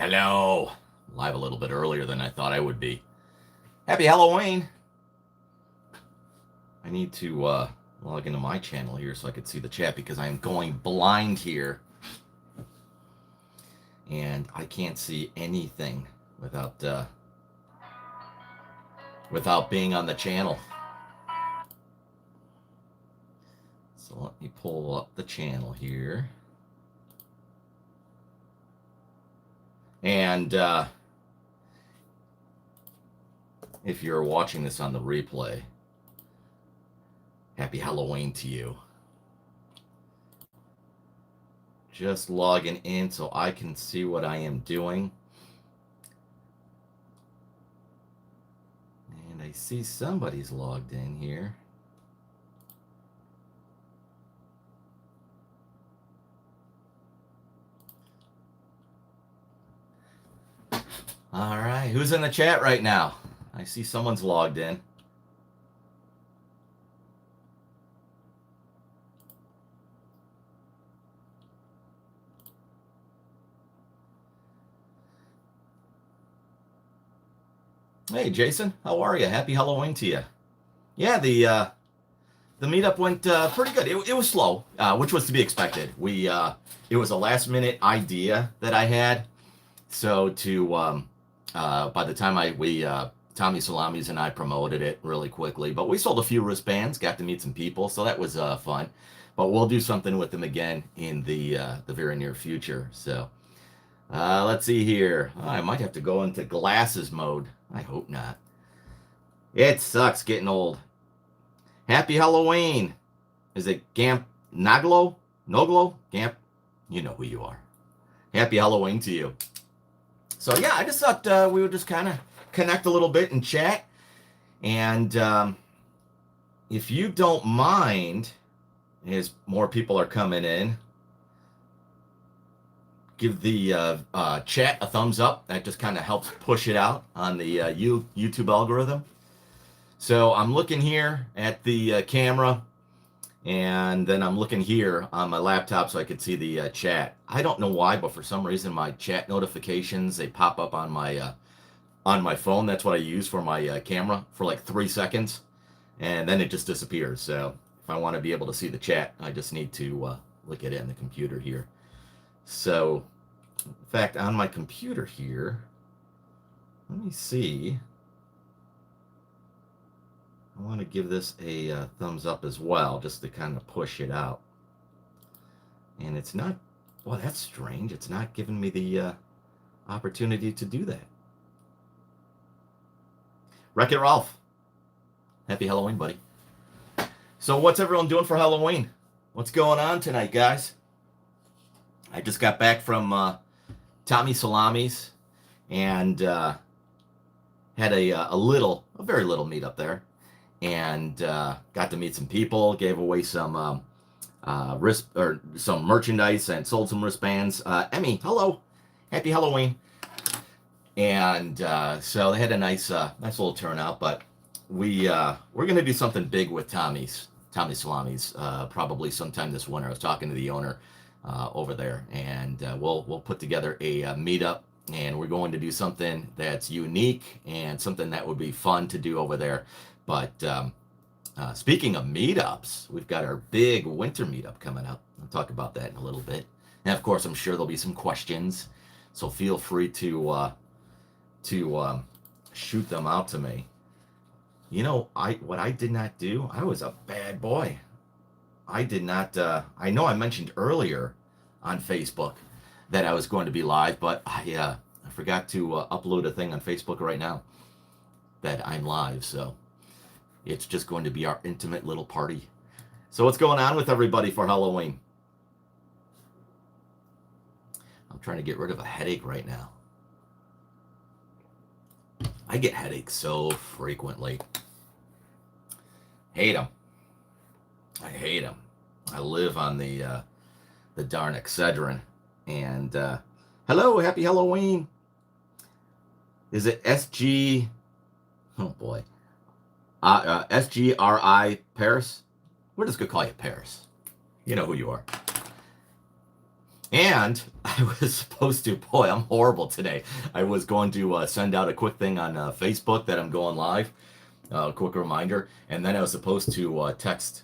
Hello. Live a little bit earlier than I thought I would be. Happy Halloween. I need to log into my channel here so I could see the chat because I am going blind here. And I can't see anything without being on the channel. So let me pull up the channel here. And if you're watching this on the replay, happy Halloween to you. Just logging in so I can see what I am doing. And I see somebody's logged in here. All right, who's in the chat right now? I see someone's logged in. Hey, Jason, how are you? Happy Halloween to you. Yeah, the meetup went pretty good. It was slow, which was to be expected. It was a last minute idea that I had. So by the time Tommy Salamis and I promoted it really quickly, but we sold a few wristbands, got to meet some people, so that was fun. But we'll do something with them again in the very near future. So let's see here. I might have to go into glasses mode. I hope not. It sucks getting old. Happy Halloween. Is it Gamp Naglo? Noglo? Gamp? You know who you are. Happy Halloween to you. So yeah, I just thought we would just kind of connect a little bit and chat. And if you don't mind, as more people are coming in, give the chat a thumbs up. That just kind of helps push it out on the YouTube algorithm. So I'm looking here at the camera, and then I'm looking here on my laptop so I could see the chat. I don't know why, but for some reason my chat notifications, they pop up on my phone. That's what I use for my camera for like 3 seconds, and then it just disappears. So if I want to be able to see the chat, I just need to look at it on the computer here. So, in fact, on my computer here, let me see. I want to give this a thumbs up as well, just to kind of push it out. And it's not, well, that's strange. It's not giving me the opportunity to do that. Wreck-It Ralph. Happy Halloween, buddy. So what's everyone doing for Halloween? What's going on tonight, guys? I just got back from Tommy Salami's and had a very little meetup there, and got to meet some people, gave away some some merchandise, and sold some wristbands. Emmy, hello, happy Halloween. And so they had a nice little turnout, but we're gonna do something big with Tommy Salami's probably sometime this winter. I was talking to the owner over there, and we'll put together a meetup, and we're going to do something that's unique and something that would be fun to do over there. But speaking of meetups, we've got our big winter meetup coming up. I'll talk about that in a little bit, and of course I'm sure there'll be some questions, so feel free to shoot them out to me. You know, what I did not do, I was a bad boy. I did not, I know I mentioned earlier on Facebook that I was going to be live, but I forgot to upload a thing on Facebook right now that I'm live, so it's just going to be our intimate little party. So what's going on with everybody for Halloween? I'm trying to get rid of a headache right now. I get headaches so frequently. Hate them. I hate them. I live on the darn Excedrin. And hello, happy Halloween. Is it SG? Oh boy, SGRI Paris. We're just gonna call you Paris. You know who you are. And I was supposed to, boy, I'm horrible today. I was going to send out a quick thing on Facebook that I'm going live, a quick reminder, and then I was supposed to text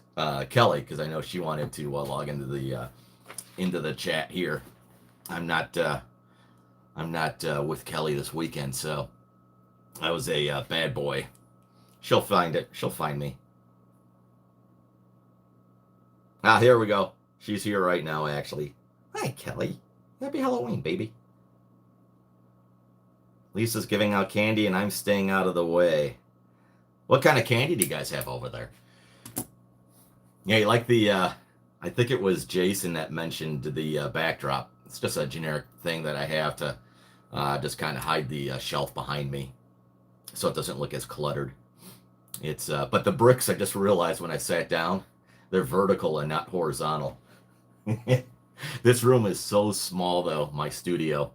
Kelly because I know she wanted to log into the chat here. I'm not with Kelly this weekend, so I was a bad boy. She'll find it. She'll find me. Ah, here we go. She's here right now, actually. Hi, Kelly. Happy Halloween, baby. Lisa's giving out candy, and I'm staying out of the way. What kind of candy do you guys have over there? Yeah, you like the, I think it was Jason that mentioned the backdrop. It's just a generic thing that I have to just kind of hide the shelf behind me so it doesn't look as cluttered. It's, but the bricks, I just realized when I sat down, they're vertical and not horizontal. This room is so small, though, my studio,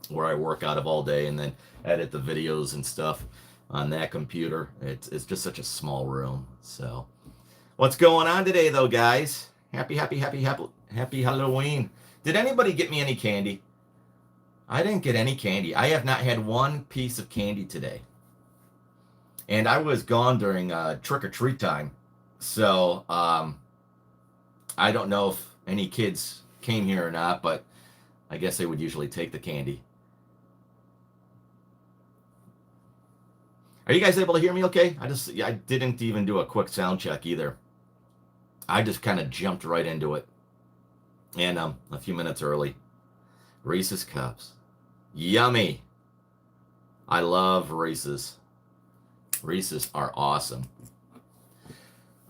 where I work out of all day and then edit the videos and stuff on that computer. It's just such a small room. So, what's going on today, though, guys? Happy Halloween. Did anybody get me any candy? I didn't get any candy. I have not had one piece of candy today. And I was gone during trick-or-treat time. So, I don't know if any kids came here or not, but I guess they would usually take the candy. Are you guys able to hear me okay? I didn't even do a quick sound check either. I just kind of jumped right into it. And a few minutes early. Reese's Cups. Yummy. I love Reese's. Reese's are awesome.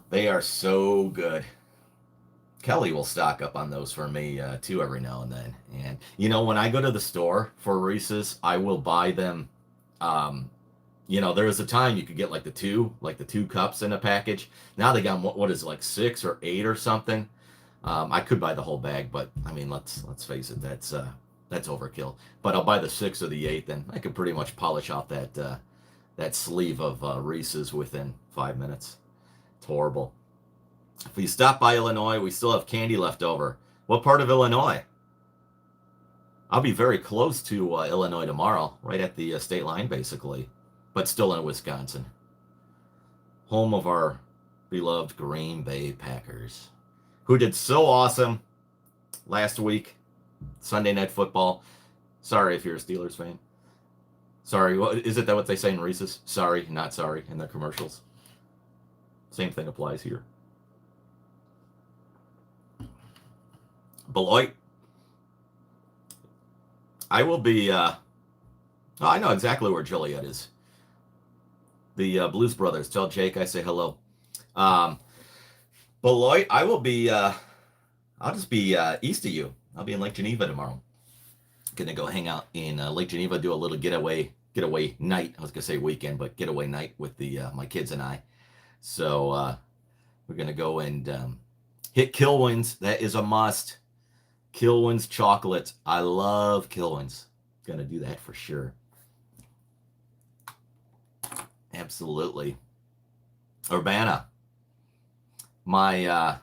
They are so good. Kelly will stock up on those for me too every now and then. And you know, when I go to the store for Reese's, I will buy them. You know, there was a time you could get like the two cups in a package. Now they got what is it, like 6 or 8 or something. I could buy the whole bag, but I mean, let's face it, that's overkill. But I'll buy the 6 or the 8, then I could pretty much polish off that sleeve of Reese's within 5 minutes. It's horrible. If we stop by Illinois, we still have candy left over. What part of Illinois? I'll be very close to Illinois tomorrow, right at the state line, basically, but still in Wisconsin. Home of our beloved Green Bay Packers, who did so awesome last week, Sunday Night Football. Sorry if you're a Steelers fan. Sorry, is it that what they say in Reese's? Sorry, not sorry in their commercials. Same thing applies here. Beloit. I will be, I know exactly where Joliet is. The Blues Brothers. Tell Jake I say hello. Beloit, I will be, I'll just be east of you. I'll be in Lake Geneva tomorrow. Gonna go hang out in Lake Geneva, do a little getaway night. I was gonna say weekend, but getaway night with my kids and I. So we're gonna go and hit Kilwins. That is a must. Kilwins chocolate. I love Kilwins. Gonna do that for sure. Absolutely. Urbana. My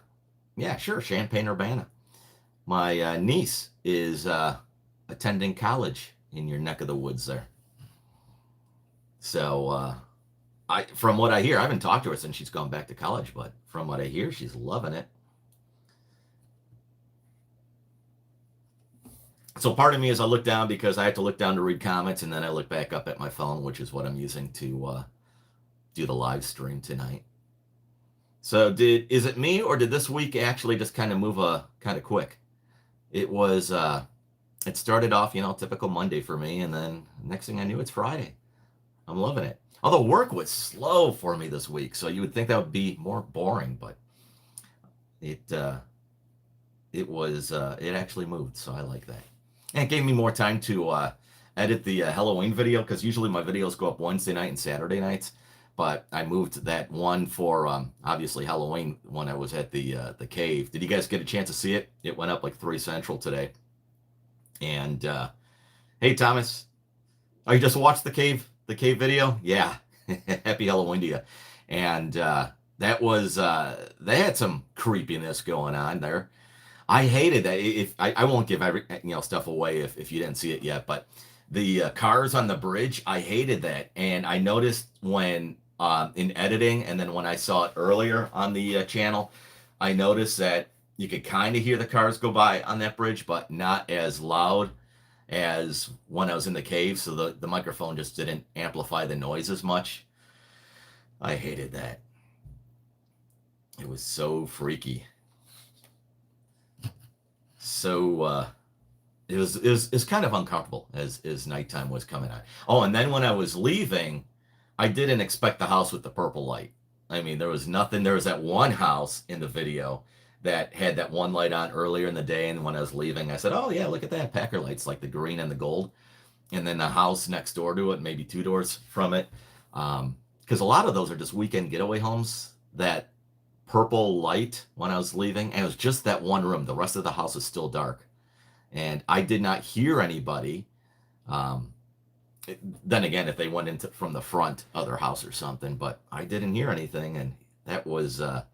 yeah, sure, Champaign Urbana. My niece is attending college in your neck of the woods there. So from what I hear, I haven't talked to her since she's gone back to college, but from what I hear, she's loving it. So part of me is I look down because I have to look down to read comments, and then I look back up at my phone, which is what I'm using to do the live stream tonight. So is it me, or did this week actually just kind of move kind of quick? It was it started off, typical Monday for me, and then next thing I knew, it's Friday. I'm loving it. Although work was slow for me this week, so you would think that would be more boring, but it actually moved, so I like that. And it gave me more time to edit the Halloween video, because usually my videos go up Wednesday night and Saturday nights, but I moved that one for obviously Halloween when I was at the cave. Did you guys get a chance to see it? It went up like 3 Central today. And hey, Thomas, you just watched the cave video? Yeah. Happy Halloween to you. And that was they had some creepiness going on there. I hated that. If I won't give every stuff away if you didn't see it yet, but the cars on the bridge, I hated that, and I noticed when in editing, and then when I saw it earlier on the channel, I noticed that you could kind of hear the cars go by on that bridge, but not as loud as when I was in the cave. So the microphone just didn't amplify the noise as much. I hated that. It was so freaky. So it was kind of uncomfortable as nighttime was coming on. Oh, and then when I was leaving, I didn't expect the house with the purple light. I mean, there was nothing. There was that one house in the video that had that one light on earlier in the day, and when I was leaving, I said, "Oh yeah, look at that Packer lights, like the green and the gold." And then the house next door to it, maybe two doors from it, because a lot of those are just weekend getaway homes. That purple light when I was leaving, and it was just that one room. The rest of the house is still dark, and I did not hear anybody. Um, then again, if they went into from the front other house or something, but I didn't hear anything, and that was a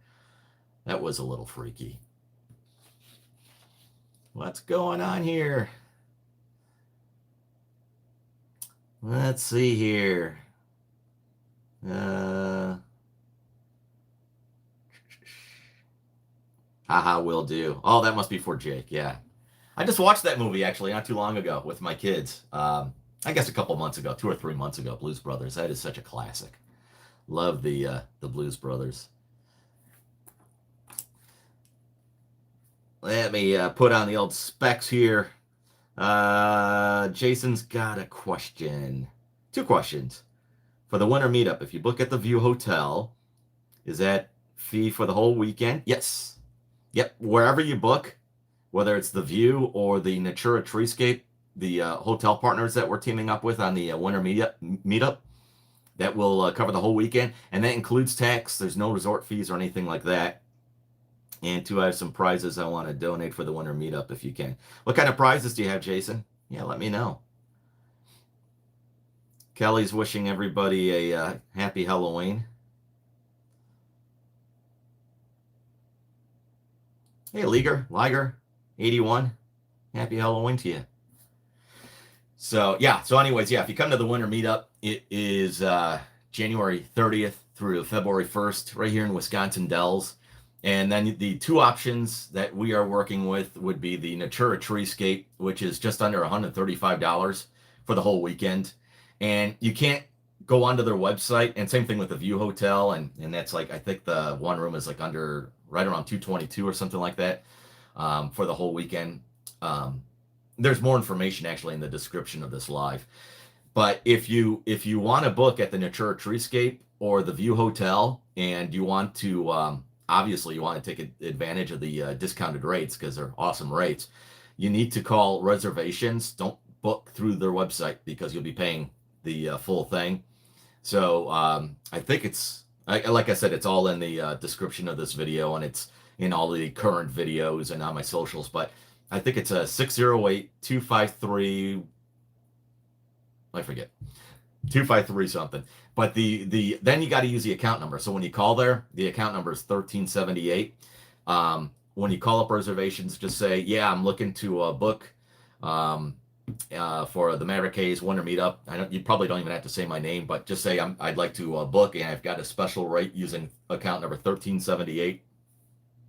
little freaky. What's going on here? Let's see here. Haha, will do. Oh, that must be for Jake. Yeah, I just watched that movie actually not too long ago with my kids. I guess a couple months ago, 2 or 3 months ago. Blues Brothers. That is such a classic. Love the Blues Brothers. Let me put on the old specs here. Jason's got a question. 2 questions. For the winter meetup, if you book at the View Hotel, is that fee for the whole weekend? Yes. Yep. Wherever you book, whether it's the View or the Natura Treescape, the hotel partners that we're teaming up with on the winter meetup, that will cover the whole weekend. And that includes tax. There's no resort fees or anything like that. And I have some prizes I want to donate for the winter meetup if you can. What kind of prizes do you have, Jason? Yeah, let me know. Kelly's wishing everybody a happy Halloween. Hey, Liger, 81. Happy Halloween to you. So, yeah. So, anyways, yeah, if you come to the winter meetup, it is January 30th through February 1st right here in Wisconsin Dells. And then the 2 options that we are working with would be the Natura Treescape, which is just under $135 for the whole weekend. And you can't go onto their website. And same thing with the View Hotel. And that's like, I think the one room is like right around 222 or something like that for the whole weekend. There's more information actually in the description of this live. But if you want to book at the Natura Treescape or the View Hotel, and you want to obviously you want to take advantage of the discounted rates because they're awesome rates, you need to call reservations. Don't book through their website because you'll be paying the full thing. So I think like I said, it's all in the description of this video, and it's in all the current videos and on my socials. But I think it's a 608-253. I forget. 253 something. But then you got to use the account number. So when you call there, the account number is 1378. When you call up reservations, just say, yeah, I'm looking to book for the Maverick winter meetup. You probably don't even have to say my name, but just say I'd like to book, and I've got a special rate using account number 1378,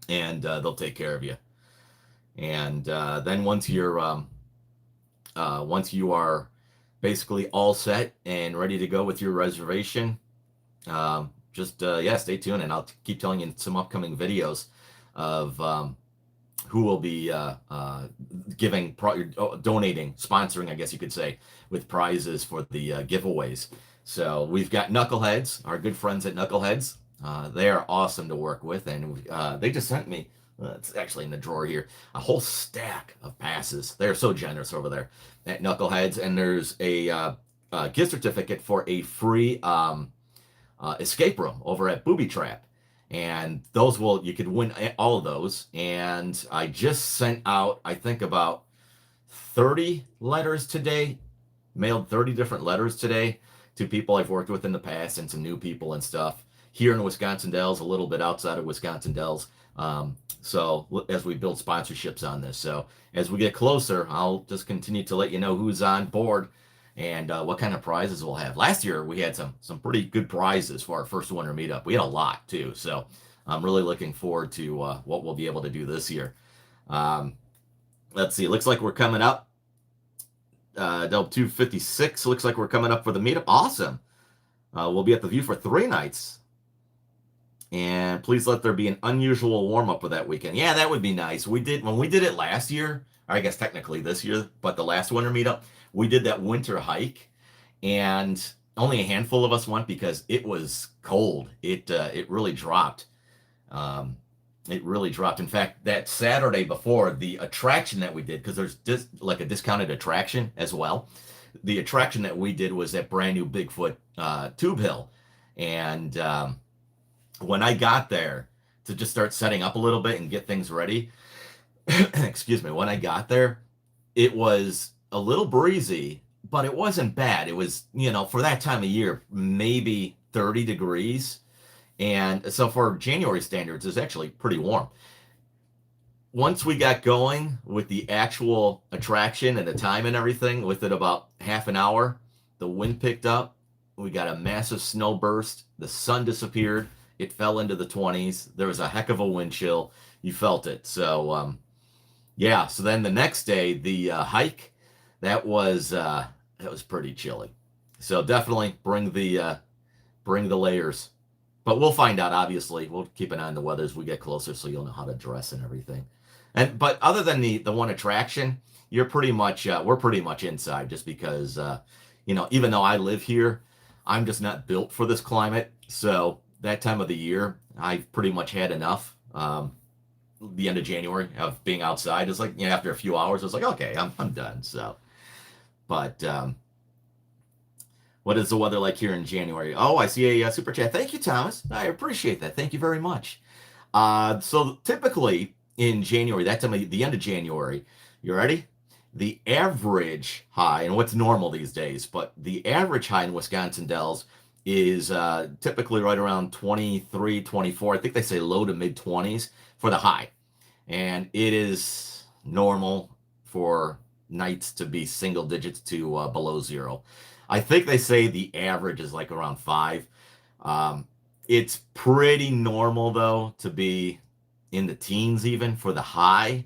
and they'll take care of you. And then once you are basically all set and ready to go with your reservation, stay tuned, and I'll keep telling you in some upcoming videos of who will be donating, sponsoring, I guess you could say, with prizes for the giveaways. So we've got Knuckleheads, our good friends at Knuckleheads. They are awesome to work with, and they just sent me, it's actually in the drawer here, a whole stack of passes. They're so generous over there at Knuckleheads, and there's a gift certificate for a free escape room over at Booby Trap. And you could win all of those. And I just sent out, I think, about 30 letters today, mailed 30 different letters today to people I've worked with in the past and some new people and stuff. here in Wisconsin Dells, a little bit outside of Wisconsin Dells. So as we build sponsorships on this, so as we get closer, I'll just continue to let you know who's on board and what kind of prizes we'll have. Last year we had some pretty good prizes for our first winter meetup. We had a lot too, so I'm really looking forward to what we'll be able to do this year. Let's see. It looks like we're coming up. Delp 256 looks like we're coming up for the meetup. Awesome. We'll be at the View for 3 nights. And please let there be an unusual warm-up for that weekend. Yeah, that would be nice. When we did it last year, or I guess technically this year, but the last winter meetup, we did that winter hike, and only a handful of us went because it was cold. It really dropped. It really dropped. In fact, that Saturday before, the attraction that we did, because there's like a discounted attraction as well. The attraction that we did was that brand new Bigfoot tube hill. And when I got there to just start setting up a little bit and get things ready, excuse me, when I got there, it was a little breezy, but it wasn't bad. It was, for that time of year, maybe 30 degrees. And so for January standards, it's actually pretty warm. Once we got going with the actual attraction and the time and everything, within about half an hour, the wind picked up. We got a massive snow burst. The sun disappeared. It fell into the 20s. There was a heck of a wind chill. You felt it. So, yeah. So then the next day, the hike, that was pretty chilly. So definitely bring the layers. But we'll find out, obviously. We'll keep an eye on the weather as we get closer so you'll know how to dress and everything. But other than the one attraction, we're pretty much inside just because, even though I live here, I'm just not built for this climate. So that time of the year, I've pretty much had enough. The end of January of being outside is like, after a few hours, it's like, okay, I'm done. So, but what is the weather like here in January? Oh, I see a super chat. Thank you, Thomas. I appreciate that. Thank you very much. So typically in January, that time of the end of January, you ready? The average high, and what's normal these days, but the average high in Wisconsin Dells is typically right around 23, 24. I think they say low to mid 20s for the high. And it is normal for nights to be single digits to below 0. I think they say the average is like around 5. It's pretty normal, though, to be in the teens even for the high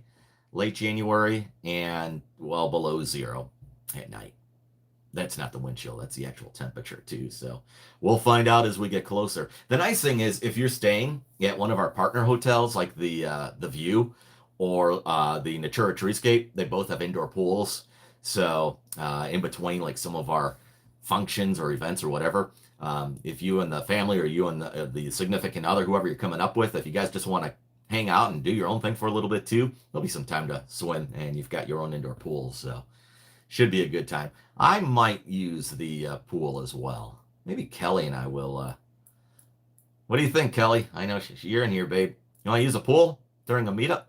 late January and well below 0 at night. That's not the wind chill. That's the actual temperature, too. So we'll find out as we get closer. The nice thing is if you're staying at one of our partner hotels, like the View or the Natura Treescape, they both have indoor pools. So in between, like some of our functions or events or whatever, if you and the family or you and the significant other, whoever you're coming up with, if you guys just want to hang out and do your own thing for a little bit too, there'll be some time to swim and you've got your own indoor pool. So should be a good time. I might use the pool as well. Maybe Kelly and I will. What do you think, Kelly? I know you're in here, babe. You want to use a pool during a meetup?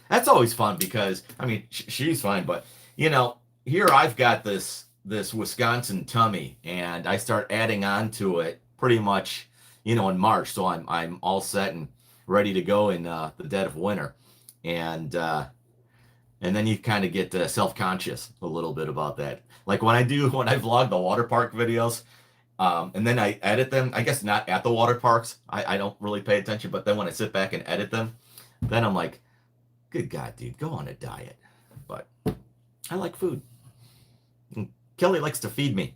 That's always fun because, she's fine, but, here I've got this Wisconsin tummy, and I start adding on to it pretty much, in March. So I'm all set and ready to go in the dead of winter. And then you kind of get self-conscious a little bit about that. Like when I vlog the water park videos, and then I edit them, I guess not at the water parks. I don't really pay attention, but then when I sit back and edit them, then I'm like, good God, dude, go on a diet. But I like food. And Kelly likes to feed me.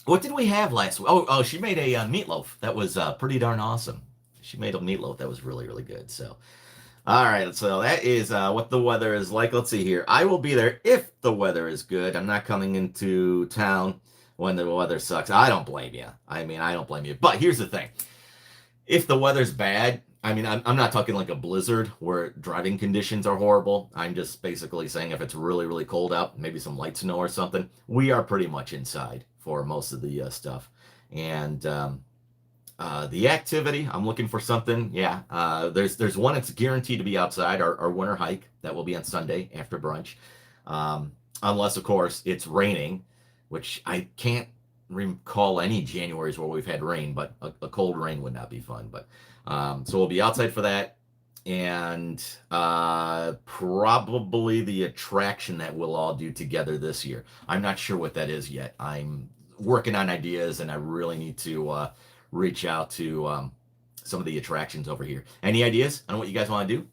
What did we have last week? Oh, she made a meatloaf. That was pretty darn awesome. She made a meatloaf that was really, really good. So, all right. So that is what the weather is like. Let's see here. I will be there if the weather is good. I'm not coming into town when the weather sucks. I don't blame you. I don't blame you. But here's the thing. If the weather's bad, I'm not talking like a blizzard where driving conditions are horrible. I'm just basically saying if it's really, really cold out, maybe some light snow or something, we are pretty much inside for most of the stuff. And the activity, I'm looking for something. Yeah, there's one that's guaranteed to be outside, our winter hike. That will be on Sunday after brunch. Unless, of course, it's raining, which I can't recall any Januaries where we've had rain, but a cold rain would not be fun. But so we'll be outside for that, and probably the attraction that we'll all do together this year. I'm not sure what that is yet. I'm working on ideas, and I really need to reach out to some of the attractions over here. Any ideas on what you guys want to do?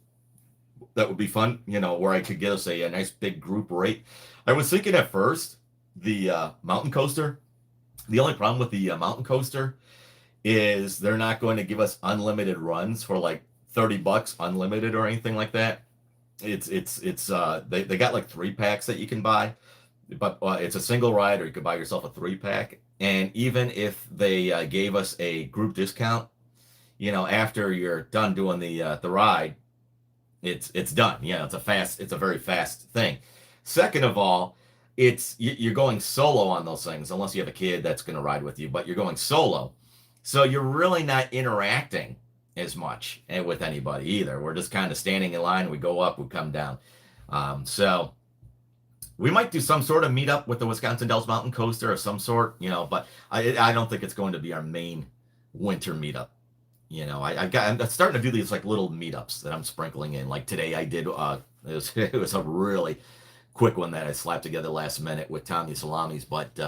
That would be fun, where I could get us a nice big group rate. I was thinking at first the mountain coaster. The only problem with the mountain coaster is they're not going to give us unlimited runs for like $30 unlimited or anything like that. They got like 3-packs that you can buy, but it's a single ride, or you could buy yourself a 3-pack. And even if they gave us a group discount, after you're done doing the ride, it's done. It's a very fast thing. Second of all, you're going solo on those things, unless you have a kid that's going to ride with you, but you're going solo. So you're really not interacting as much with anybody either. We're just kind of standing in line. We go up, we come down. So we might do some sort of meetup with the Wisconsin Dells Mountain Coaster of some sort, but I don't think it's going to be our main winter meetup. I'm starting to do these like little meetups that I'm sprinkling in. Like today I did, it was a really quick one that I slapped together last minute with Tommy Salamis, but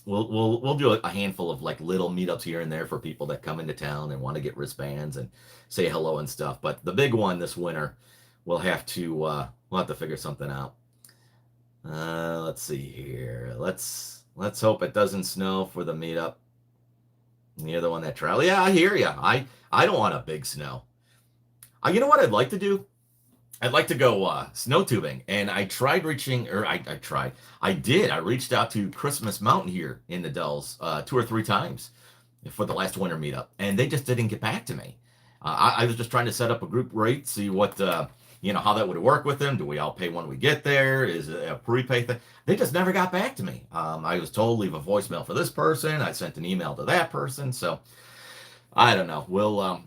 we'll do a handful of like little meetups here and there for people that come into town and want to get wristbands and say hello and stuff. But the big one this winter, we'll have to figure something out. Let's see here. Let's hope it doesn't snow for the meetup. You're the one that travel. Yeah, I hear you. I don't want a big snow. You know what I'd like to do? I'd like to go snow tubing, and I tried reaching, or I tried. I reached out to Christmas Mountain here in the Dells 2 or 3 times for the last winter meetup, and they just didn't get back to me. I was just trying to set up a group rate, see what, how that would work with them. Do we all pay when we get there? Is it a prepay thing? They just never got back to me. I was told leave a voicemail for this person. I sent an email to that person. So I don't know.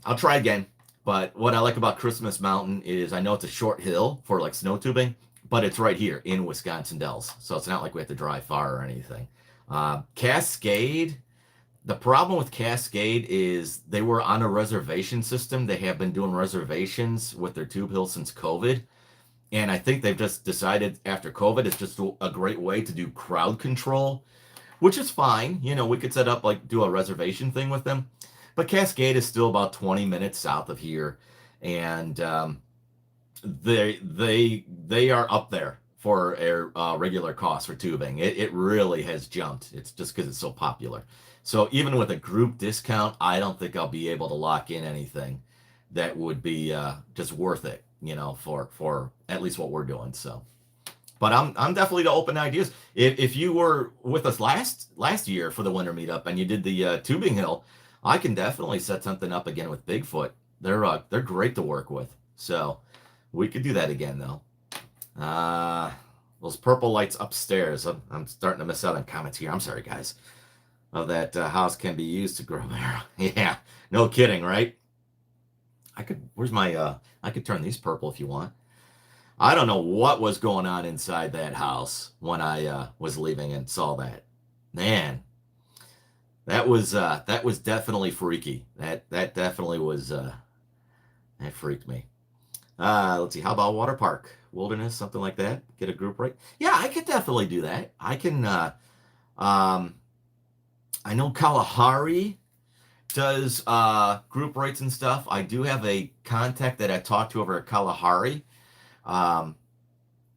I'll try again. But what I like about Christmas Mountain is I know it's a short hill for like snow tubing, but it's right here in Wisconsin Dells. So it's not like we have to drive far or anything. Cascade. The problem with Cascade is they were on a reservation system. They have been doing reservations with their tube hill since COVID. And I think they've just decided after COVID, it's just a great way to do crowd control, which is fine. We could set up do a reservation thing with them. But Cascade is still about 20 minutes south of here. And they are up there for a regular cost for tubing. It really has jumped. It's just because it's so popular. So even with a group discount, I don't think I'll be able to lock in anything that would be just worth it, for at least what we're doing. So, but I'm definitely to open ideas. If you were with us last year for the winter meetup and you did the tubing hill, I can definitely set something up again with Bigfoot. They're great to work with. So we could do that again though. Those purple lights upstairs. I'm starting to miss out on comments here. I'm sorry, guys. Of that house can be used to grow marrow. Yeah, no kidding, right? I could turn these purple if you want. I don't know what was going on inside that house when I was leaving and saw that. Man, that was definitely freaky. That definitely was that freaked me. Let's see. How about water park, wilderness, something like that? Get a group rate. Yeah, I could definitely do that. I can. I know Kalahari does group rates and stuff. I do have a contact that I talked to over at Kalahari.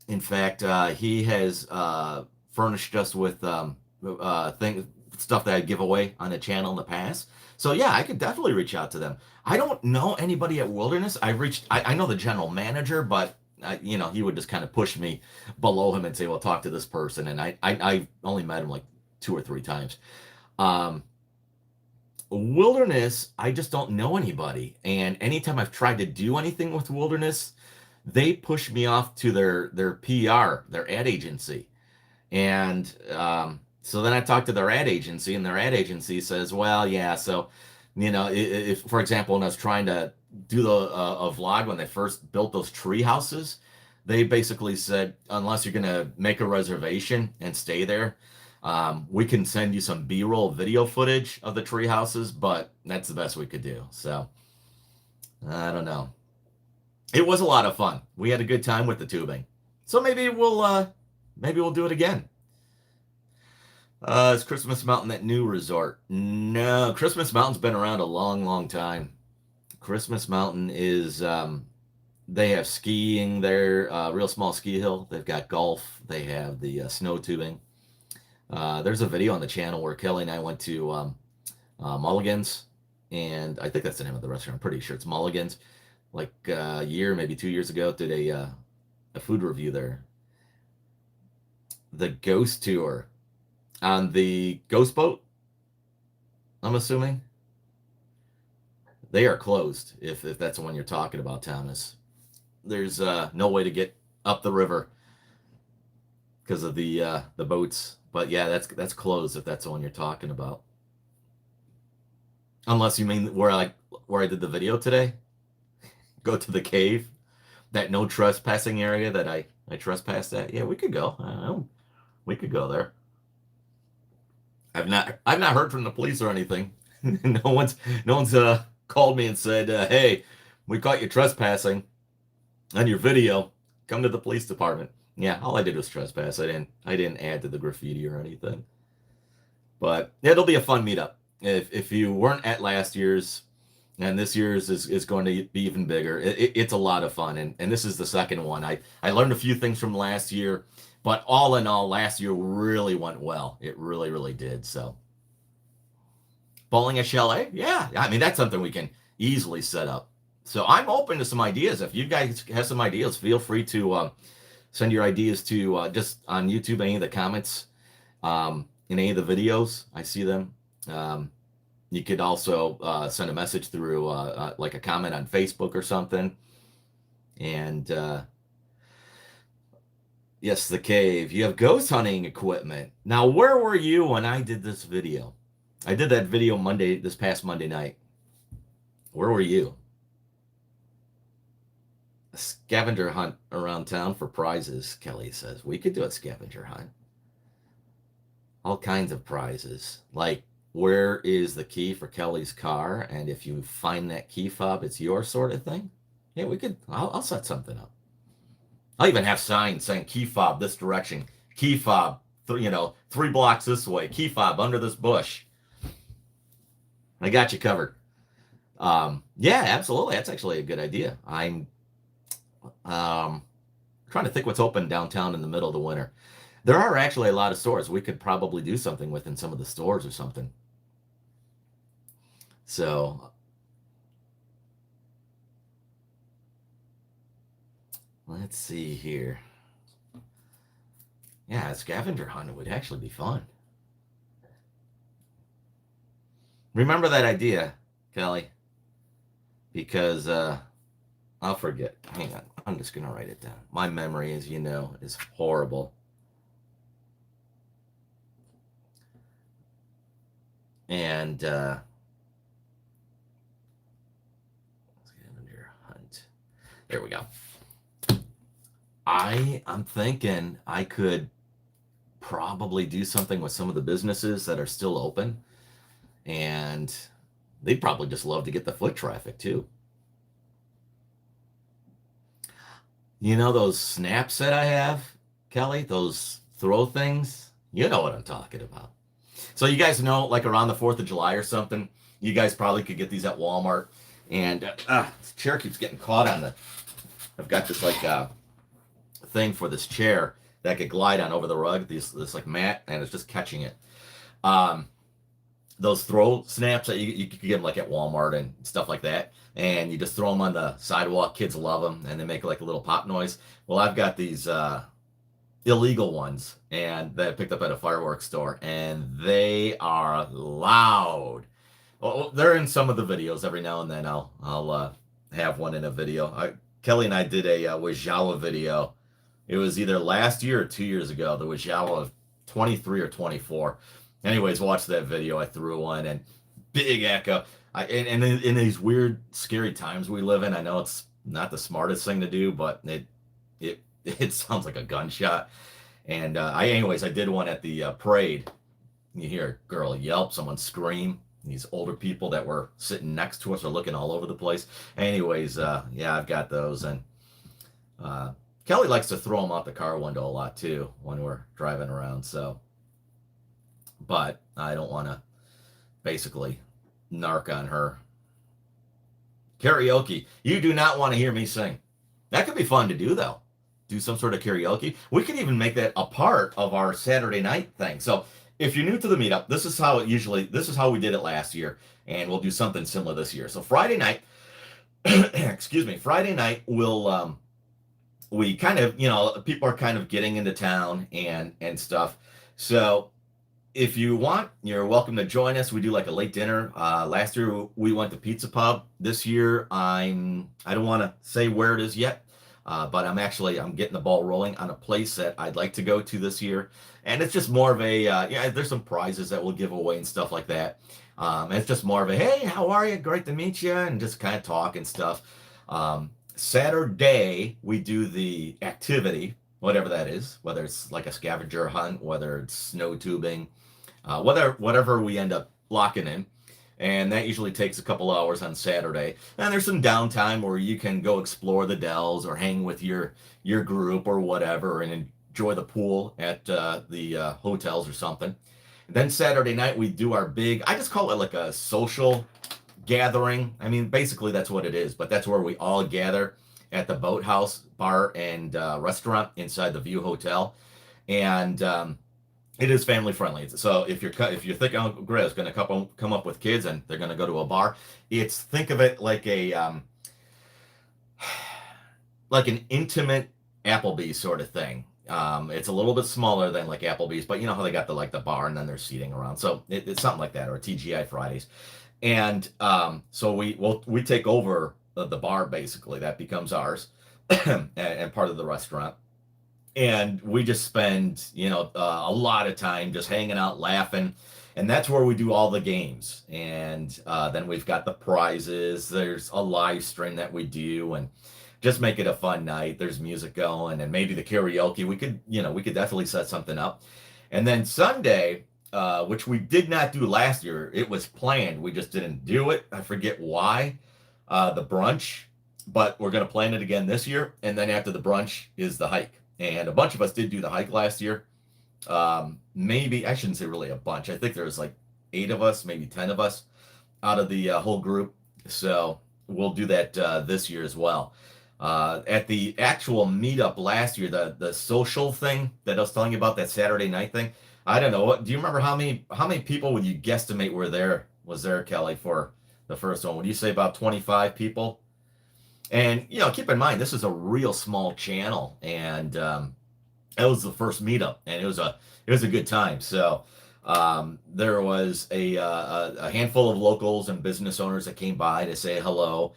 In fact, he has furnished us with stuff that I give away on the channel in the past. So yeah, I could definitely reach out to them. I don't know anybody at Wilderness. I know the general manager, but he would just kind of push me below him and say, well, talk to this person. And I only met him like 2 or 3 times. Wilderness, I just don't know anybody. And anytime I've tried to do anything with Wilderness, they push me off to their PR, their ad agency. And so then I talked to their ad agency, and their ad agency says, well, yeah, so, if, for example, when I was trying to do a vlog when they first built those tree houses, they basically said, unless you're going to make a reservation and stay there, We can send you some B-roll video footage of the tree houses, but that's the best we could do. So I don't know. It was a lot of fun. We had a good time with the tubing. So maybe we'll do it again. Is Christmas Mountain that new resort? No, Christmas Mountain's been around a long, long time. Christmas Mountain is they have skiing there, real small ski hill. They've got golf. They have the snow tubing. There's a video on the channel where Kelly and I went to Mulligan's, and I think that's the name of the restaurant. I'm pretty sure it's Mulligan's. Like a year, maybe 2 years ago, did a food review there. The ghost tour on the ghost boat, I'm assuming. They are closed, if that's the one you're talking about, Thomas. There's no way to get up the river because of the boats. But yeah, that's closed if that's the one you're talking about. Unless you mean where I did the video today. Go to the cave, that no trespassing area that I trespassed at. Yeah, we could go. We could go there. I've not heard from the police or anything. no one's called me and said, "Hey, we caught you trespassing on your video. Come to the police department." Yeah, all I did was trespass. I didn't add to the graffiti or anything. But it'll be a fun meetup. If you weren't at last year's, and this year's is going to be even bigger. It's a lot of fun, and this is the second one. I learned a few things from last year, but all in all, last year really went well. It really, really did. So, bowling at Chalet? Yeah. I mean, that's something we can easily set up. So I'm open to some ideas. If you guys have some ideas, feel free to send your ideas to just on YouTube, any of the comments, in any of the videos. I see them. You could also send a message through like a comment on Facebook or something. And yes, the cave. You have ghost hunting equipment. Now, where were you when I did this video? I did that video this past Monday night. Where were you? A scavenger hunt around town for prizes, Kelly says. We could do a scavenger hunt. All kinds of prizes. Like, where is the key for Kelly's car? And if you find that key fob, it's your sort of thing. Yeah, we could. I'll set something up. I'll even have signs saying key fob this direction, key fob, 3 blocks this way, key fob under this bush. I got you covered. Yeah, absolutely. That's actually a good idea. I'm trying to think what's open downtown in the middle of the winter. There are actually a lot of stores. We could probably do something within some of the stores or something. So let's see here. Yeah, a scavenger hunt would actually be fun. Remember that idea, Kelly, because I'll forget. Hang on. I'm just going to write it down. My memory, as you know, is horrible. And scavenger hunt. There we go. I'm thinking I could probably do something with some of the businesses that are still open, and they'd probably just love to get the foot traffic too. You know those snaps that I have, Kelly? Those throw things? You know what I'm talking about. So you guys know, like around the 4th of July or something, you guys probably could get these at Walmart. And this chair keeps getting caught on the... I've got this like thing for this chair that could glide on over the rug, this like mat, and it's just catching it. Those throw snaps that you could get them like at Walmart and stuff like that. And you just throw them on the sidewalk. Kids love them, and they make like a little pop noise. Well, I've got these illegal ones, and that I picked up at a fireworks store, and they are loud. Oh, they're in some of the videos. Every now and then I'll have one in a video. Kelly and I did a Wajawa video. It was either last year or 2 years ago. The Wajawa 23 or 24. Anyways, watch that video. I threw one, and big echo. And in these weird, scary times we live in, I know it's not the smartest thing to do, but it sounds like a gunshot. And anyways, I did one at the parade. You hear a girl yelp, someone scream. These older people that were sitting next to us are looking all over the place. Anyways, yeah, I've got those. And uh, Kelly likes to throw them out the car window a lot too when we're driving around. So, but I don't want to basically narc on her. Karaoke. You do not want to hear me sing. That could be fun to do though. Do some sort of karaoke. We could even make that a part of our Saturday night thing. So if you're new to the meetup, this is how we did it last year, and we'll do something similar this year. So Friday night, excuse me, Friday night we kind of, people are kind of getting into town and stuff. So if you want, you're welcome to join us. We do like a late dinner. Last year we went to Pizza Pub. This year I don't want to say where it is yet, but I'm getting the ball rolling on a place that I'd like to go to this year. And it's just more of a, there's some prizes that we'll give away and stuff like that. And it's just more of a, hey, how are you? Great to meet you. And just kind of talk and stuff. Saturday, we do the activity, whatever that is, whether it's like a scavenger hunt, whether it's snow tubing, whatever we end up locking in. And that usually takes a couple hours on Saturday. And there's some downtime where you can go explore the dells or hang with your group or whatever and enjoy the pool at the hotels or something. And then Saturday night, we do our I just call it like a social gathering. I mean, basically that's what it is, but that's where we all gather at the Boathouse Bar and Restaurant inside the View Hotel. And it is family friendly. So if you're thinking Uncle Greg's going to come up with kids and they're going to go to a bar, think of it like like an intimate Applebee's sort of thing. It's a little bit smaller than like Applebee's, but you know how they got the bar and then they're seating around. So it's something like that, or TGI Fridays. And so we take over the bar basically. That becomes ours and part of the restaurant. And we just spend a lot of time just hanging out, laughing, and that's where we do all the games. And then we've got the prizes. There's a live stream that we do, and just make it a fun night. There's music going, and maybe the karaoke. We could definitely set something up. And then Sunday, which we did not do last year, it was planned. We just didn't do it. I forget why. The brunch, but we're going to plan it again this year. And then after the brunch is the hike. And a bunch of us did do the hike last year. Maybe, I shouldn't say really a bunch. I think there was like 8 of us, maybe 10 of us out of the whole group. So we'll do that this year as well. At the actual meetup last year, the social thing that I was telling you about, that Saturday night thing, I don't know. Do you remember how many people would you guesstimate was there, Kelly, for the first one? Would you say about 25 people? And keep in mind, this is a real small channel, and it was the first meetup, and it was a good time. So there was a handful of locals and business owners that came by to say hello.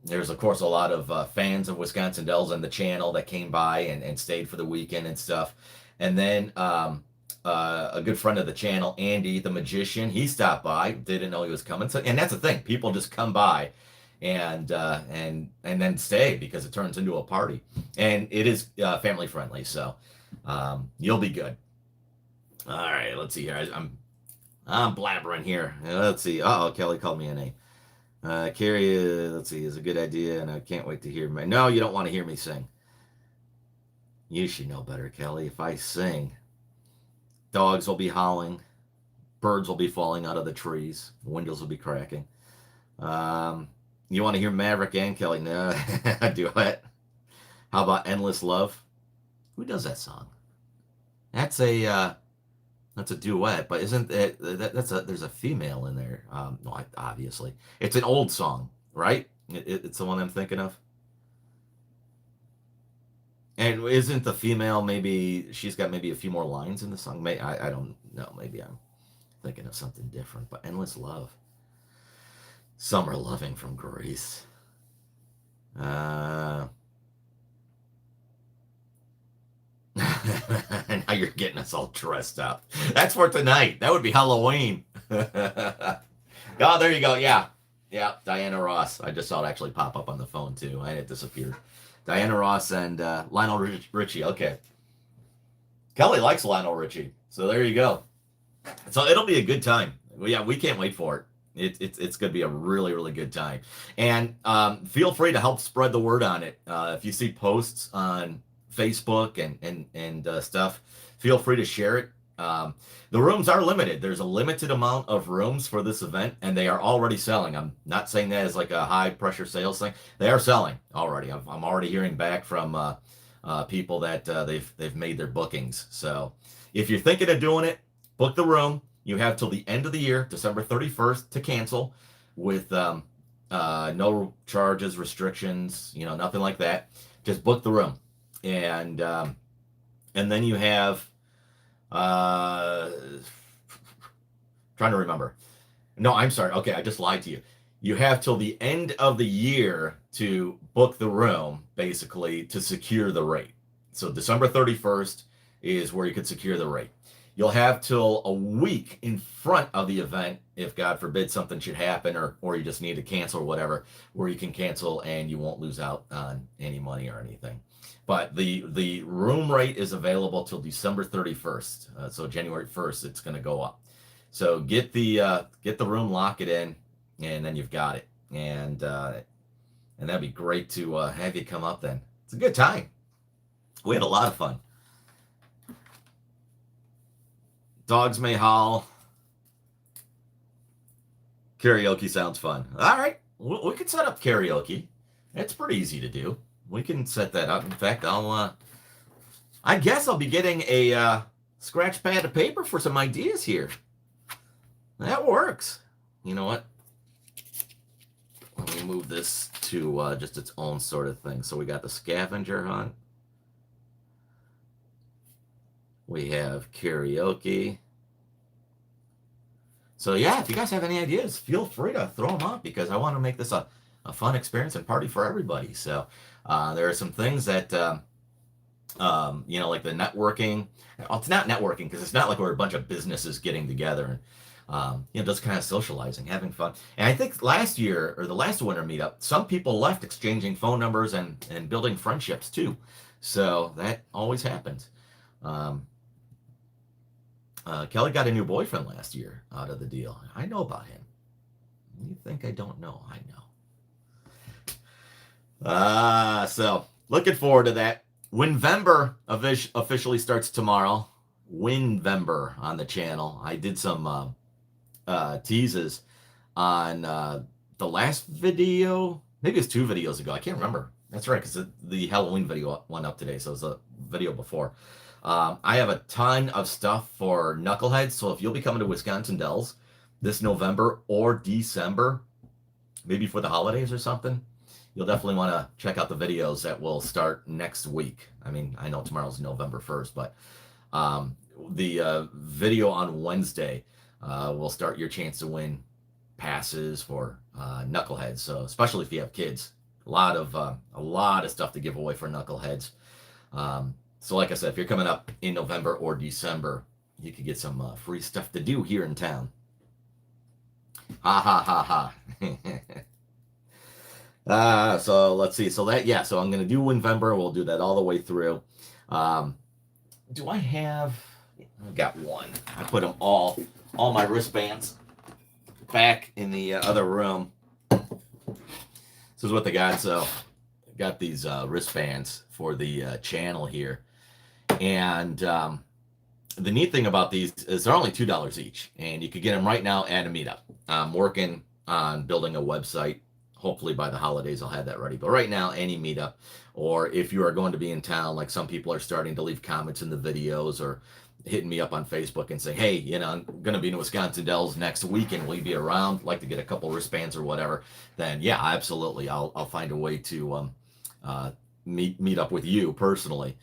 There's of course a lot of fans of Wisconsin Dells on the channel that came by and stayed for the weekend and stuff. And then a good friend of the channel, Andy the magician, he stopped by. Didn't know he was coming. So, and that's the thing, people just come by and then stay because it turns into a party, and it is family friendly. So you'll be good. All right, let's see here. I'm blabbering here. Let's see. Oh, Kelly called me a name. Carrie, let's see, is a good idea, and I can't wait to hear me. No, you don't want to hear me sing. You should know better, Kelly. If I sing, dogs will be howling, birds will be falling out of the trees, windows will be cracking. You want to hear Maverick and Kelly? No, do it. How about Endless Love? Who does that song? That's a duet, but isn't it? There's a female in there. No, obviously, it's an old song, right? It's the one I'm thinking of. And isn't the female, maybe she's got maybe a few more lines in the song? I don't know. Maybe I'm thinking of something different. But Endless Love. Summer Loving from Greece. Now you're getting us all dressed up. That's for tonight. That would be Halloween. Oh, there you go. Yeah. Diana Ross. I just saw it actually pop up on the phone too, and it disappeared. Diana Ross and Lionel Richie. Okay. Kelly likes Lionel Richie, so there you go. So it'll be a good time. Well, yeah, we can't wait for it. It's going to be a really, really good time. And feel free to help spread the word on it. If you see posts on Facebook and stuff, feel free to share it. The rooms are limited. There's a limited amount of rooms for this event, and they are already selling. I'm not saying that as like a high pressure sales thing. They are selling already. I'm already hearing back from people that they've made their bookings. So if you're thinking of doing it, book the room. You have till the end of the year, December 31st, to cancel with no charges, restrictions, nothing like that. Just book the room. And then you have, trying to remember. No, I'm sorry. Okay, I just lied to you. You have till the end of the year to book the room, basically, to secure the rate. So December 31st is where you could secure the rate. You'll have till a week in front of the event, if God forbid something should happen, or you just need to cancel or whatever, where you can cancel and you won't lose out on any money or anything. But the room rate is available till December 31st. So January 1st, it's going to go up. So get the room, lock it in, and then you've got it. And that'd be great to have you come up then. It's a good time. We had a lot of fun. Dogs may howl. Karaoke sounds fun. All right, we could set up karaoke. It's pretty easy to do. We can set that up. In fact, I guess I'll be getting a scratch pad of paper for some ideas here. That works. You know what? Let me move this to just its own sort of thing. So we got the scavenger hunt. We have karaoke. So yeah, if you guys have any ideas, feel free to throw them up because I want to make this a fun experience and party for everybody. So there are some things that, like the networking. Well, it's not networking because it's not like we're a bunch of businesses getting together and, just kind of socializing, having fun. And I think last year or the last winter meetup, some people left exchanging phone numbers and building friendships too. So that always happens. Kelly got a new boyfriend last year out of the deal. I know about him. You think I don't know? I know. So looking forward to that. Winvember officially starts tomorrow. Winvember on the channel. I did some teases on the last video. Maybe it's 2 videos ago. I can't remember. That's right, because the Halloween video went up today, so it was a video before. I have a ton of stuff for knuckleheads, so if you'll be coming to Wisconsin Dells this November or December, maybe for the holidays or something, you'll definitely want to check out the videos that will start next week. I mean, I know tomorrow's November 1st, but the video on Wednesday will start your chance to win passes for knuckleheads. So especially if you have kids, a lot of stuff to give away for knuckleheads. So like I said, if you're coming up in November or December, you could get some free stuff to do here in town. Ha ha ha ha. So let's see. So I'm going to do November. We'll do that all the way through. Do I have? I've got one. I put them all my wristbands back in the other room. This is what they got. So I got these wristbands for the channel here. And the neat thing about these is they're only $2 each, and you could get them right now at a meetup. I'm working on building a website. Hopefully by the holidays I'll have that ready. But right now, any meetup, or if you are going to be in town, like some people are starting to leave comments in the videos or hitting me up on Facebook and say, hey, I'm going to be in Wisconsin Dells next weekend. Will you be around? Like to get a couple wristbands or whatever? Then yeah, absolutely. I'll find a way to meet up with you personally.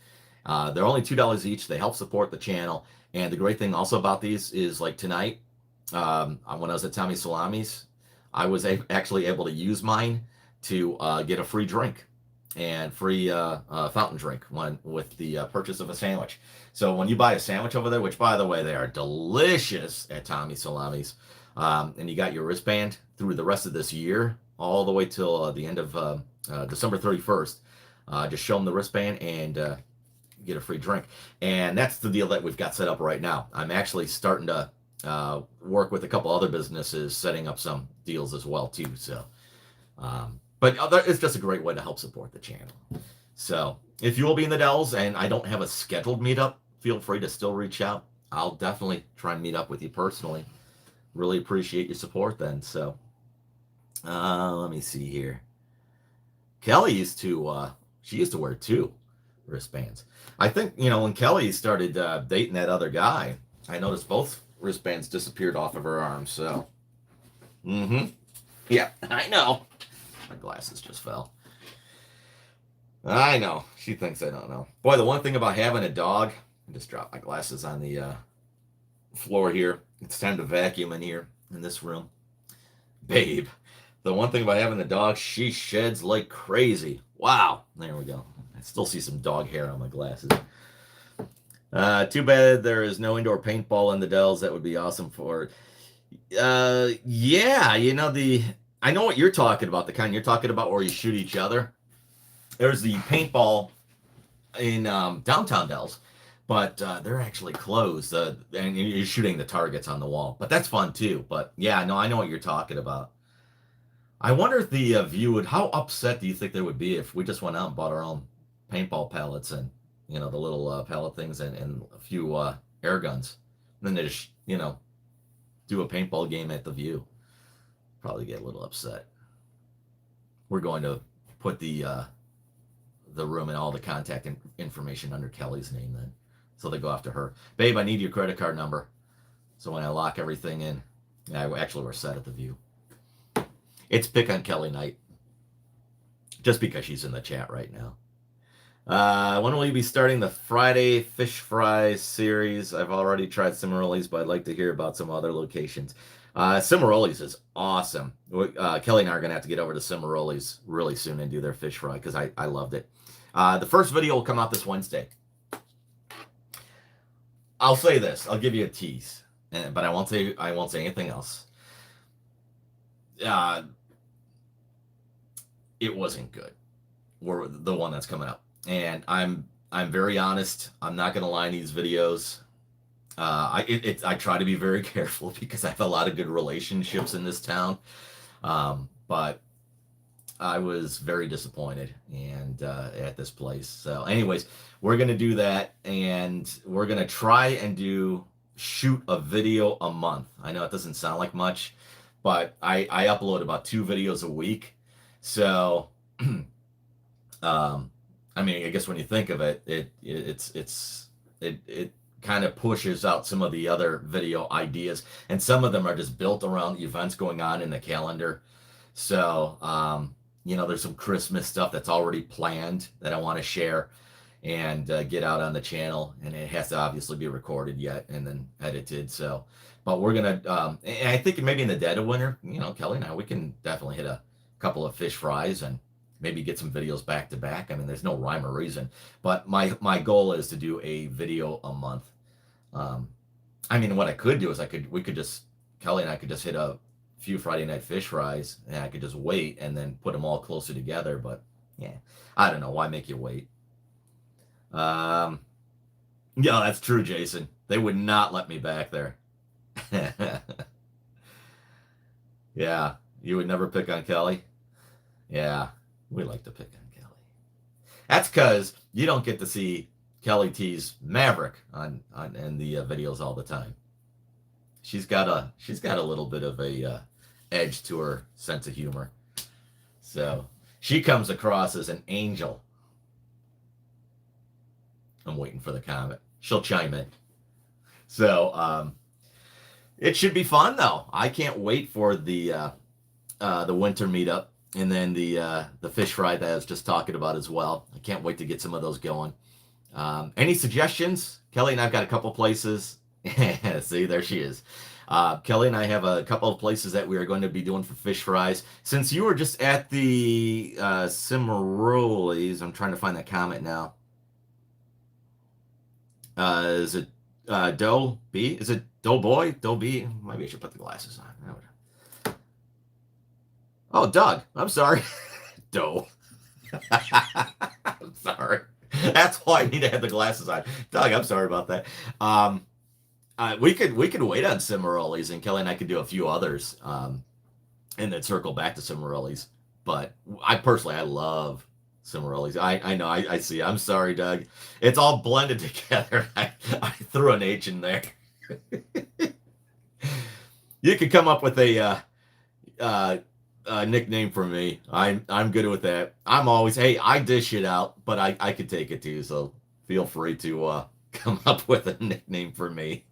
They're only $2 each. They help support the channel. And the great thing also about these is like tonight, when I was at Tommy Salami's, I was actually able to use mine to get a free drink and free fountain drink with the purchase of a sandwich. So when you buy a sandwich over there, which by the way, they are delicious at Tommy Salami's, and you got your wristband through the rest of this year, all the way till the end of December 31st, just show them the wristband and get a free drink. And that's the deal that we've got set up right now. I'm actually starting to work with a couple other businesses, setting up some deals as well too. So, but it's just a great way to help support the channel. So if you will be in the Dells and I don't have a scheduled meetup, feel free to still reach out. I'll definitely try and meet up with you personally. Really appreciate your support then. So let me see here. Kelly used to she used to wear 2 wristbands. I think, when Kelly started dating that other guy, I noticed both wristbands disappeared off of her arms. So yeah, I know. My glasses just fell. I know. She thinks I don't know. Boy, the one thing about having a dog, I just dropped my glasses on the floor here. It's time to vacuum in here in this room. Babe, the one thing about having a dog, she sheds like crazy. Wow. There we go. I still see some dog hair on my glasses. Too bad there is no indoor paintball in the Dells. That would be awesome for it. Yeah, I know what you're talking about, the kind you're talking about where you shoot each other. There's the paintball in downtown Dells, but they're actually closed, and you're shooting the targets on the wall. But that's fun too. But yeah, no, I know what you're talking about. I wonder if the view would, how upset do you think they would be if we just went out and bought our own paintball pellets and, the little pellet things and a few air guns. And then they just, do a paintball game at the view. Probably get a little upset. We're going to put the room and all the contact information under Kelly's name then. So they go after her. Babe, I need your credit card number. So when I lock everything in, actually we're set at the view. It's Pick on Kelly night. Just because she's in the chat right now. When will you be starting the Friday fish fry series? I've already tried Cimarrones, but I'd like to hear about some other locations. Cimarrones is awesome. Kelly and I are going to have to get over to Cimarrones really soon and do their fish fry because I loved it. The first video will come out this Wednesday. I'll say this. I'll give you a tease, but I won't say anything else. It wasn't good. Or the one that's coming up. And I'm very honest. I'm not going to lie in these videos. I try to be very careful because I have a lot of good relationships in this town. But I was very disappointed at this place. So anyways, we're going to do that, and we're going to try and shoot a video a month. I know it doesn't sound like much, but I upload about 2 videos a week. So, I mean, I guess when you think of it, it kind of pushes out some of the other video ideas, and some of them are just built around the events going on in the calendar. So, there's some Christmas stuff that's already planned that I want to share and get out on the channel, and it has to obviously be recorded yet and then edited. So, but we're gonna, and I think maybe in the dead of winter, Kelly and I, we can definitely hit a couple of fish fries and maybe get some videos back to back. I mean, there's no rhyme or reason, but my goal is to do a video a month. I mean, what I could do is Kelly and I could just hit a few Friday night fish fries, and I could just wait and then put them all closer together. But yeah, I don't know. Why make you wait? Yeah, that's true, Jason. They would not let me back there. Yeah, you would never pick on Kelly? Yeah, we like to pick on Kelly. That's because you don't get to see Kelly tease Maverick on the videos all the time. She's got a little bit of a edge to her sense of humor. So she comes across as an angel. I'm waiting for the comment. She'll chime in. So it should be fun though. I can't wait for the winter meetup, and then the fish fry that I was just talking about as well. I can't wait to get some of those going. Any suggestions? Kelly and I've got a couple places. See, there she is. Kelly and I have a couple of places that we are going to be doing for fish fries. Since you were just at the Cimarrones, I'm trying to find that comment now. Is it Doe B? Is it Doe Boy? Doe B? Maybe I should put the glasses on. Oh, Doug. I'm sorry. Doe. I'm sorry. That's why I need to have the glasses on. Doug, I'm sorry about that. Um, we could wait on Cimarrones, and Kelly and I could do a few others, and then circle back to Cimarrones. But I love Cimarrones. I know I see. I'm sorry, Doug. It's all blended together. I threw an H in there. You could come up with uh, a nickname for me. I'm good with that. I'm always, hey, I dish it out, but I could take it too. So feel free to come up with a nickname for me.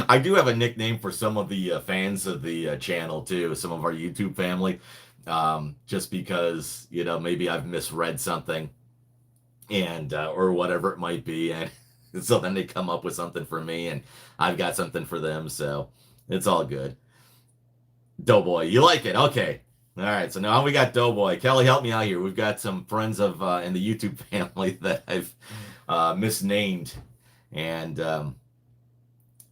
I do have a nickname for some of the fans of the channel too, some of our YouTube family, just because maybe I've misread something and or whatever it might be, and so then they come up with something for me, and I've got something for them, so it's all good. Doughboy, you like it? Okay. All right, so now we got Doughboy. Kelly, help me out here. We've got some friends of in the YouTube family that I've misnamed, and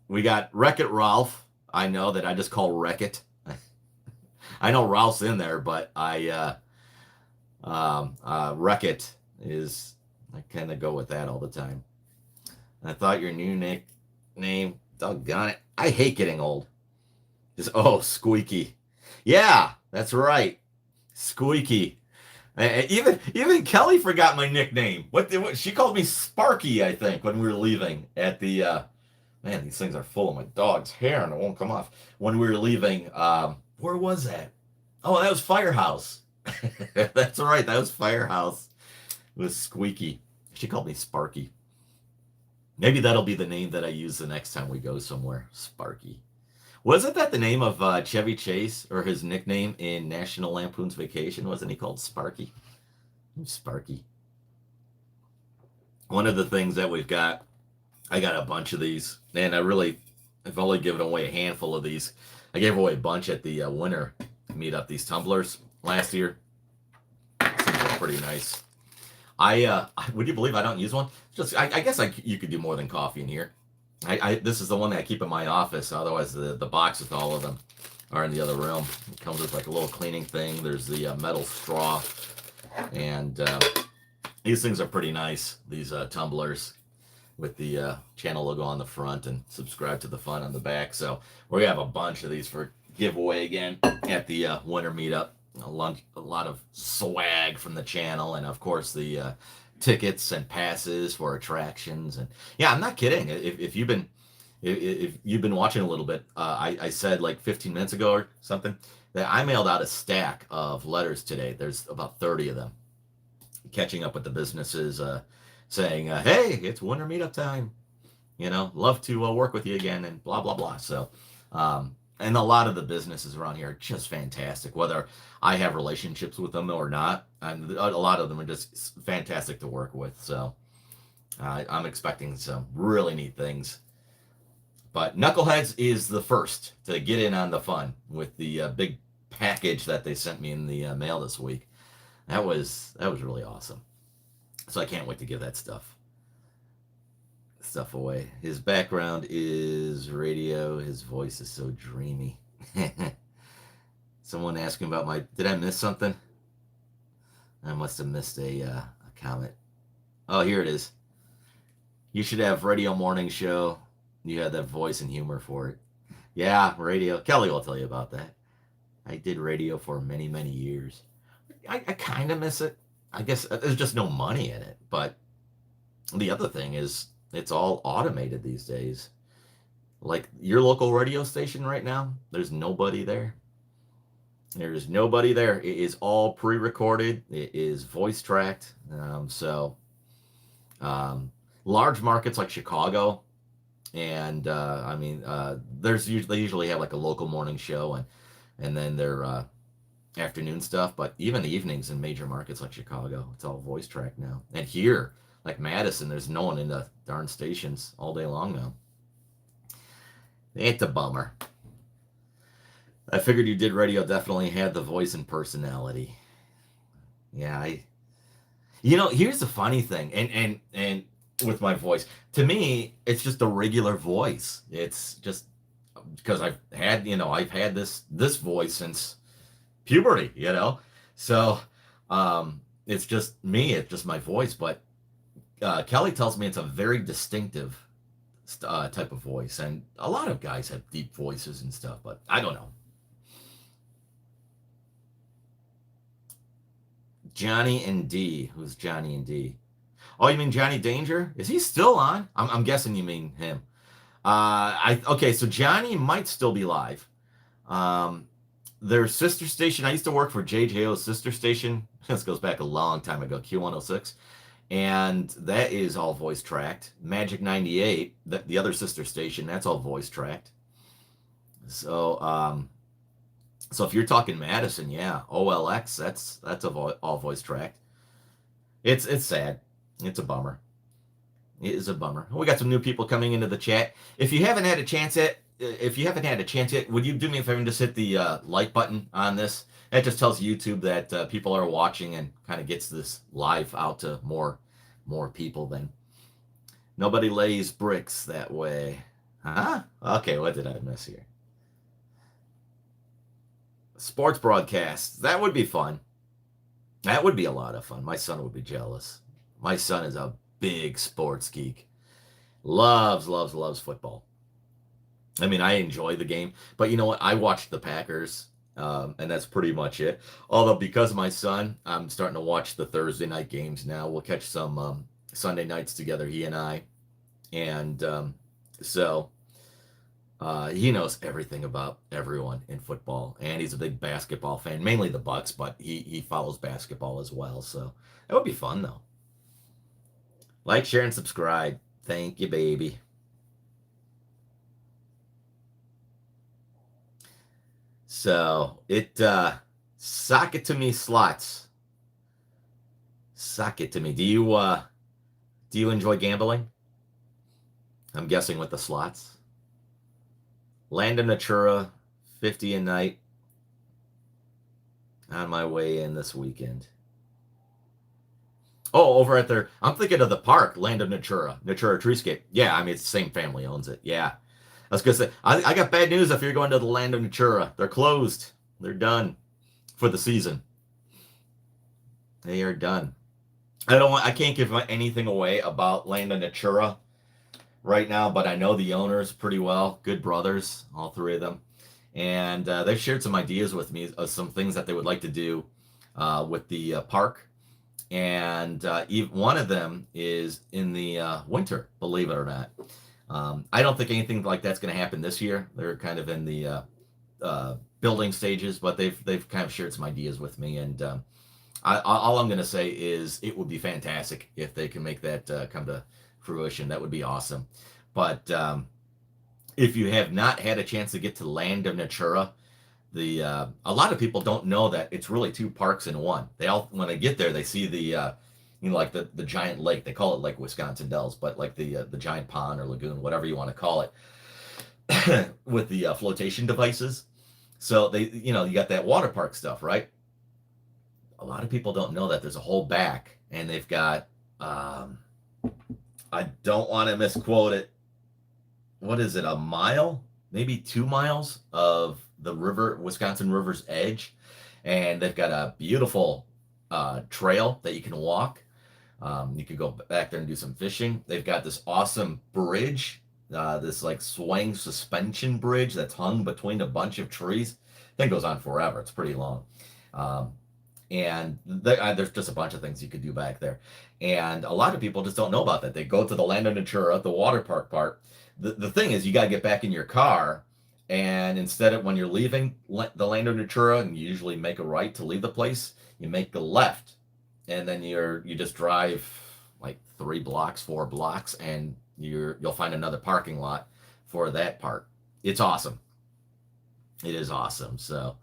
we got Wreck-It Ralph. I know that I just call Wreck-It. I know Ralph's in there, but Wreck-It is, I kind of go with that all the time. I thought your new nickname, doggone it. I hate getting old. Just, oh, Squeaky. Yeah, that's right. Squeaky. Even Kelly forgot my nickname. What she called me Sparky, I think, when we were leaving at the man, these things are full of my dog's hair and it won't come off. When we were leaving, where was that? Oh, that was Firehouse. That's right, that was Firehouse. It was Squeaky. She called me Sparky. Maybe that'll be the name that I use the next time we go somewhere. Sparky. Wasn't that the name of Chevy Chase, or his nickname in National Lampoon's Vacation? Wasn't he called Sparky? Sparky. One of the things that we've got, I got a bunch of these, and I've only given away a handful of these. I gave away a bunch at the winter meetup, these tumblers last year. These are pretty nice. Would you believe I don't use one? I guess you could do more than coffee in here. This is the one that I keep in my office. Otherwise, the box with all of them are in the other room. It comes with like a little cleaning thing. There's the metal straw, and these things are pretty nice. These tumblers with the channel logo on the front and subscribe to the fun on the back. So we're gonna have a bunch of these for giveaway again at the winter meetup. A lot of swag from the channel, and of course the tickets and passes for attractions. And yeah, I'm not kidding. If you've been watching a little bit, I said like 15 minutes ago or something that I mailed out a stack of letters today. There's about 30 of them, catching up with the businesses, saying, hey, it's winter meetup time, love to work with you again, and blah blah blah. So and a lot of the businesses around here are just fantastic, whether I have relationships with them or not. And a lot of them are just fantastic to work with. So I'm expecting some really neat things. But Knuckleheads is the first to get in on the fun with the big package that they sent me in the mail this week. That was really awesome. So I can't wait to give that stuff away. His background is radio. His voice is so dreamy. Someone asking about did I miss something? I must have missed a comment. Oh, here it is. You should have radio morning show. You had that voice and humor for it. Yeah, radio. Kelly will tell you about that. I did radio for many, many years. I kind of miss it. I guess there's just no money in it. But the other thing is, it's all automated these days. Like your local radio station right now, there's nobody there. There's nobody there. It is all pre-recorded. It is voice tracked. Large markets like Chicago, and they usually have like a local morning show and then their afternoon stuff. But even evenings in major markets like Chicago, it's all voice tracked now. And here, like Madison, there's no one in the darn stations all day long now. It's a bummer. I figured you did radio, definitely had the voice and personality. Yeah, here's the funny thing, and with my voice, to me, it's just a regular voice. It's just because I've had this voice since puberty, so it's just me. It's just my voice, but Kelly tells me it's a very distinctive type of voice, and a lot of guys have deep voices and stuff, but I don't know. Johnny and D. Who's Johnny and D? Oh, you mean Johnny Danger? Is he still on? I'm guessing you mean him. Okay, so Johnny might still be live. Um, their sister station. I used to work for JJO's sister station. This goes back a long time ago, Q106, and that is all voice tracked. Magic 98, the other sister station, that's all voice tracked. So if you're talking Madison, yeah, OLX, that's all voice tracked. It's sad. It's a bummer. It is a bummer. We got some new people coming into the chat. If you haven't had a chance yet, would you do me a favor and just hit the like button on this? That just tells YouTube that people are watching and kind of gets this live out to more people. Then nobody lays bricks that way, huh? Okay, what did I miss here? Sports broadcasts. That would be fun. That would be a lot of fun. My son would be jealous. My son is a big sports geek. Loves football. I mean, I enjoy the game, but you know what? I watch the Packers, and that's pretty much it. Although, because of my son, I'm starting to watch the Thursday night games now. We'll catch some Sunday nights together, he and I. And so he knows everything about everyone in football, and he's a big basketball fan, mainly the Bucks, but he follows basketball as well. So that would be fun, though. Like, share, and subscribe. Thank you, baby. So sock it to me, slots. Sock it to me. Do you enjoy gambling? I'm guessing with the slots. Land of Natura, 50 a night. On my way in this weekend. Oh, over at I'm thinking of the park, Land of Natura Treescape. Yeah, I mean, it's the same family owns it. Yeah. I was going to say, I got bad news if you're going to the Land of Natura. They're closed. They're done for the season. They are done. I can't give anything away about Land of Natura right now, but I know the owners pretty well. Good brothers, all three of them. And they've shared some ideas with me of some things that they would like to do with the park. And one of them is in the winter, believe it or not. I don't think anything like that's going to happen this year. They're kind of in the building stages, but they've kind of shared some ideas with me. And all I'm going to say is it would be fantastic if they can make that come to fruition. That would be awesome. But if you have not had a chance to get to Land of Natura, a lot of people don't know that it's really two parks in one. When they get there, they see the like the giant lake. They call it Lake Wisconsin Dells, but like the giant pond or lagoon, whatever you want to call it, with the flotation devices. So you got that water park stuff, right? A lot of people don't know that there's a whole back, and they've got I don't want to misquote it. What is it? A mile, maybe 2 miles of the Wisconsin River's edge, and they've got a beautiful trail that you can walk. You could go back there and do some fishing. They've got this awesome bridge, this like swing suspension bridge that's hung between a bunch of trees. Thing goes on forever. It's pretty long. And there's just a bunch of things you could do back there. And a lot of people just don't know about that. They go to the Land of Natura, the water park part. The thing is, you got to get back in your car, and instead of when you're leaving the Land of Natura, and you usually make a right to leave the place, you make the left, and then you just drive like 3 blocks, 4 blocks, and you'll find another parking lot for that part. It's awesome. It is awesome. So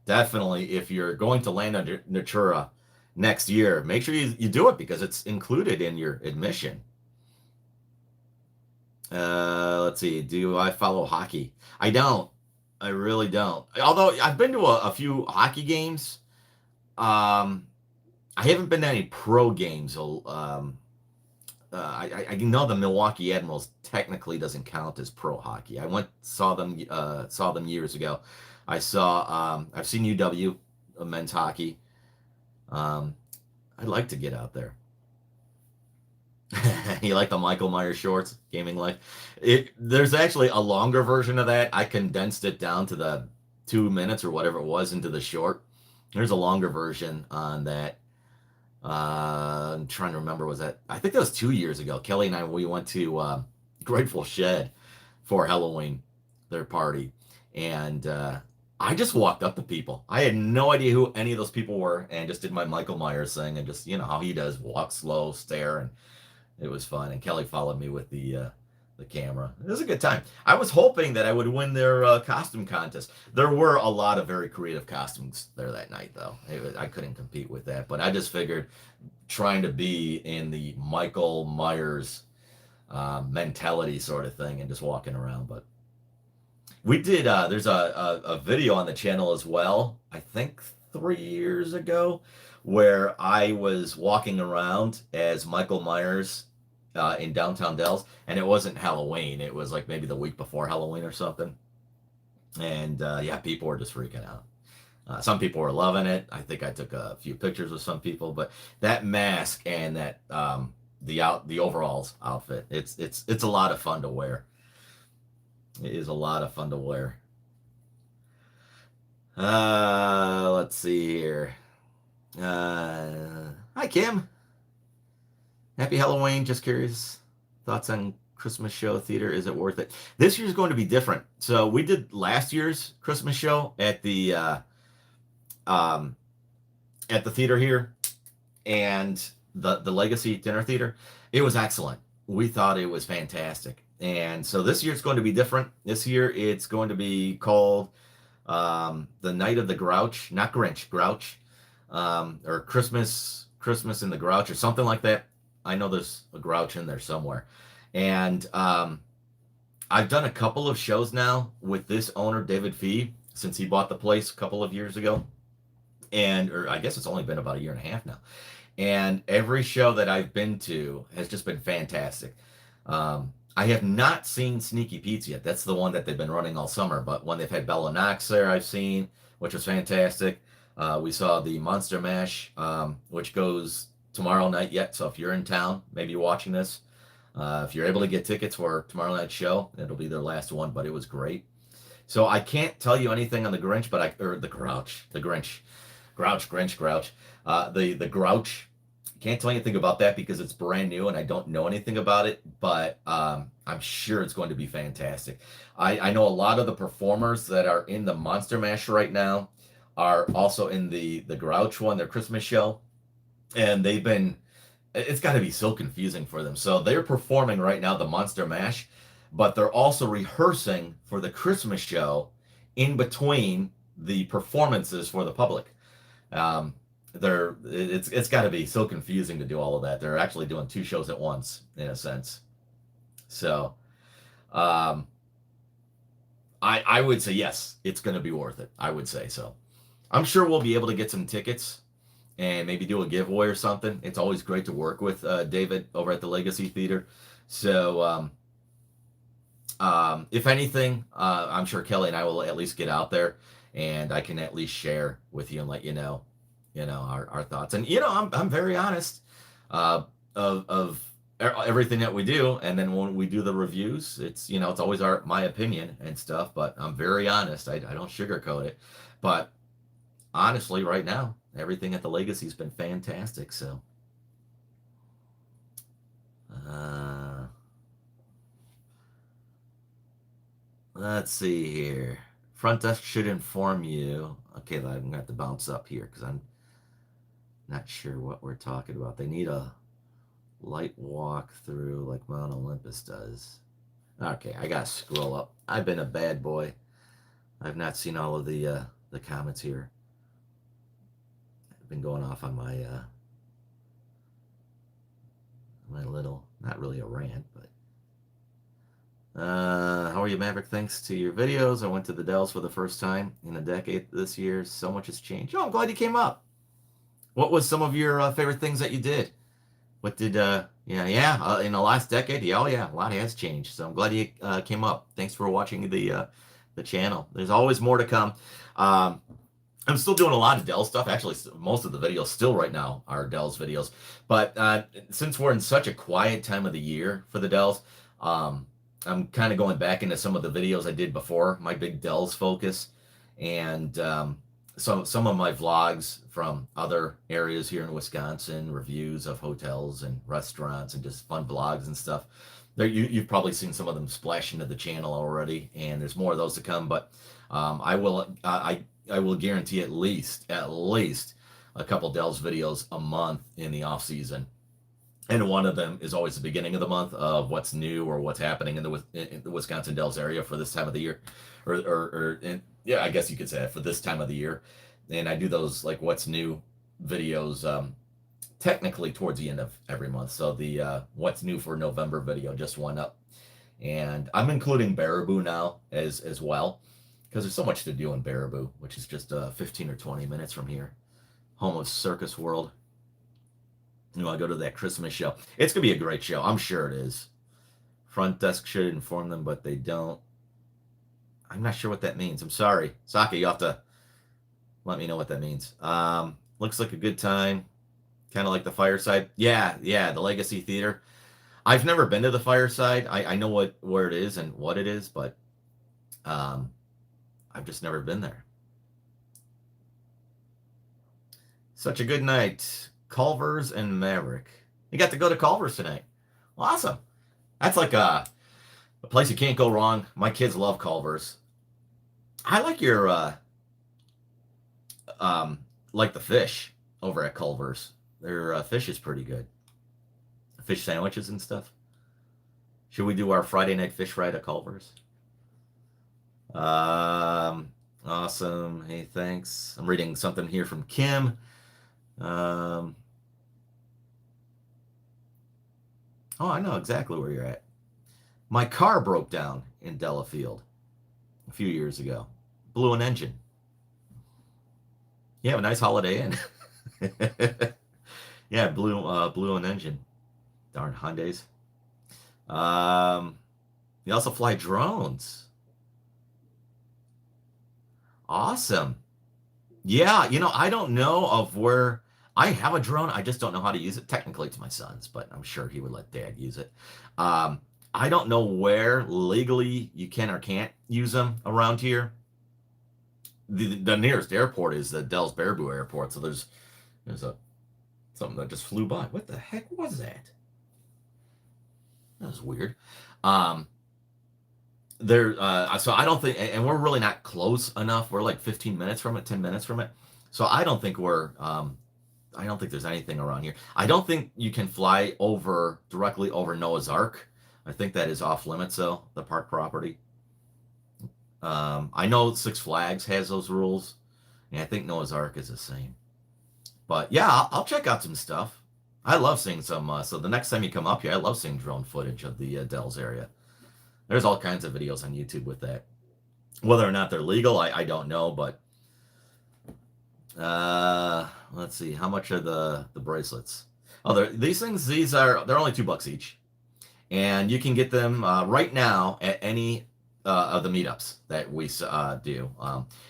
definitely, if you're going to Land of Natura next year, make sure you do it because it's included in your admission. Let's see. Do I follow hockey? I don't. I really don't. Although I've been to a few hockey games. I haven't been to any pro games. I know the Milwaukee Admirals technically doesn't count as pro hockey. I saw them years ago. I've seen UW men's hockey. I'd like to get out there. You like the Michael Myers shorts, gaming life? There's actually a longer version of that. I condensed it down to the 2 minutes or whatever it was into the short. There's a longer version on that. I'm trying to remember, was that, I think that was 2 years ago. Kelly and I, we went to Grateful Shed for Halloween, their party. And I just walked up to people. I had no idea who any of those people were and just did my Michael Myers thing and just, how he does, walk slow, stare, and it was fun. And Kelly followed me with the camera. It was a good time. I was hoping that I would win their costume contest. There were a lot of very creative costumes there that night, though. I couldn't compete with that. But I just figured trying to be in the Michael Myers mentality sort of thing and just walking around. But we did, there's a video on the channel as well, I think 3 years ago, where I was walking around as Michael Myers in downtown Dells, and it wasn't Halloween. It was like maybe the week before Halloween or something. And yeah, people were just freaking out. Some people were loving it. I think I took a few pictures with some people, but that mask and that the overalls outfit, it's a lot of fun to wear. It is a lot of fun to wear. Let's see here. Hi, Kim. Happy Halloween. Just curious. Thoughts on Christmas show theater? Is it worth it? This year's going to be different. So we did last year's Christmas show at the theater here and the Legacy Dinner Theater. It was excellent. We thought it was fantastic. And so this year it's going to be different. This year it's going to be called The Night of the Grouch, not Grinch, Grouch, or Christmas in the Grouch or something like that. I know there's a Grouch in there somewhere. And I've done a couple of shows now with this owner, David Fee, since he bought the place a couple of years ago. Or I guess it's only been about a year and a half now. And every show that I've been to has just been fantastic. I have not seen Sneaky Pete's yet. That's the one that they've been running all summer. But when they've had Bella Knox there, I've seen, which was fantastic. We saw the Monster Mash, which goes tomorrow night yet. So if you're in town, maybe you're watching this, if you're able to get tickets for tomorrow night's show, it'll be their last one, but it was great. So I can't tell you anything on the Grinch, or the Grouch, the Grinch, Grouch, the Grouch. Can't tell you anything about that because it's brand new and I don't know anything about it, but I'm sure it's going to be fantastic. I know a lot of the performers that are in the Monster Mash right now are also in the Grouch one, their Christmas show, and it's got to be so confusing for them. So they're performing right now the Monster Mash, but they're also rehearsing for the Christmas show in between the performances for the public. It's got to be so confusing to do all of that. They're actually doing two shows at once in a sense. So I would say yes, it's going to be worth it. I would say so. I'm sure we'll be able to get some tickets and maybe do a giveaway or something. It's always great to work with David over at the Legacy Theater. So if anything, I'm sure Kelly and I will at least get out there and I can at least share with you and let you know our thoughts. And I'm very honest of everything that we do, and then when we do the reviews, it's it's always my opinion and stuff, but I'm very honest. I don't sugarcoat it. But honestly, right now, everything at the Legacy's been fantastic. So let's see here. Front desk should inform you. Okay, I'm gonna have to bounce up here because I'm not sure what we're talking about. They need a light walk through like Mount Olympus does. Okay, I gotta scroll up. I've been a bad boy. I've not seen all of the comments here. I've been going off on my my little, not really a rant, but how are you, Maverick? Thanks to your videos, I went to the Dells for the first time in a decade this year. So much has changed. Oh, I'm glad you came up. What was some of your favorite things that you did? What did, in the last decade? Yeah, a lot has changed. So I'm glad you came up. Thanks for watching the channel. There's always more to come. I'm still doing a lot of Dell stuff. Actually, most of the videos still right now are Dell's videos. But since we're in such a quiet time of the year for the Dells, um, I'm kind of going back into some of the videos I did before my big Dell's focus, and some of my vlogs from other areas here in Wisconsin, reviews of hotels and restaurants, and just fun vlogs and stuff. You've probably seen some of them splash into the channel already, and there's more of those to come. But I will guarantee at least a couple Dell's videos a month in the off season, and one of them is always the beginning of the month of what's new or what's happening in the Wisconsin Dells area for this time of the year, yeah, I guess you could say that for this time of the year. And I do those like what's new videos technically towards the end of every month. So the what's new for November video just went up, and I'm including Baraboo now as well because there's so much to do in Baraboo, which is just 15 or 20 minutes from here, home of Circus World. You want to go to that Christmas show? It's gonna be a great show. I'm sure it is. Front desk should inform them, but they don't. I'm not sure what that means. I'm sorry, Saki. You have to let me know what that means. Looks like a good time. Kind of like the Fireside. Yeah, the Legacy Theater. I've never been to the Fireside. I know where it is and what it is, but I've just never been there. Such a good night. Culver's and Maverick. You got to go to Culver's tonight. Awesome. That's like a place you can't go wrong. My kids love Culver's. I like your like the fish over at Culver's. Their fish is pretty good. Fish sandwiches and stuff. Should we do our Friday night fish fry at Culver's? Awesome. Hey, thanks. I'm reading something here from Kim. Oh, I know exactly where you're at. My car broke down in Delafield a few years ago. Blew an engine. You have a nice Holiday Inn. Yeah, blew an engine. Darn Hyundais. You also fly drones. Awesome. Yeah, I don't know of where I have a drone. I just don't know how to use it. Technically, it's my son's, but I'm sure he would let Dad use it. I don't know where legally you can or can't use them around here. The nearest airport is the Dells Baraboo Airport. So there's something that just flew by. What the heck was that? That was weird. So I don't think, and we're really not close enough. We're like 15 minutes from it, 10 minutes from it. So I don't think I don't think there's anything around here. I don't think you can fly directly over Noah's Ark. I think that is off limits though, the park property. I know Six Flags has those rules, and I think Noah's Ark is the same. But yeah, I'll check out some stuff. I love seeing some. So the next time you come up here, I love seeing drone footage of the Dells area. There's all kinds of videos on YouTube with that. Whether or not they're legal, I don't know. But let's see, how much are the bracelets? Oh, these things. They're only $2 each, and you can get them right now at any of the meetups that we do.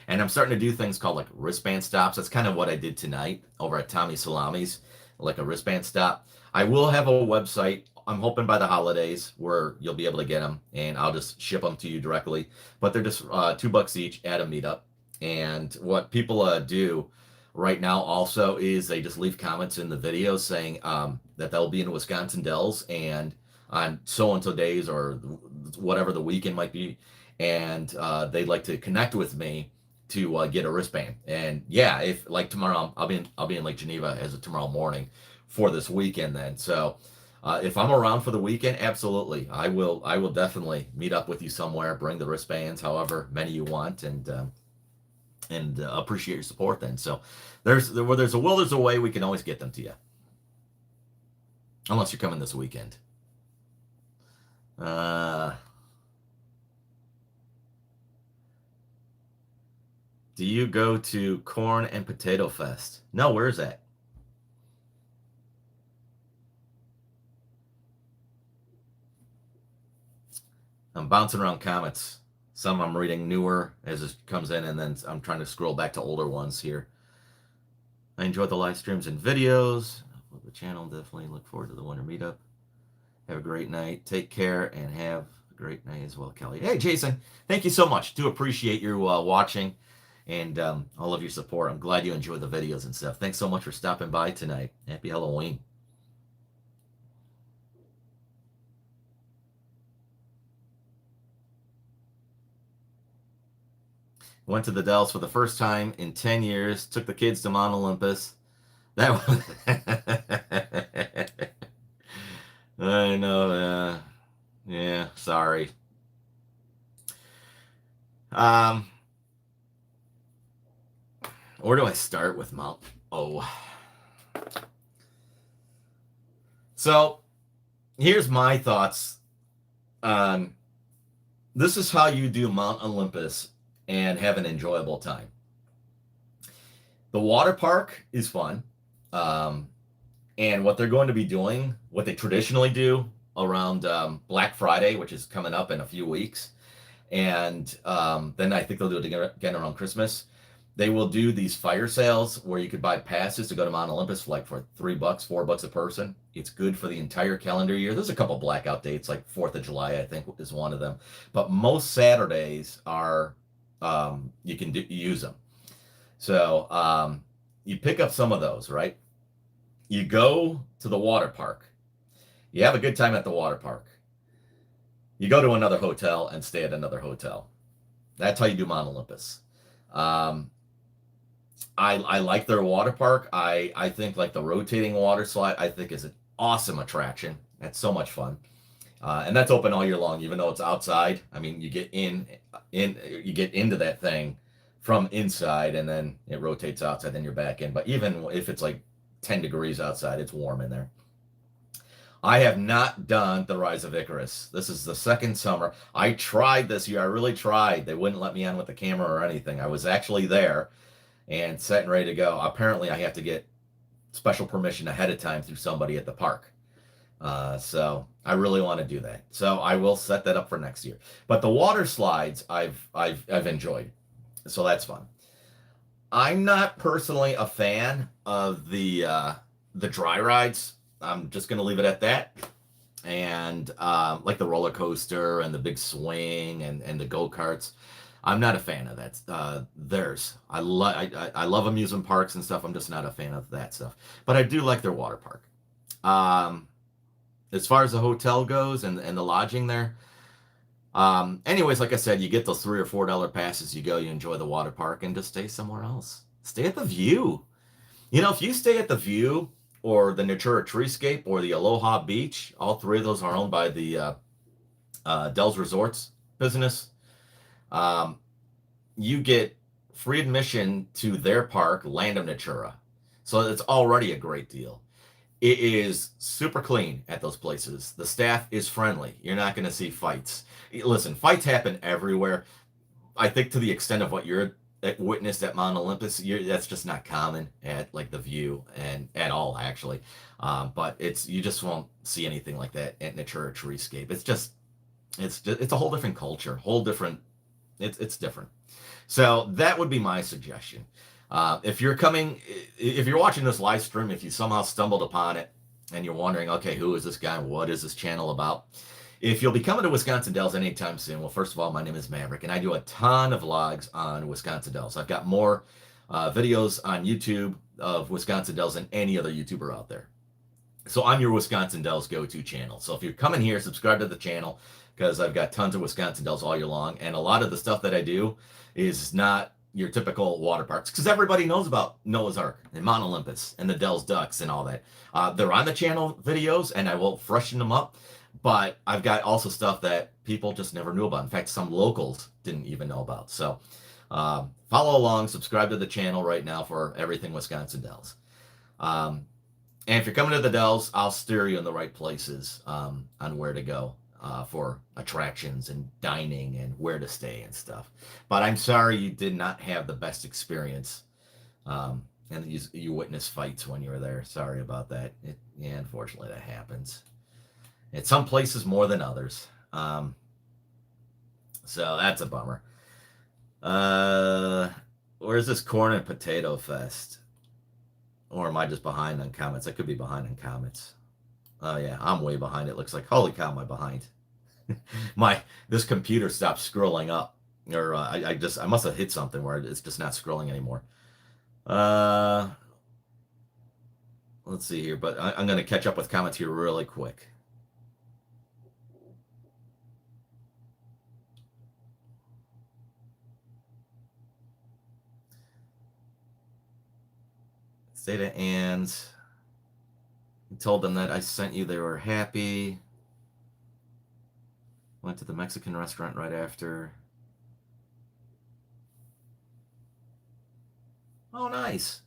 And I'm starting to do things called like wristband stops. That's kind of what I did tonight over at Tommy Salami's, like a wristband stop. I will have a website. I'm hoping by the holidays where you'll be able to get them, and I'll just ship them to you directly. But they're just $2 each at a meetup. And what people do right now also is they just leave comments in the video saying that they'll be in Wisconsin Dells and on so-and-so days or whatever the weekend might be, and they'd like to connect with me to get a wristband. And yeah, if like tomorrow, I'll be in Lake Geneva as of tomorrow morning for this weekend then. So if I'm around for the weekend, absolutely, I will definitely meet up with you somewhere, bring the wristbands, however many you want, and appreciate your support then. So where there's a will, there's a way. We can always get them to you, unless you're coming this weekend. Do you go to Corn and Potato Fest? No, where is that? I'm bouncing around comments. Some I'm reading newer as it comes in, and then I'm trying to scroll back to older ones here. I enjoyed the live streams and videos of the channel. Definitely look forward to the winter meetup. Have a great night. Take care and have a great night as well, Kelly. Hey, Jason, thank you so much. Do appreciate you watching and all of your support. I'm glad you enjoyed the videos and stuff. Thanks so much for stopping by tonight. Happy Halloween. Went to the Dells for the first time in 10 years. Took the kids to Mount Olympus. That was... I know. Yeah, sorry. Where do I start with Mount? Oh. So, here's my thoughts on this is how you do Mount Olympus and have an enjoyable time. The water park is fun. And what they're going to be doing, what they traditionally do around Black Friday, which is coming up in a few weeks, and then I think they'll do it again around Christmas. They will do these fire sales where you could buy passes to go to Mount Olympus for $3, $4 a person. It's good for the entire calendar year. There's a couple blackout dates, like 4th of July, I think is one of them. But most Saturdays are, you can use them. So you pick up some of those, right? You go to the water park. You have a good time at the water park. You go to another hotel and stay at another hotel. That's how you do Mount Olympus. I like their water park. I think like the rotating water slide, I think is an awesome attraction. That's so much fun. And that's open all year long, even though it's outside. I mean, you get you get into that thing from inside, and then it rotates outside, then you're back in. But even if it's like 10 degrees outside, it's warm in there. I have not done the Rise of Icarus. This is the second summer. I tried this year. I really tried. They wouldn't let me on with the camera or anything. I was actually there and set and ready to go. Apparently, I have to get special permission ahead of time through somebody at the park. So I really want to do that. So I will set that up for next year. But the water slides, I've enjoyed. So that's fun. I'm not personally a fan of the dry rides. I'm just going to leave it at that. And like the roller coaster and the big swing and the go-karts, I'm not a fan of that. Theirs. I love amusement parks and stuff. I'm just not a fan of that stuff. But I do like their water park. As far as the hotel goes and the lodging there, anyways, like I said, you get those $3 or $4 passes. You go, you enjoy the water park, and just stay somewhere else. Stay at the View. You know, if you stay at the View or the Natura Treescape or the Aloha Beach, all three of those are owned by the Dells Resorts business. You get free admission to their park, Land of Natura. So it's already a great deal. It is super clean at those places. The staff is friendly. You're not going to see fights. Listen, fights happen everywhere. I think to the extent of what you're witnessed at Mount Olympus, that's just not common at like the View and at all actually. But you just won't see anything like that at Natura Treescape. It's a whole different culture, it's different. So that would be my suggestion. If you're watching this live stream, if you somehow stumbled upon it and you're wondering, okay, who is this guy? What is this channel about? If you'll be coming to Wisconsin Dells anytime soon, well, first of all, my name is Maverick, and I do a ton of vlogs on Wisconsin Dells. I've got more videos on YouTube of Wisconsin Dells than any other YouTuber out there. So I'm your Wisconsin Dells go-to channel. So if you're coming here, subscribe to the channel, because I've got tons of Wisconsin Dells all year long, and a lot of the stuff that I do is not your typical water parks, because everybody knows about Noah's Ark and Mount Olympus and the Dells Ducks and all that. They're on the channel videos, and I will freshen them up. But I've got also stuff that people just never knew about. In fact, some locals didn't even know about. So follow along, subscribe to the channel right now for everything Wisconsin Dells. And if you're coming to the Dells, I'll steer you in the right places on where to go for attractions and dining and where to stay and stuff. But I'm sorry you did not have the best experience. And you witnessed fights when you were there. Sorry about that. Yeah, unfortunately, that happens. In some places more than others. So that's a bummer. Uh, where's this corn and potato fest? Or am I just behind on comments? I could be behind on comments. Oh yeah, I'm way behind. It looks like. Holy cow, am I behind? This computer stopped scrolling up, or I must have hit something where it's just not scrolling anymore. Uh, let's see here, but I'm going to catch up with comments here really quick. Zeta and told them that I sent you. They were happy. Went to the Mexican restaurant right after. Oh, nice.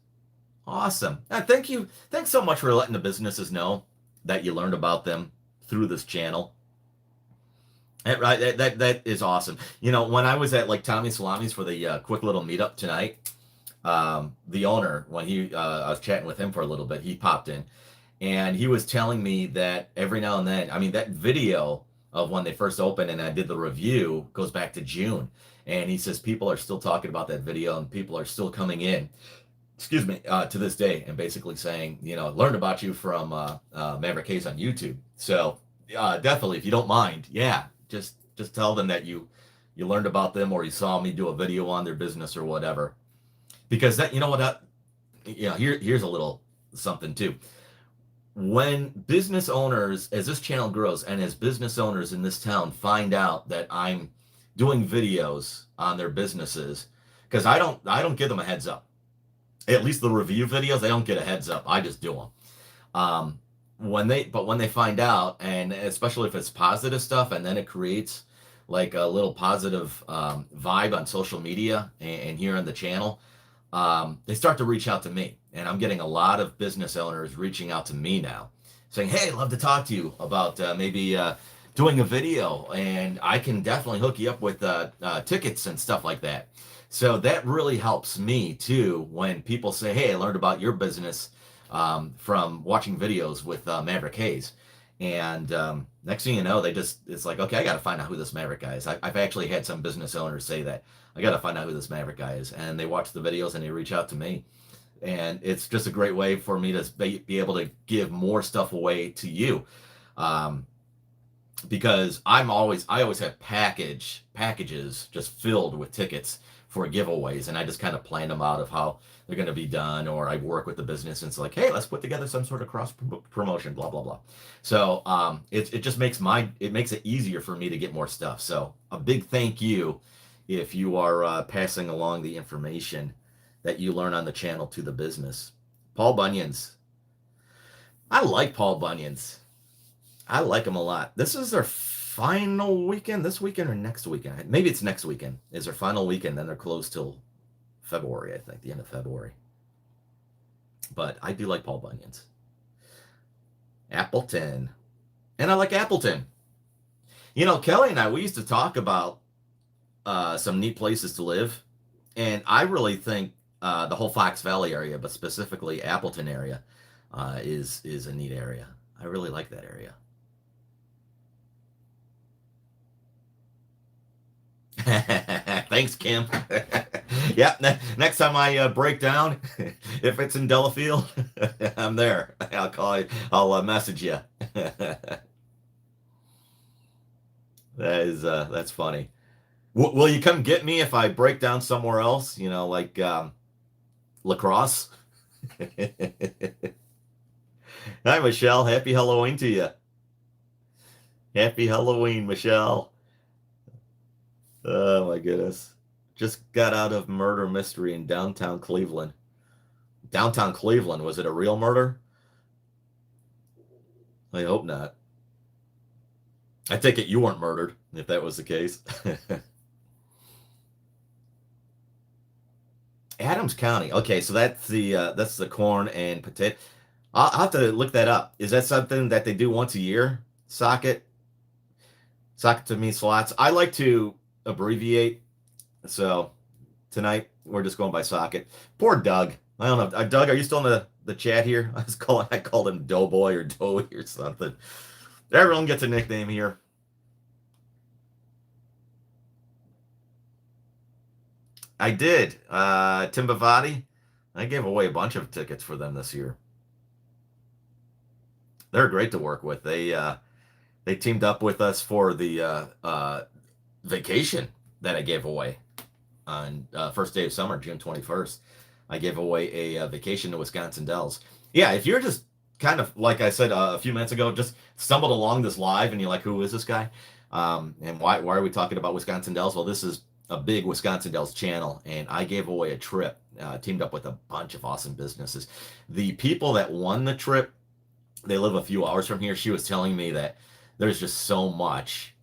Awesome. Thank you. Thanks so much for letting the businesses know that you learned about them through this channel. That is awesome. You know, when I was at like Tommy Salami's for the quick little meetup tonight, the owner, when I was chatting with him for a little bit, he popped in and he was telling me that every now and then, I mean, that video of when they first opened and I did the review goes back to June. And he says people are still talking about that video and people are still coming in, excuse me, to this day and basically saying, you know, learned about you from Maverick Hayes on YouTube. So definitely, if you don't mind, yeah, just tell them that you learned about them or you saw me do a video on their business or whatever. Because that, you know what, here's a little something too. When business owners, as this channel grows and as business owners in this town find out that I'm doing videos on their businesses, because I don't give them a heads up. At least the review videos, they don't get a heads up. I just do them. When they find out, and especially if it's positive stuff, and then it creates like a little positive vibe on social media and here on the channel, they start to reach out to me. And I'm getting a lot of business owners reaching out to me now saying, hey, I'd love to talk to you about maybe doing a video, and I can definitely hook you up with tickets and stuff like that. So that really helps me too when people say, hey, I learned about your business from watching videos with Maverick Hayes. And next thing you know, it's like, okay, I got to find out who this Maverick guy is. I've actually had some business owners say that. I got to find out who this Maverick guy is. And they watch the videos and they reach out to me. And it's just a great way for me to be able to give more stuff away to you. Because I always have packages just filled with tickets for giveaways, and I just kind of plan them out of how they're going to be done, or I work with the business and it's like, hey, let's put together some sort of cross promotion, blah blah blah. So it just makes it easier for me to get more stuff. So a big thank you if you are passing along the information that you learn on the channel to the business. Paul Bunyan's. I like Paul Bunyan's. I like them a lot. This is their final weekend, this weekend or next weekend. Maybe it's next weekend is their final weekend. Then they're closed till February, I think, the end of February. But I do like Paul Bunyan's. Appleton. And I like Appleton. You know, Kelly and I, we used to talk about some neat places to live. And I really think the whole Fox Valley area, but specifically Appleton area, is a neat area. I really like that area. Thanks, Kim. Yeah, next time I break down, if it's in Delafield, I'm there. I'll call you. I'll message you. That's funny. Will you come get me if I break down somewhere else? You know, like La Crosse. Hi, Michelle. Happy Halloween to you. Happy Halloween, Michelle. Oh my goodness. Just got out of murder mystery in downtown Cleveland. Downtown Cleveland, was it a real murder? I hope not. I take it you weren't murdered, if that was the case. Adams County. Okay, so that's the corn and potato. I'll have to look that up. Is that something that they do once a year? Socket to me slots. I like to abbreviate. So tonight we're just going by socket. Poor Doug. I don't know. Doug, are you still in the chat here? I called him Doughboy or Doughy or something. Everyone gets a nickname here. I did. Tim Bavati, I gave away a bunch of tickets for them this year. They're great to work with. They teamed up with us for the vacation that I gave away on first day of summer, June 21st. I gave away a vacation to Wisconsin Dells. Yeah, if you're just kind of like I said a few minutes ago, just stumbled along this live and you're like, who is this guy? And why are we talking about Wisconsin Dells? Well, this is a big Wisconsin Dells channel, and I gave away a trip, teamed up with a bunch of awesome businesses. The people that won the trip, they live a few hours from here. She was telling me that there's just so much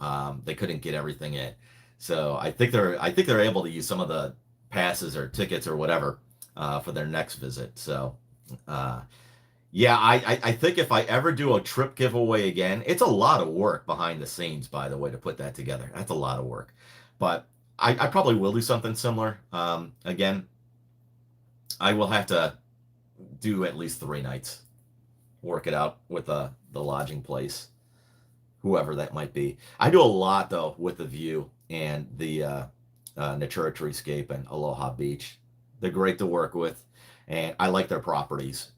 they couldn't get everything in. So I think they're able to use some of the passes or tickets or whatever for their next visit. So uh, yeah, I think if I ever do a trip giveaway again, it's a lot of work behind the scenes, by the way, to put that together. That's a lot of work. But I probably will do something similar. Again, I will have to do at least 3 nights, work it out with the lodging place, whoever that might be. I do a lot, though, with the view and the Natura Treescape and Aloha Beach. They're great to work with, and I like their properties.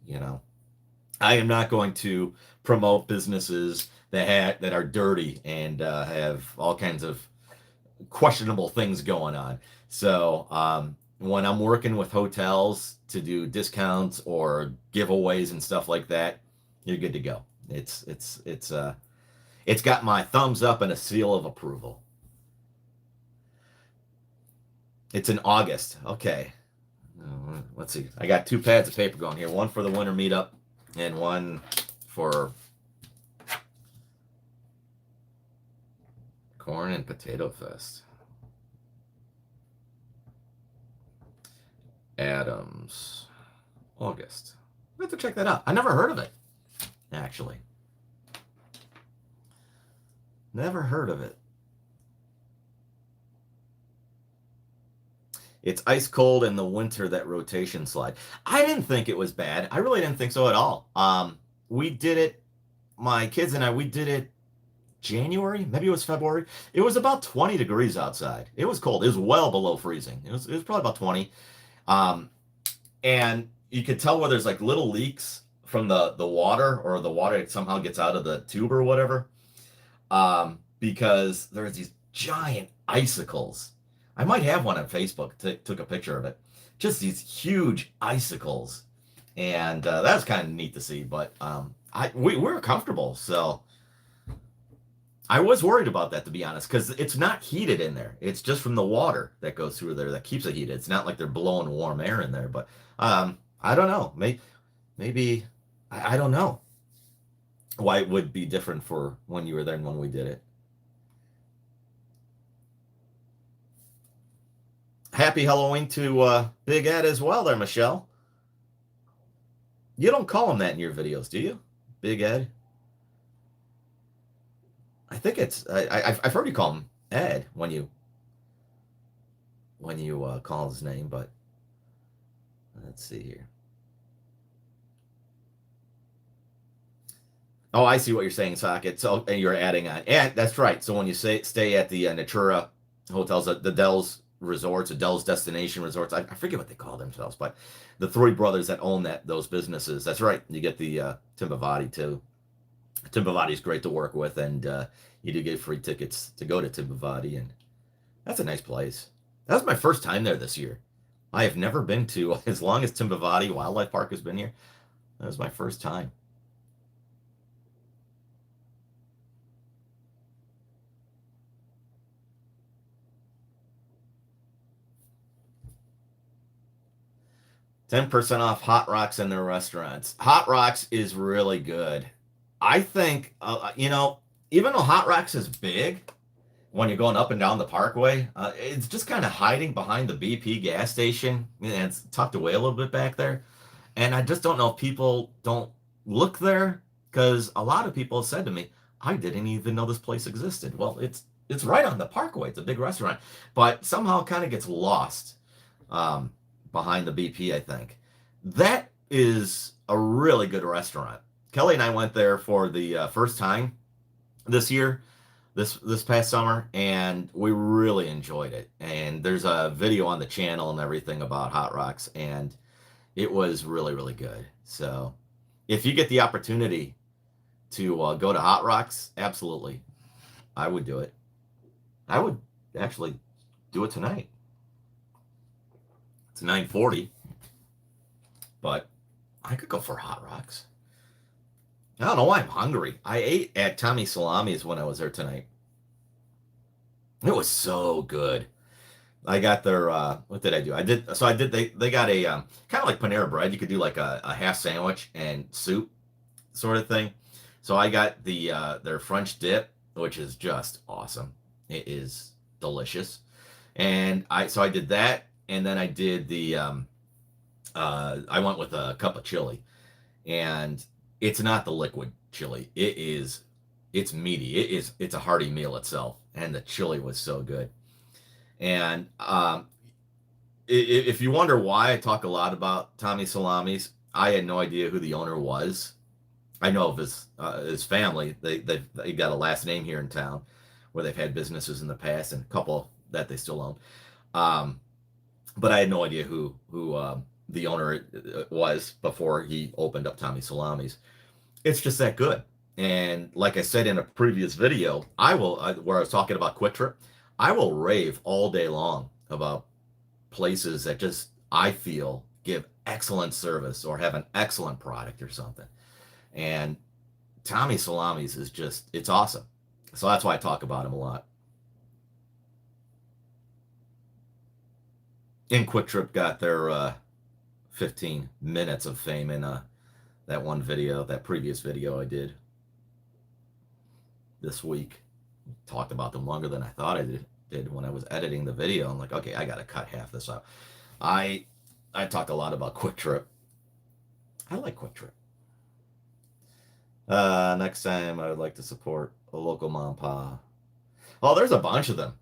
I am not going to promote businesses that are dirty and have all kinds of questionable things going on. So when I'm working with hotels to do discounts or giveaways and stuff like that, you're good to go. It's got my thumbs up and a seal of approval. It's in August. Okay. Let's see. I got 2 pads of paper going here. One for the winter meetup and one for Corn and Potato Fest. Adams. August. I have to check that out. I never heard of it, actually. Never heard of it. It's ice cold in the winter, that rotation slide. I didn't think it was bad. I really didn't think so at all. We did it, my kids and we did it January, maybe it was February. It was about 20 degrees outside. It was cold. It was well below freezing. It was probably about 20. Um, and you could tell where there's like little leaks from the water, or the water somehow gets out of the tube or whatever. Because there's these giant icicles. I might have one on Facebook. Took a picture of it. Just these huge icicles, and that was kind of neat to see. But we were comfortable, so I was worried about that, to be honest, because it's not heated in there. It's just from the water that goes through there that keeps it heated. It's not like they're blowing warm air in there. But I don't know. Maybe I don't know why it would be different for when you were there and when we did it. Happy Halloween to Big Ed as well there, Michelle. You don't call him that in your videos, do you? Big Ed? I think I've heard you call him Ed when you call his name, but let's see here. Oh, I see what you're saying, Socket. So and you're adding on. And that's right. So when you stay at the Natura hotels, the Dells resorts, the Dells destination resorts, I forget what they call themselves, but the 3 brothers that own those businesses. That's right. You get the Tim Bavati too. Tim Bavati is great to work with, and you do get free tickets to go to Tim Bavati, and that's a nice place. That was my first time there this year. I have never been to, as long as Tim Bavati Wildlife Park has been here, that was my first time. $10% off Hot Rocks in their restaurants. Hot Rocks is really good. I think, even though Hot Rocks is big, when you're going up and down the parkway, it's just kind of hiding behind the BP gas station. And it's tucked away a little bit back there. And I just don't know if people don't look there, because a lot of people have said to me, I didn't even know this place existed. Well, it's right on the parkway. It's a big restaurant, but somehow it kind of gets lost behind the BP, I think. That is a really good restaurant. Kelly and I went there for the first time this year. this past summer, and we really enjoyed it. And there's a video on the channel and everything about Hot Rocks, and it was really really good. So if you get the opportunity to go to Hot Rocks, absolutely, I would do it. I would actually do it tonight. It's 9:40, but I could go for Hot Rocks. I don't know why I'm hungry. I ate at Tommy Salami's when I was there tonight. It was so good. I got their what did I do? They got a kind of like Panera Bread. You could do like a half sandwich and soup sort of thing. So I got their French dip, which is just awesome. It is delicious. And I did that, and then I did I went with a cup of chili, and it's not the liquid chili. It's meaty. It's a hearty meal itself, and the chili was so good. And if you wonder why I talk a lot about Tommy Salamis, I had no idea who the owner was. I know of his family. They got a last name here in town, where they've had businesses in the past, and a couple that they still own. But I had no idea who the owner was before he opened up Tommy Salami's. It's just that good. And like I said in a previous video, where I was talking about Quick Trip, I will rave all day long about places that just I feel give excellent service or have an excellent product or something. And Tommy Salami's is just, it's awesome. So that's why I talk about him a lot. And Quick Trip got their 15 minutes of fame in that one video, that previous video I did this week. Talked about them longer than I thought I did when I was editing the video. I'm like, okay, I got to cut half this out. I talked a lot about Quick Trip. I like Quick Trip. Next time I would like to support a local mom and pop. Oh, there's a bunch of them.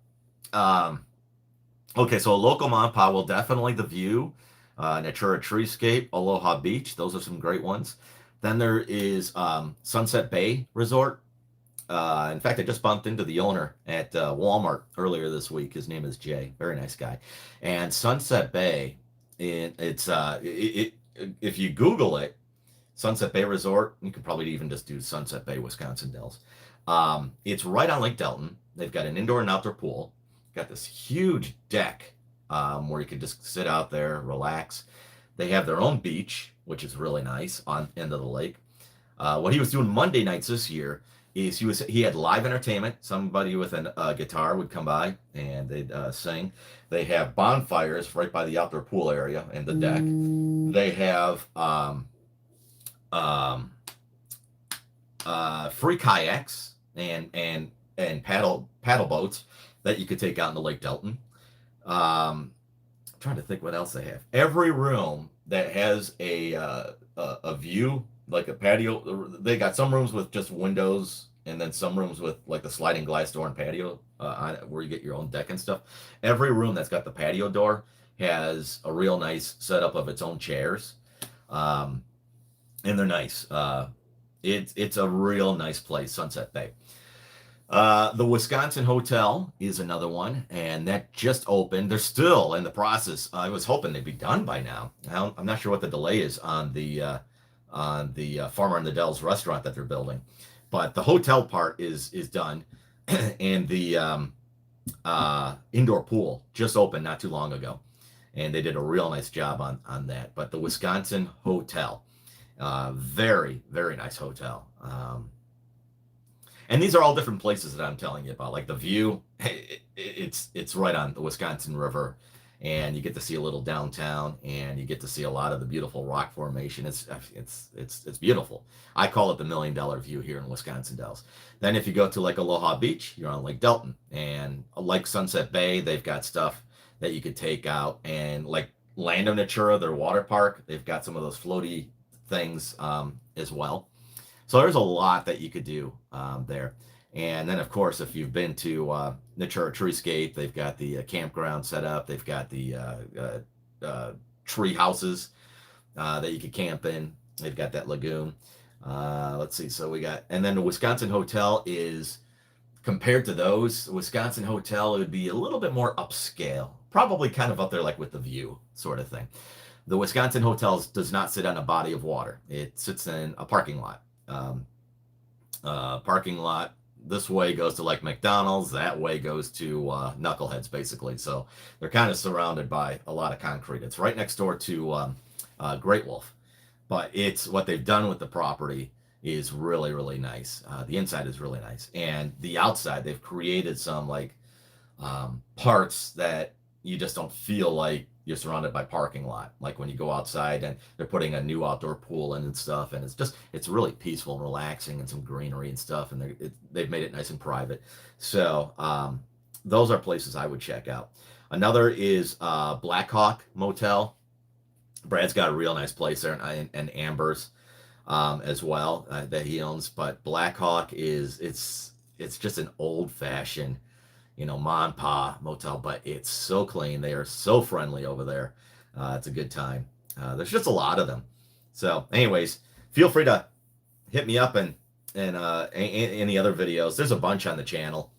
Okay, so a local mom and pop will definitely The View, Natura Treescape, Aloha Beach. Those are some great ones. Then there is Sunset Bay Resort. In fact, I just bumped into the owner at Walmart earlier this week. His name is Jay. Very nice guy. And Sunset Bay, if you Google it, Sunset Bay Resort, you could probably even just do Sunset Bay, Wisconsin Dells. It's right on Lake Delton. They've got an indoor and outdoor pool. Got this huge deck where you could just sit out there, relax. They have their own beach, which is really nice on end of the lake. What he was doing Monday nights this year is he had live entertainment. Somebody with a guitar would come by and they'd sing. They have bonfires right by the outdoor pool area and the deck. They have free kayaks and paddle boats that you could take out into Lake Delton. I'm trying to think what else they have. Every room that has a view, like a patio, they got some rooms with just windows, and then some rooms with like the sliding glass door and patio on it, where you get your own deck and stuff. Every room that's got the patio door has a real nice setup of its own chairs, and they're nice. It's a real nice place, Sunset Bay. The Wisconsin Hotel is another one, and that just opened. They're still in the process. I was hoping they'd be done by now. I'm not sure what the delay is on the Farmer and the Dells restaurant that they're building, but the hotel part is done, and the indoor pool just opened not too long ago, and they did a real nice job on that. But the Wisconsin Hotel, very very nice hotel. And these are all different places that I'm telling you about. Like The View, it's right on the Wisconsin River, and you get to see a little downtown, and you get to see a lot of the beautiful rock formation. It's beautiful. I call it the $1 million view here in Wisconsin Dells. Then if you go to like Aloha Beach, you're on Lake Delton, and like Sunset Bay, they've got stuff that you could take out, and like Land of Natura, their water park, they've got some of those floaty things as well. So there's a lot that you could do there. And then, of course, if you've been to Natura Treescape, they've got the campground set up. They've got the tree houses that you could camp in. They've got that lagoon. Let's see. So we got, and then the Wisconsin Hotel is compared to those, Wisconsin Hotel, it would be a little bit more upscale. Probably kind of up there like with the View sort of thing. The Wisconsin Hotels does not sit on a body of water. It sits in a parking lot. Parking lot this way goes to like McDonald's, that way goes to Knuckleheads, basically. So they're kind of surrounded by a lot of concrete. It's right next door to Great Wolf, but it's what they've done with the property is really, really nice. The inside is really nice, and the outside they've created some like parts that you just don't feel like you're surrounded by parking lot. Like when you go outside and they're putting a new outdoor pool in and stuff, and it's really peaceful and relaxing and some greenery and stuff, and they've made it nice and private. So those are places I would check out. Another is Blackhawk Motel. Brad's got a real nice place there, and Amber's as well that he owns. But Blackhawk it's just an old fashioned, ma and pa motel, but it's so clean. They are so friendly over there. It's a good time. There's just a lot of them. So, anyways, feel free to hit me up and any other videos. There's a bunch on the channel.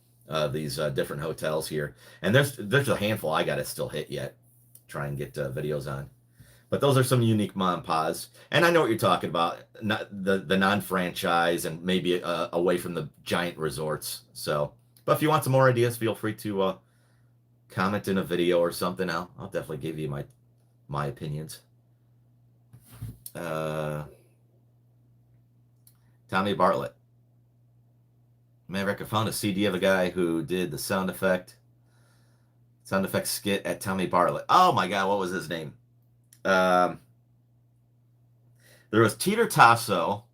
These different hotels here, and there's a handful I got to still hit yet. Try and get videos on. But those are some unique ma and pas. And I know what you're talking about, not the non-franchise and maybe away from the giant resorts. So, but if you want some more ideas, feel free to comment in a video or something. I'll definitely give you my opinions. Tommy Bartlett. Maverick, I found a CD of a guy who did the sound effect skit at Tommy Bartlett. Oh my God, what was his name? There was Teeter Tasso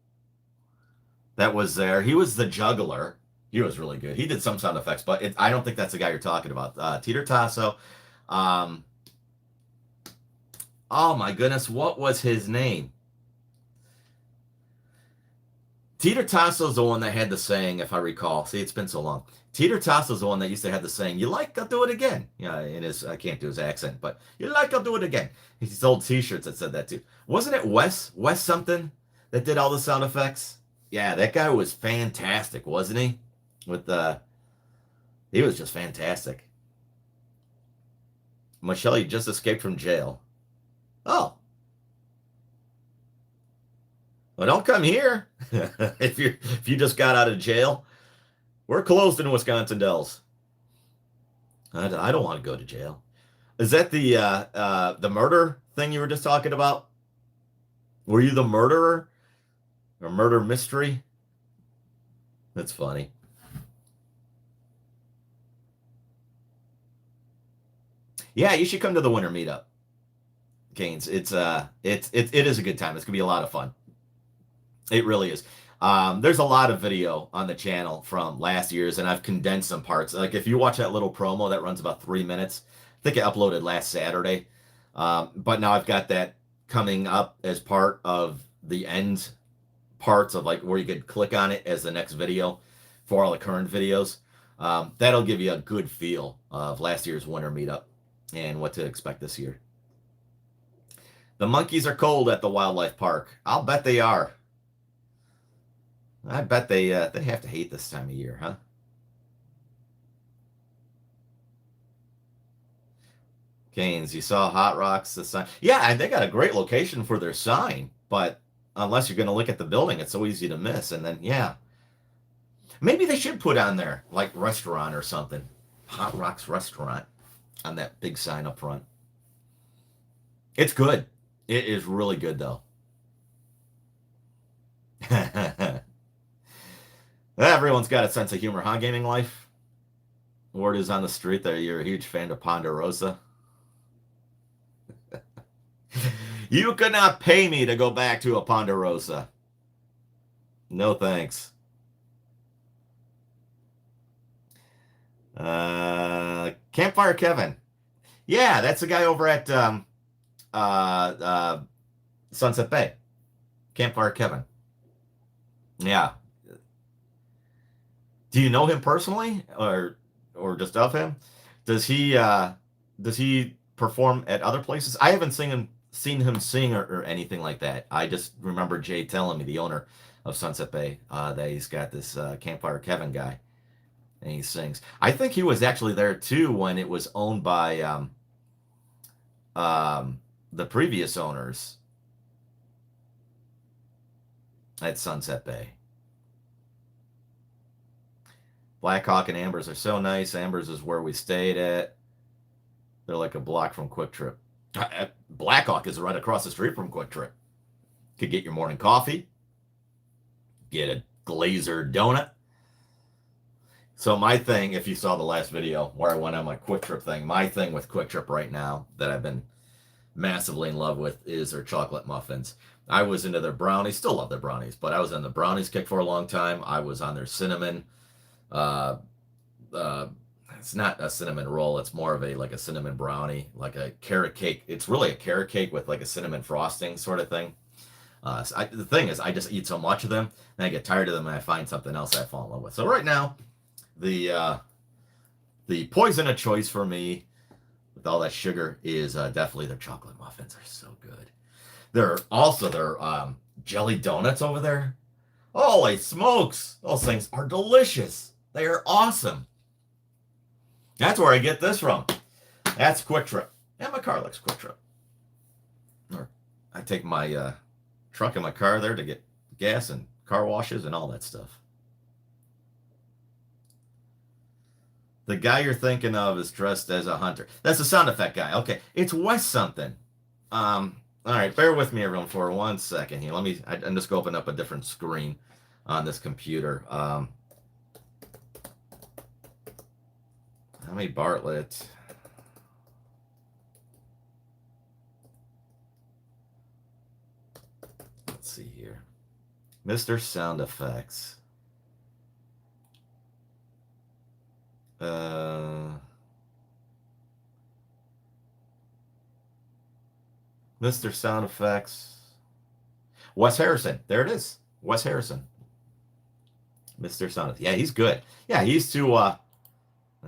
that was there. He was the juggler. He was really good. He did some sound effects, but I don't think that's the guy you're talking about. Teeter Tasso. Oh my goodness, what was his name? Teeter Tasso's the one that had the saying, if I recall. See, it's been so long. Teeter Tasso's the one that used to have the saying, "You like, I'll do it again." Yeah, I can't do his accent, but "You like, I'll do it again." He sold T-shirts that said that too. Wasn't it Wes something that did all the sound effects? Yeah, that guy was fantastic, wasn't he? He was just fantastic. Michelle, you just escaped from jail. Oh. Well, don't come here if you just got out of jail. We're closed in Wisconsin Dells. I don't want to go to jail. Is that the murder thing you were just talking about? Were you the murderer or murder mystery? That's funny. Yeah, you should come to the winter meetup, Canes. It is a good time. It's gonna be a lot of fun. It really is. There's a lot of video on the channel from last year's, and I've condensed some parts. Like if you watch that little promo that runs about 3 minutes, I think I uploaded last Saturday. But now I've got that coming up as part of the end parts of like where you could click on it as the next video for all the current videos. That'll give you a good feel of last year's winter meetup and what to expect this year. The monkeys are cold at the wildlife park. I'll bet they are. I bet they have to hate this time of year, huh? Canes, you saw Hot Rocks, the sign. Yeah, and they got a great location for their sign, but unless you're going to look at the building, it's so easy to miss. And then, yeah. Maybe they should put on there, like restaurant or something. Hot Rocks Restaurant on that big sign up front. It's good. It is really good, though. Everyone's got a sense of humor, huh, Gaming Life? Word is on the street that you're a huge fan of Ponderosa. You could not pay me to go back to a Ponderosa. No thanks. Campfire Kevin. Yeah, that's the guy over at Sunset Bay. Campfire Kevin. Yeah. Do you know him personally, or just of him? Does he perform at other places? I haven't seen him sing or anything like that. I just remember Jay telling me, the owner of Sunset Bay, that he's got this Campfire Kevin guy. and he sings. I think he was actually there too when it was owned by the previous owners at Sunset Bay. Blackhawk and Amber's are so nice. Amber's is where we stayed at. They're like a block from Quick Trip. Blackhawk is right across the street from Quick Trip. Could get your morning coffee, get a glazer donut. So my thing, if you saw the last video where I went on my Quick Trip thing, my thing with Quick Trip right now that I've been massively in love with is their chocolate muffins. I was into their brownies, still love their brownies, but I was on the brownies kick for a long time. I was on their cinnamon. It's not a cinnamon roll. It's more of like a cinnamon brownie, like a carrot cake. It's really a carrot cake with like a cinnamon frosting sort of thing. The thing is, I just eat so much of them, and I get tired of them, and I find something else I fall in love with. So right now, the poison of choice for me with all that sugar is definitely their chocolate muffins. Are so good. They're also their jelly donuts over there. Holy smokes! Those things are delicious. They are awesome. That's where I get this from. That's Quick Trip. And my car likes Quick Trip. Or I take my truck and my car there to get gas and car washes and all that stuff. The guy you're thinking of is dressed as a hunter. That's the sound effect guy. Okay, it's Wes something. All right, bear with me, everyone, for 1 second here. I'm just going to open up a different screen on this computer. Tommy Bartlett. Let's see here. Mr. Sound Effects. Mr. Sound Effects. Wes Harrison. There it is. Wes Harrison. Mr. Sound Effects. Yeah, he's good. Yeah, he used to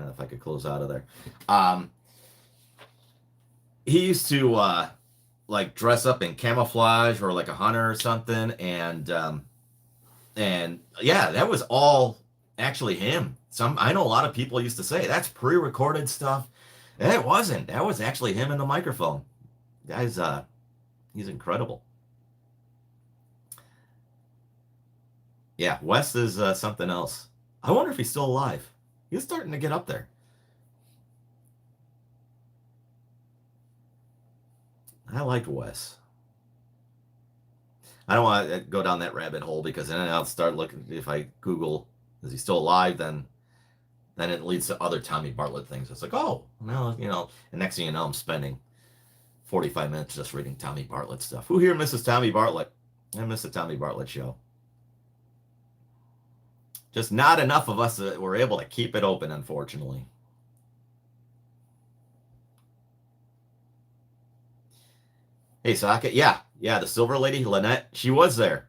if I could close out of there. He used to like dress up in camouflage or like a hunter or something, and yeah, that was all actually him. I know a lot of people used to say that's pre-recorded stuff. It wasn't. That was actually him in the microphone. Guys, he's incredible. Yeah, Wes is something else. I wonder if he's still alive. He's starting to get up there. I like Wes. I don't want to go down that rabbit hole because then I'll start looking. If I Google, is he still alive? Then it leads to other Tommy Bartlett things. It's like, oh, well, you know. And next thing you know, I'm spending 45 minutes just reading Tommy Bartlett stuff. Who here misses Tommy Bartlett? I miss the Tommy Bartlett show. Just not enough of us that were able to keep it open, unfortunately. Hey, Socket. Yeah, the Silver Lady, Lynette, she was there.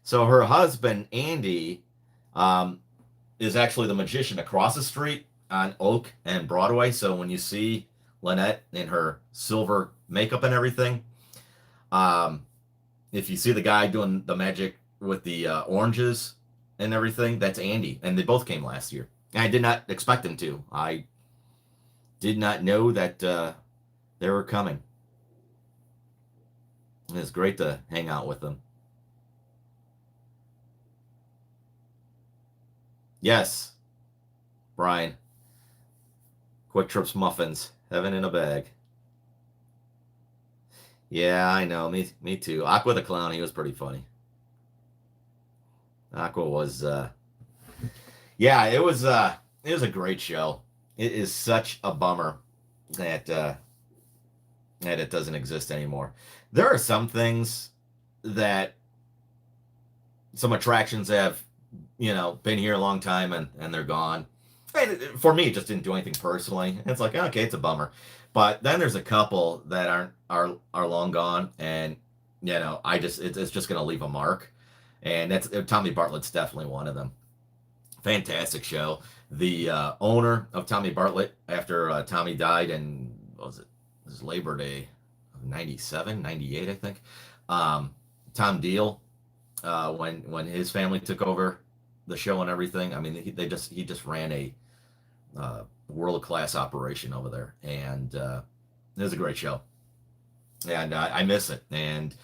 So her husband, Andy, is actually the magician across the street on Oak and Broadway. So when you see Lynette in her silver makeup and everything, if you see the guy doing the magic with the oranges and everything, that's Andy. And they both came last year. And I did not expect them to. I did not know that they were coming. It was great to hang out with them. Yes, Brian. Quick Trip's muffins, heaven in a bag. Yeah, I know. Me too. Aqua the Clown, he was pretty funny. Aqua was yeah, it was a great show. It is such a bummer that it doesn't exist anymore. There are some things that some attractions have, been here a long time and they're gone. And for me, it just didn't do anything personally. It's like, okay, it's a bummer. But then there's a couple that are long gone, and it's just gonna leave a mark. And that's Tommy Bartlett's definitely one of them. Fantastic show. The owner of Tommy Bartlett, after Tommy died, and it was Labor Day of 97, 98, I think. Tom Deal, when his family took over the show and everything. I mean, he just ran a world class operation over there, and it was a great show. And I miss it, and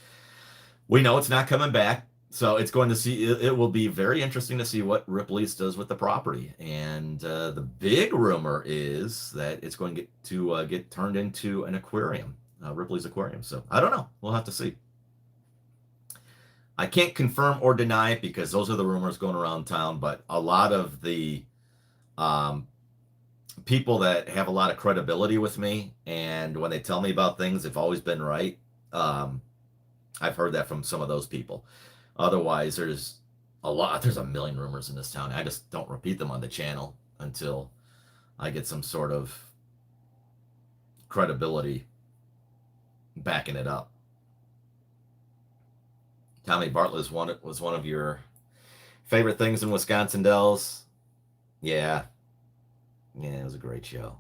we know it's not coming back. So it's going to see. It will be very interesting to see what Ripley's does with the property. And the big rumor is that it's going to get turned into an aquarium, Ripley's aquarium. So I don't know. We'll have to see. I can't confirm or deny it because those are the rumors going around town. But a lot of the people that have a lot of credibility with me, and when they tell me about things, they've always been right. I've heard that from some of those people. Otherwise, there's a million rumors in this town. I just don't repeat them on the channel until I get some sort of credibility backing it up. Tommy Bartlett was one of your favorite things in Wisconsin Dells. Yeah. Yeah, it was a great show.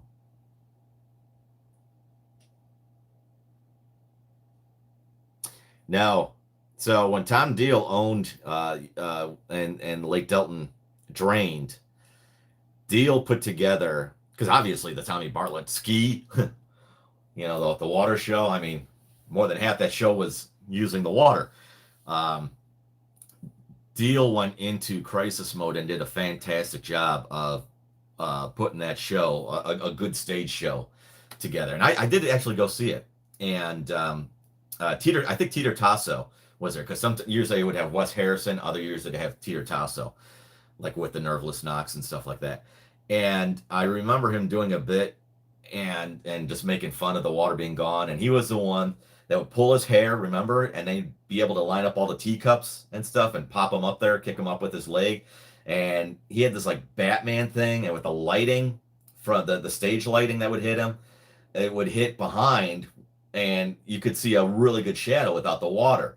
No. So when Tom Deal owned and Lake Delton drained, Deal put together, because obviously the Tommy Bartlett ski, the water show, I mean, more than half that show was using the water. Deal went into crisis mode and did a fantastic job of putting that show, a good stage show together. And I did actually go see it. And I think Teeter Tasso was there, because some years they would have Wes Harrison, other years they'd have Teeter Tasso, like with the Nerveless Knocks and stuff like that. And I remember him doing a bit and just making fun of the water being gone. And he was the one that would pull his hair, remember, and then be able to line up all the teacups and stuff and pop them up there, kick them up with his leg. And he had this like Batman thing, and with the lighting from the stage lighting that would hit him, it would hit behind, and you could see a really good shadow without the water.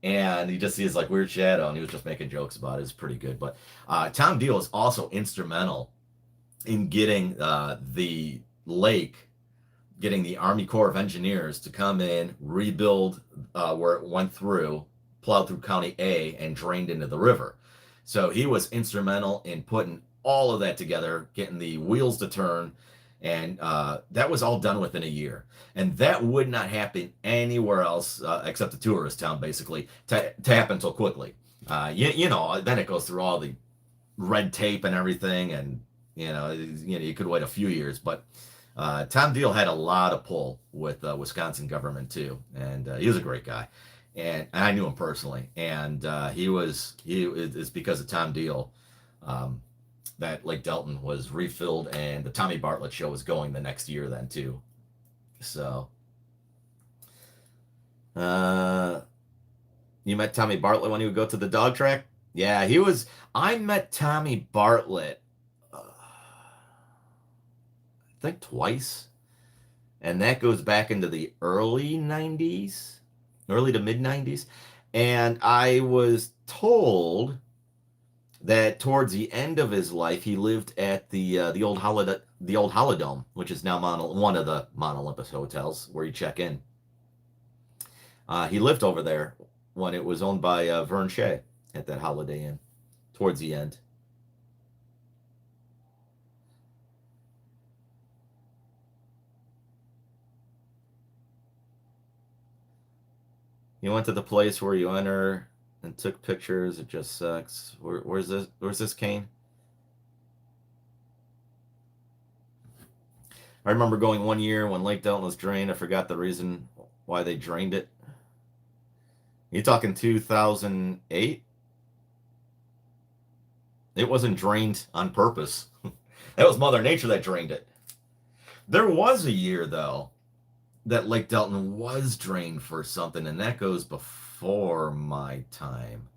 And you just see his like weird shadow, and he was just making jokes about it. It's pretty good. But Tom Deal is also instrumental in getting the lake, getting the Army Corps of Engineers to come in, rebuild where it went through, plowed through County A, and drained into the river. So he was instrumental in putting all of that together, getting the wheels to turn, and that was all done within a year. And that would not happen anywhere else except a tourist town, basically, to happen so quickly. Then it goes through all the red tape and everything, and you could wait a few years. But Tom Deal had a lot of pull with Wisconsin government too, and he was a great guy. And I knew him personally, and it's because of Tom Deal that Lake Delton was refilled, and the Tommy Bartlett show was going the next year then too. So, you met Tommy Bartlett when he would go to the dog track? Yeah, I met Tommy Bartlett, I think twice, and that goes back into the early to mid 90s. And I was told that towards the end of his life, he lived at the old Holidome, which is now one of the Mount Olympus hotels where you check in. He lived over there when it was owned by Vern Shea at that Holiday Inn towards the end. You went to the place where you enter and took pictures. It just sucks. Where's this, Kane? I remember going one year when Lake Delton was drained. I forgot the reason why they drained it. You talking 2008? It wasn't drained on purpose. That was Mother Nature that drained it. There was a year, though, that Lake Delton was drained for something, and that goes before my time.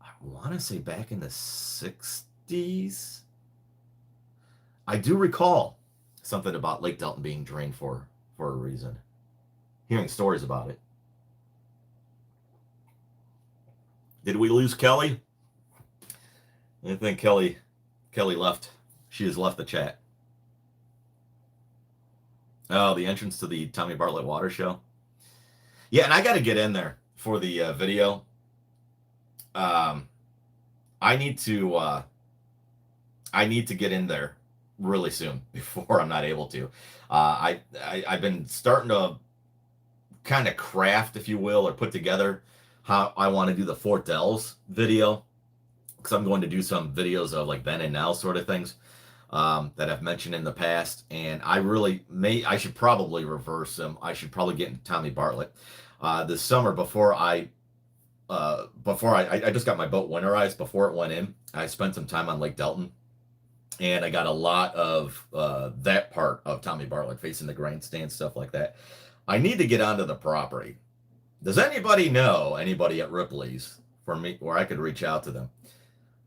I want to say back in the 60s. I do recall something about Lake Delton being drained for a reason. Hearing stories about it. Did we lose Kelly? I think Kelly left. She has left the chat. Oh, the entrance to the Tommy Bartlett Water Show. Yeah, and I got to get in there for the video. I need to I need to get in there really soon before I'm not able to. I've been starting to kind of craft, if you will, or put together how I want to do the Fort Dells video, because I'm going to do some videos of like then and now sort of things that I've mentioned in the past, and I should probably reverse them. I should probably get into Tommy Bartlett this summer before I just got my boat winterized before it went in. I spent some time on Lake Delton, and I got a lot of that part of Tommy Bartlett facing the grandstand, stuff like that. I need to get onto the property. Does anybody know anybody at Ripley's for me where I could reach out to them?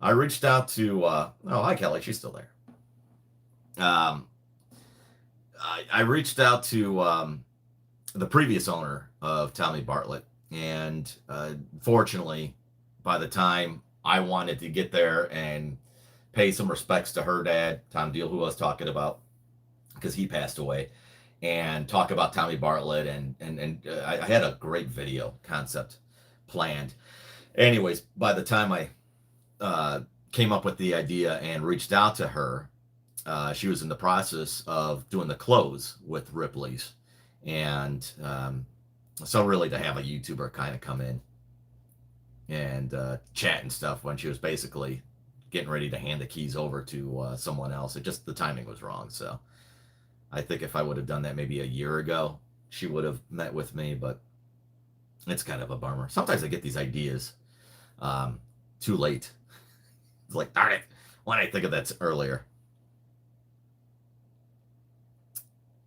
I reached out to oh, hi Kelly, she's still there. I reached out to the previous owner of Tommy Bartlett, and fortunately, by the time I wanted to get there and pay some respects to her dad, Tom Deal, who I was talking about, because he passed away, and talk about Tommy Bartlett, and I had a great video concept planned. Anyways, by the time I came up with the idea and reached out to her, she was in the process of doing the close with Ripley's, and so really to have a YouTuber kind of come in and chat and stuff when she was basically getting ready to hand the keys over to someone else, the timing was wrong. So I think if I would have done that maybe a year ago, she would have met with me, but it's kind of a bummer. Sometimes I get these ideas too late. It's like, darn it, why didn't I think of that earlier?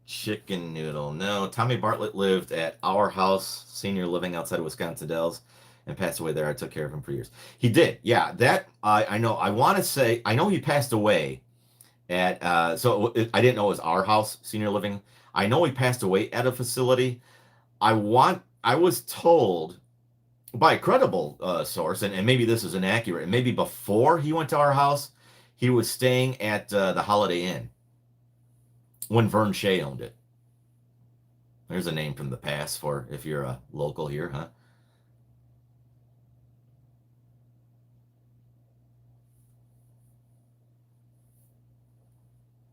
Chicken noodle. No, Tommy Bartlett lived at our house, senior living outside of Wisconsin Dells, and passed away there. I took care of him for years. He did. Yeah, that I know. I want to say, I know he passed away at, I didn't know it was our house, senior living. I know he passed away at a facility. I was told by a credible source, and maybe this is inaccurate, and maybe before he went to our house, he was staying at the Holiday Inn when Vern Shea owned it. There's a name from the past for if you're a local here, huh?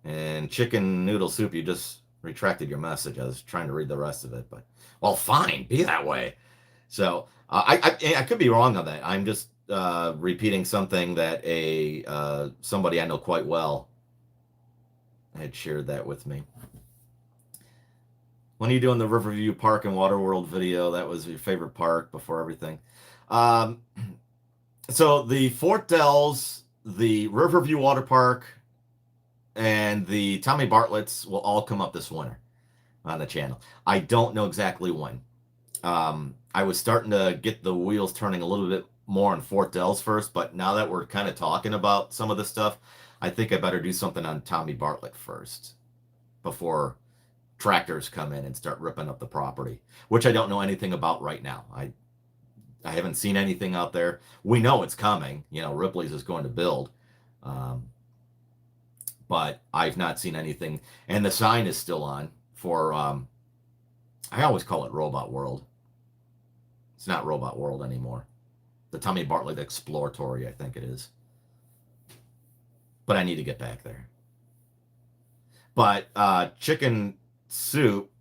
And chicken noodle soup, you just retracted your message. I was trying to read the rest of it, but well, fine, be that way. So I could be wrong on that. I'm just repeating something that somebody I know quite well had shared that with me. When are you doing the Riverview Park and Waterworld video? That was your favorite park before everything. So the Fort Dells, the Riverview Water Park, and the Tommy Bartlett's will all come up this winter on the channel. I don't know exactly when. I was starting to get the wheels turning a little bit more on Fort Dells first, but now that we're kind of talking about some of this stuff, I think I better do something on Tommy Bartlett first before tractors come in and start ripping up the property, which I don't know anything about right now. I haven't seen anything out there. We know it's coming. You know, Ripley's is going to build. But I've not seen anything. And the sign is still on for, I always call it Robot World. It's not Robot World anymore. The Tommy Bartlett Exploratory, I think it is. But I need to get back there. But chicken soup,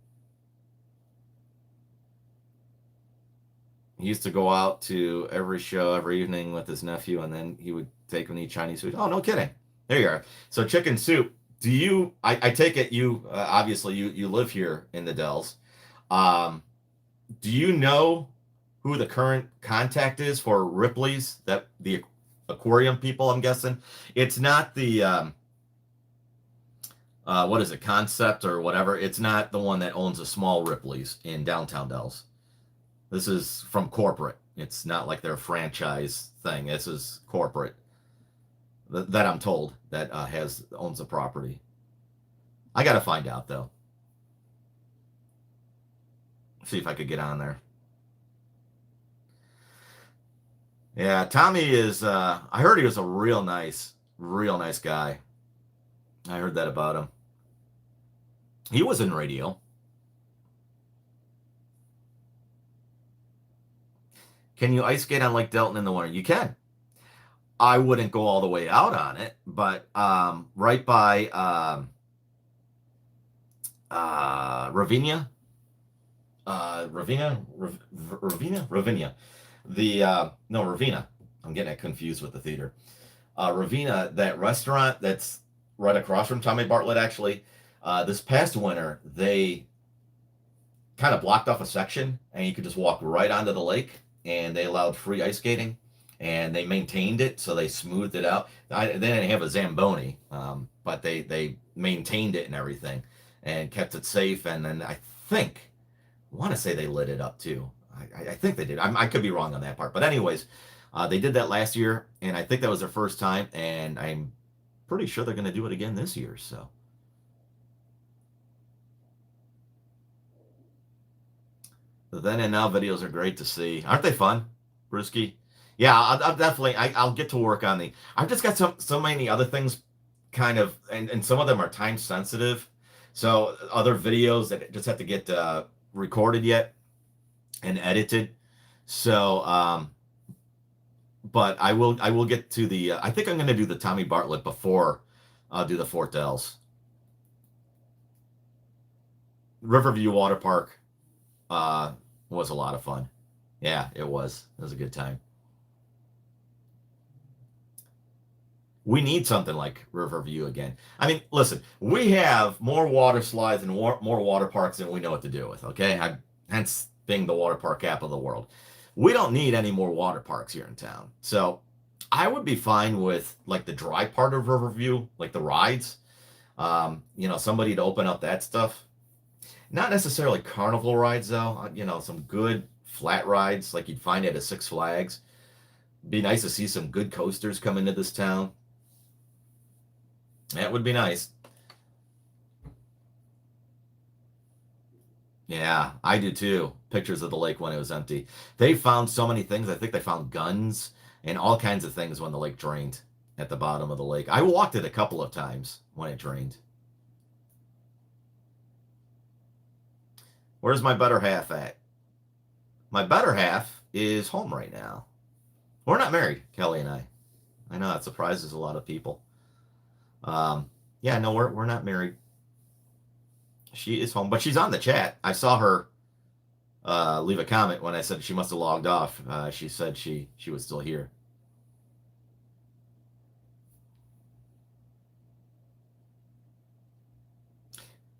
he used to go out to every show every evening with his nephew, and then he would take and eat Chinese food. Oh, no kidding. There you are. So chicken soup, do you, I take it you, obviously you live here in the Dells. Do you know who the current contact is for Ripley's, the aquarium people, I'm guessing? It's not the, what is it, Concept or whatever. It's not the one that owns a small Ripley's in downtown Dells. This is from corporate. It's not like their franchise thing. This is corporate. That I'm told that owns the property. I got to find out though. See if I could get on there. Yeah, Tommy is. I heard he was a real nice guy. I heard that about him. He was in radio. Can you ice skate on Lake Delton in the winter? You can. I wouldn't go all the way out on it, but right by Ravinia, Ravinia. The no Ravina. I'm getting it confused with the theater. Ravina, that restaurant that's right across from Tommy Bartlett. Actually, this past winter they kind of blocked off a section, and you could just walk right onto the lake. And they allowed free ice skating, and they maintained it, so they smoothed it out. They didn't have a Zamboni, but they maintained it and everything, and kept it safe. And then I want to say they lit it up too. I think they did. I could be wrong on that part, but anyways, they did that last year, and I think that was their first time, and I'm pretty sure they're going to do it again this year. So. The then and now videos are great to see. Aren't they fun, Brewski? Yeah, I'll definitely. I'll get to work on the. I've just got so many other things, kind of, and some of them are time sensitive. So other videos that just have to get recorded yet and edited. So, but I will get to the. I think I'm going to do the Tommy Bartlett before I'll do the Fort Dells. Riverview Water Park was a lot of fun. Yeah, it was. It was a good time. We need something like Riverview again. I mean, listen, we have more water slides and more water parks than we know what to do with, okay? Hence being the water park cap of the world. We don't need any more water parks here in town. So I would be fine with like the dry part of Riverview, like the rides. Somebody to open up that stuff. Not necessarily carnival rides though. Some good flat rides like you'd find at a Six Flags. Be nice to see some good coasters come into this town. That would be nice. Yeah, I do too. Pictures of the lake when it was empty. They found so many things. I think they found guns and all kinds of things when the lake drained at the bottom of the lake. I walked it a couple of times when it drained. Where's my better half at? My better half is home right now. We're not married, Kelly and I. I know that surprises a lot of people. Yeah, no, we're not married. She is home, but she's on the chat. I saw her leave a comment when I said she must have logged off. She said she was still here.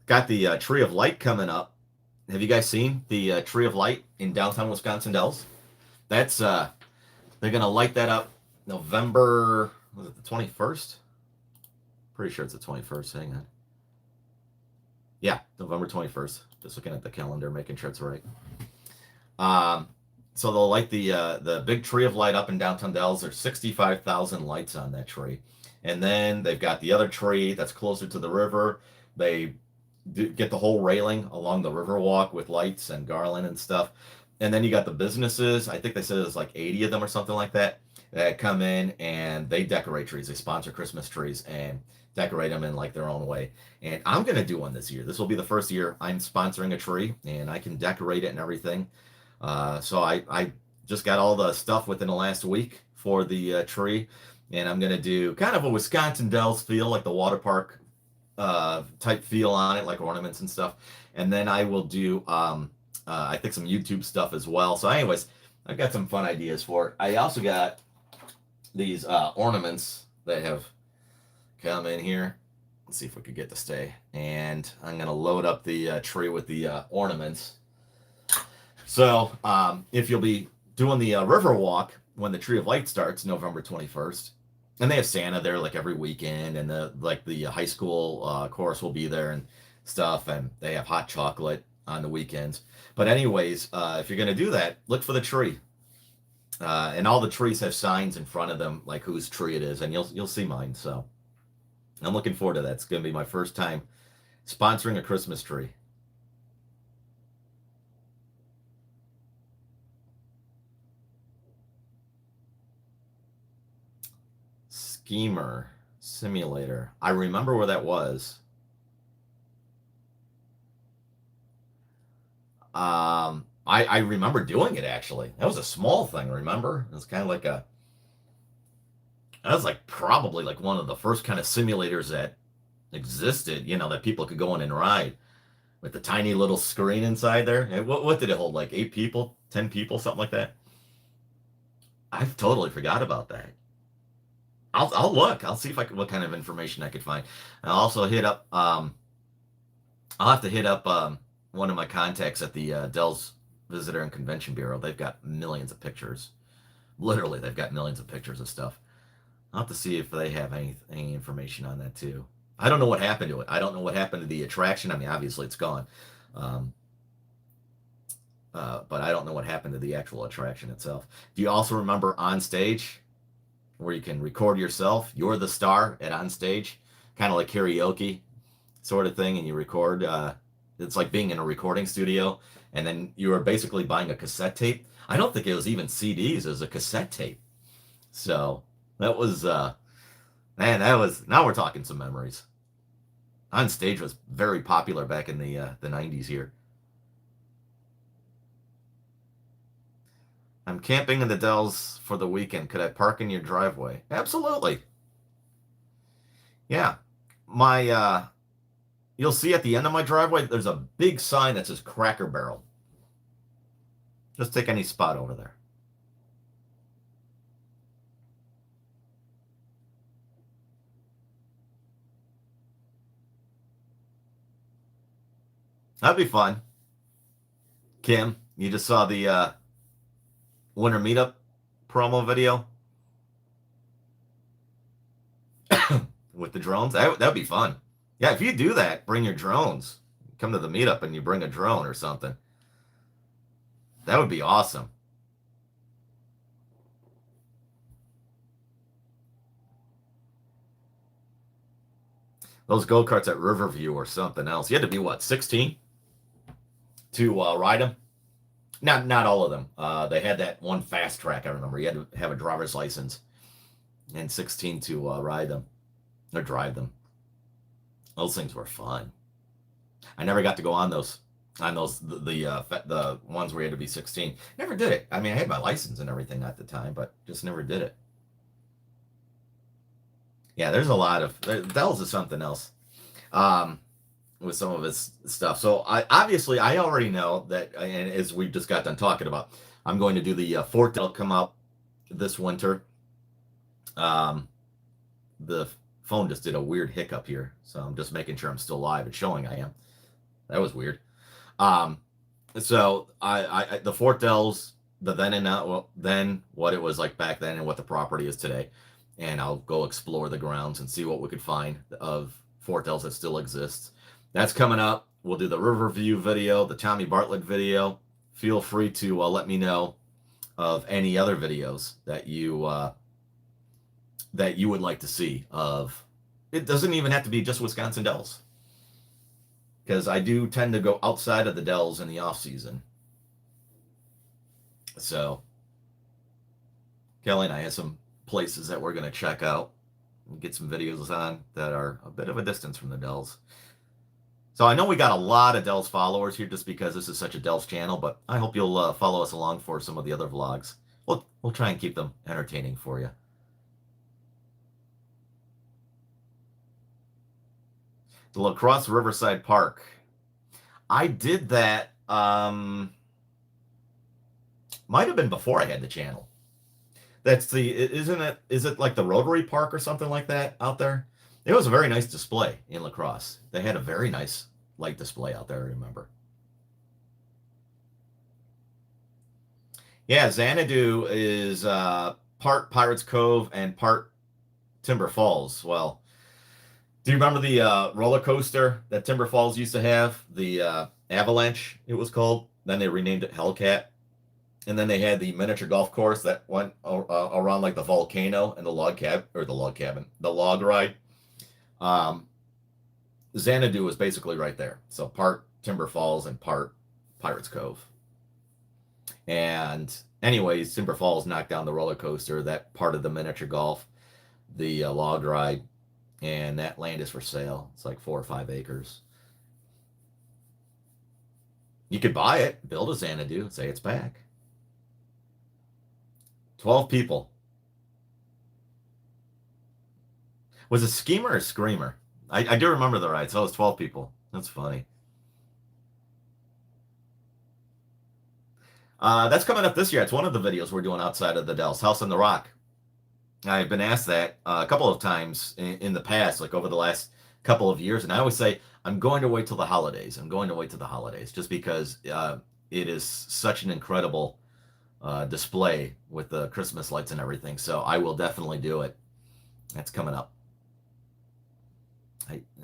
Got the Tree of Light coming up. Have you guys seen the Tree of Light in downtown Wisconsin Dells? That's they're gonna light that up November, was it the 21st? Pretty sure it's the 21st. Hang on. Yeah, November 21st. Just looking at the calendar, making sure it's right. So they'll light the big Tree of Light up in downtown Dells. There's 65,000 lights on that tree, and then they've got the other tree that's closer to the river. They get the whole railing along the river walk with lights and garland and stuff. And then you got the businesses. I think they said there's like 80 of them or something like that come in and they decorate trees. They sponsor Christmas trees and decorate them in like their own way. And I'm going to do one this year. This will be the first year I'm sponsoring a tree and I can decorate it and everything. So I just got all the stuff within the last week for the tree. And I'm going to do kind of a Wisconsin Dells feel, like the water park type feel on it, like ornaments and stuff. And then I will do, I think, some YouTube stuff as well. So anyways, I've got some fun ideas for it. I also got these ornaments that have come in here. Let's see if we could get to stay. And I'm going to load up the tree with the ornaments. So if you'll be doing the river walk when the Tree of Light starts, November 21st, and they have Santa there like every weekend, and the high school chorus will be there and stuff, and they have hot chocolate on the weekends. But anyways, if you're gonna do that, look for the tree, and all the trees have signs in front of them like whose tree it is, and you'll see mine. So I'm looking forward to that. It's gonna be my first time sponsoring a Christmas tree. Schemer Simulator. I remember where that was. I remember doing it actually. That was a small thing, remember? It was kind of like a That was like probably like one of the first kind of simulators that existed, that people could go in and ride with the tiny little screen inside there. And what did it hold? Like 8 people, 10 people, something like that. I've totally forgot about that. I'll look. I'll see if I can what kind of information I could find. I'll also hit up. I'll have to hit up one of my contacts at the Dell's Visitor and Convention Bureau. They've got millions of pictures. Literally, they've got millions of pictures of stuff. I'll have to see if they have any information on that too. I don't know what happened to it. I don't know what happened to the attraction. I mean, obviously it's gone, um, but I don't know what happened to the actual attraction itself. Do you also remember On Stage, where you can record yourself? You're the star at On Stage, kind of like karaoke sort of thing, and you record. It's like being in a recording studio, and then you were basically buying a cassette tape. I don't think it was even CDs; it was a cassette tape. So that was, man, that was. Now we're talking some memories. On Stage was very popular back in the 90s here. I'm camping in the Dells for the weekend. Could I park in your driveway? Absolutely. Yeah. My You'll see at the end of my driveway there's a big sign that says Cracker Barrel. Just take any spot over there. That'd be fun. Kim, you just saw the winter meetup promo video with the drones. That'd be fun. Yeah, if you do that, bring your drones. Come to the meetup and you bring a drone or something. That would be awesome. Those go-karts at Riverview or something else. You had to be what, 16 to ride them? Not all of them. They had that one fast track, I remember. You had to have a driver's license and 16 to ride them or drive them. Those things were fun. I never got to go on those the ones where you had to be 16. Never did it. I mean, I had my license and everything at the time, but just never did it. Yeah, there's a lot of Dells is something else. With some of his stuff. So I already know that, and as we just got done talking about, I'm going to do the Fort that'll come out this winter. The phone just did a weird hiccup here, so I'm just making sure I'm still live and showing I am. That was weird. So I the Fort Dells, the then and now, well, then what it was like back then and what the property is today, and I'll go explore the grounds and see what we could find of Fort Dells that still exists. That's coming up. We'll do the Riverview video, the Tommy Bartlett video. Feel free to let me know of any other videos that you would like to see. Of it doesn't even have to be just Wisconsin Dells, because I do tend to go outside of the Dells in the off season. So Kelly and I have some places that we're going to check out and get some videos on that are a bit of a distance from the Dells. So I know we got a lot of Dells followers here just because this is such a Dells channel, but I hope you'll follow us along for some of the other vlogs. We'll try and keep them entertaining for you. The La Crosse Riverside Park. I did that. Might have been before I had the channel. Is it like the Rotary Park or something like that out there? It was a very nice display in La Crosse. They had a very nice light display out there, I remember. Yeah, Xanadu is part Pirates Cove and part Timber Falls. Well, do you remember the roller coaster that Timber Falls used to have? The Avalanche, it was called. Then they renamed it Hellcat. And then they had the miniature golf course that went around like the volcano and the log ride. Xanadu was basically right there. So part Timber Falls and part Pirates Cove. And anyways, Timber Falls knocked down the roller coaster, that part of the miniature golf, the log ride, and that land is for sale. It's like 4 or 5 acres. You could buy it, build a Xanadu, and say it's back. 12 people. Was it Schemer or Screamer? I do remember the ride. So it was 12 people. That's funny. That's coming up this year. It's one of the videos we're doing outside of the Dells, House on the Rock. I've been asked that a couple of times in the past, like over the last couple of years, and I always say I'm going to wait till the holidays. I'm going to wait till the holidays, just because it is such an incredible display with the Christmas lights and everything. So I will definitely do it. That's coming up.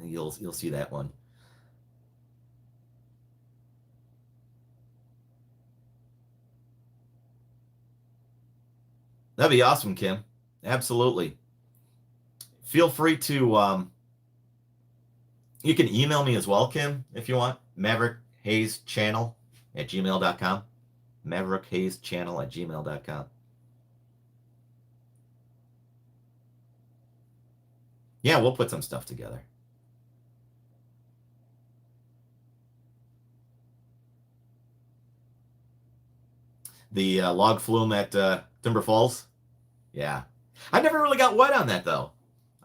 You'll see that one. That'd be awesome, Kim. Absolutely. Feel free to you can email me as well, Kim, if you want. Maverick Hayes Channel at gmail.com. Maverick Hayes Channel at gmail.com. Yeah, we'll put some stuff together. The log flume at Timber Falls. Yeah. I never really got wet on that, though.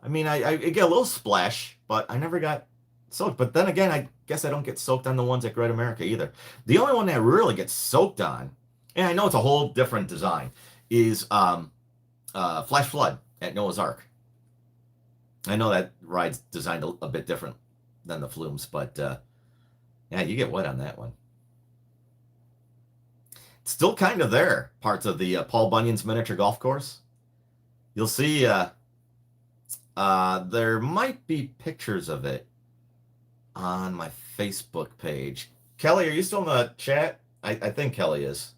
I mean, I get a little splash, but I never got soaked. But then again, I guess I don't get soaked on the ones at Great America either. The only one that really gets soaked on, and I know it's a whole different design, is Flash Flood at Noah's Ark. I know that ride's designed a bit different than the flumes, but yeah, you get wet on that one. It's still kind of there, parts of the Paul Bunyan's miniature golf course. You'll see there might be pictures of it on my Facebook page. Kelly, are you still in the chat? I think Kelly is.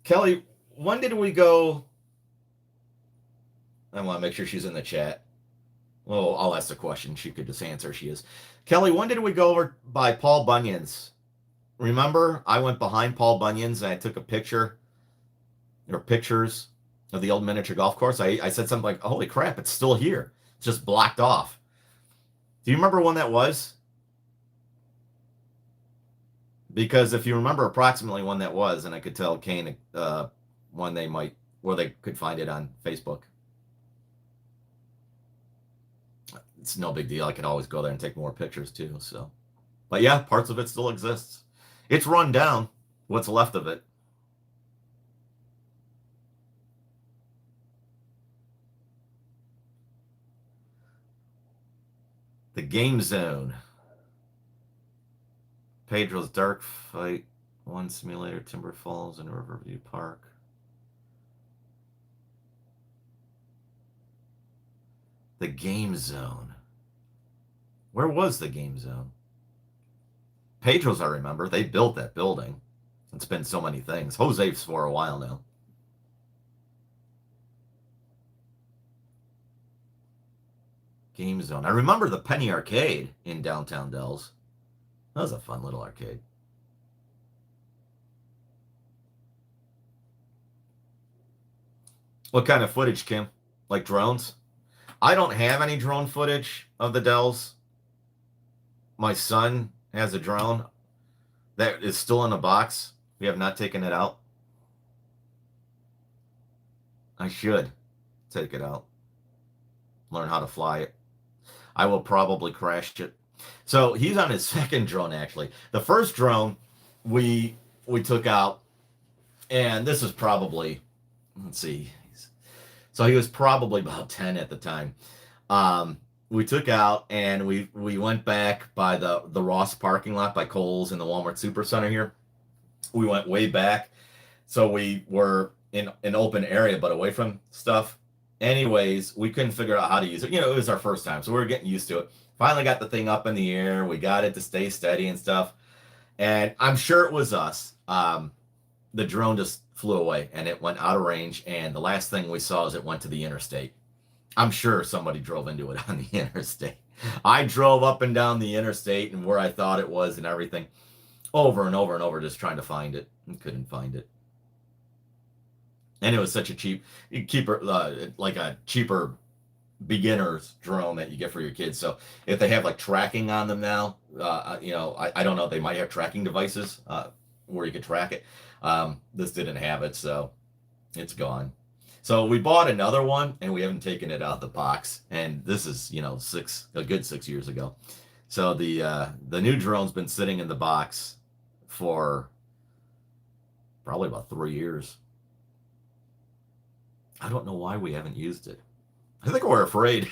Kelly, when did we go? I want to make sure she's in the chat. Well, I'll ask the question. She could just answer. She is. Kelly, when did we go over by Paul Bunyan's? Remember, I went behind Paul Bunyan's and I took a picture or pictures of the old miniature golf course. I said something like, holy crap, it's still here. It's just blocked off. Do you remember when that was? Because if you remember approximately when that was, and I could tell Kane when they might, where they could find it on Facebook. It's no big deal. I could always go there and take more pictures too. So, but yeah, parts of it still exists. It's run down. What's left of it? The Game Zone. Pedro's Dark Fight 1 Simulator, Timber Falls, and Riverview Park. The Game Zone. Where was the Game Zone? Pedro's, I remember. They built that building. It's been so many things. Jose's for a while now. Game Zone. I remember the Penny Arcade in downtown Dells. That was a fun little arcade. What kind of footage, Kim? Like drones? I don't have any drone footage of the Dells. My son has a drone that is still in a box. We have not taken it out. I should take it out. Learn how to fly it. I will probably crash it. So he's on his second drone, actually. The first drone we took out, and this is probably, let's see. So he was probably about 10 at the time. We took out and we went back by the Ross parking lot by Kohl's in the Walmart Supercenter here. We went way back. So we were in an open area, but away from stuff. Anyways, we couldn't figure out how to use it. It was our first time, so we were getting used to it. Finally got the thing up in the air. We got it to stay steady and stuff. And I'm sure it was us. The drone just flew away and it went out of range. And the last thing we saw is it went to the interstate. I'm sure somebody drove into it on the interstate. I drove up and down the interstate and where I thought it was and everything over and over and over, just trying to find it and couldn't find it. And it was such a cheaper beginner's drone that you get for your kids. So if they have like tracking on them now, I don't know, they might have tracking devices where you could track it. This didn't have it, so it's gone. So we bought another one, and we haven't taken it out of the box. And this is, a good 6 years ago. So the new drone's been sitting in the box for probably about 3 years. I don't know why we haven't used it. I think we're afraid.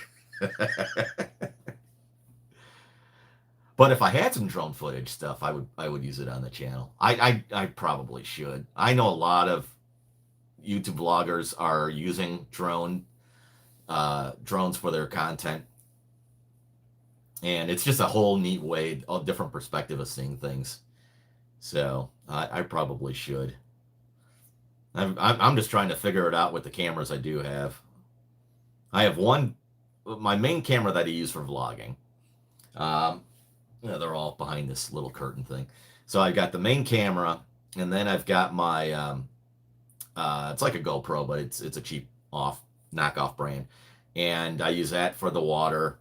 But if I had some drone footage stuff, I would use it on the channel. I probably should. I know a lot of YouTube vloggers are using drones for their content, and it's just a whole neat way, a different perspective of seeing things. So I probably should. I'm just trying to figure it out with the cameras I do have. I have my main camera that I use for vlogging. Um, they're all behind this little curtain thing. So I've got the main camera, and then I've got my it's like a GoPro, but it's a cheap knockoff brand, and I use that for the water.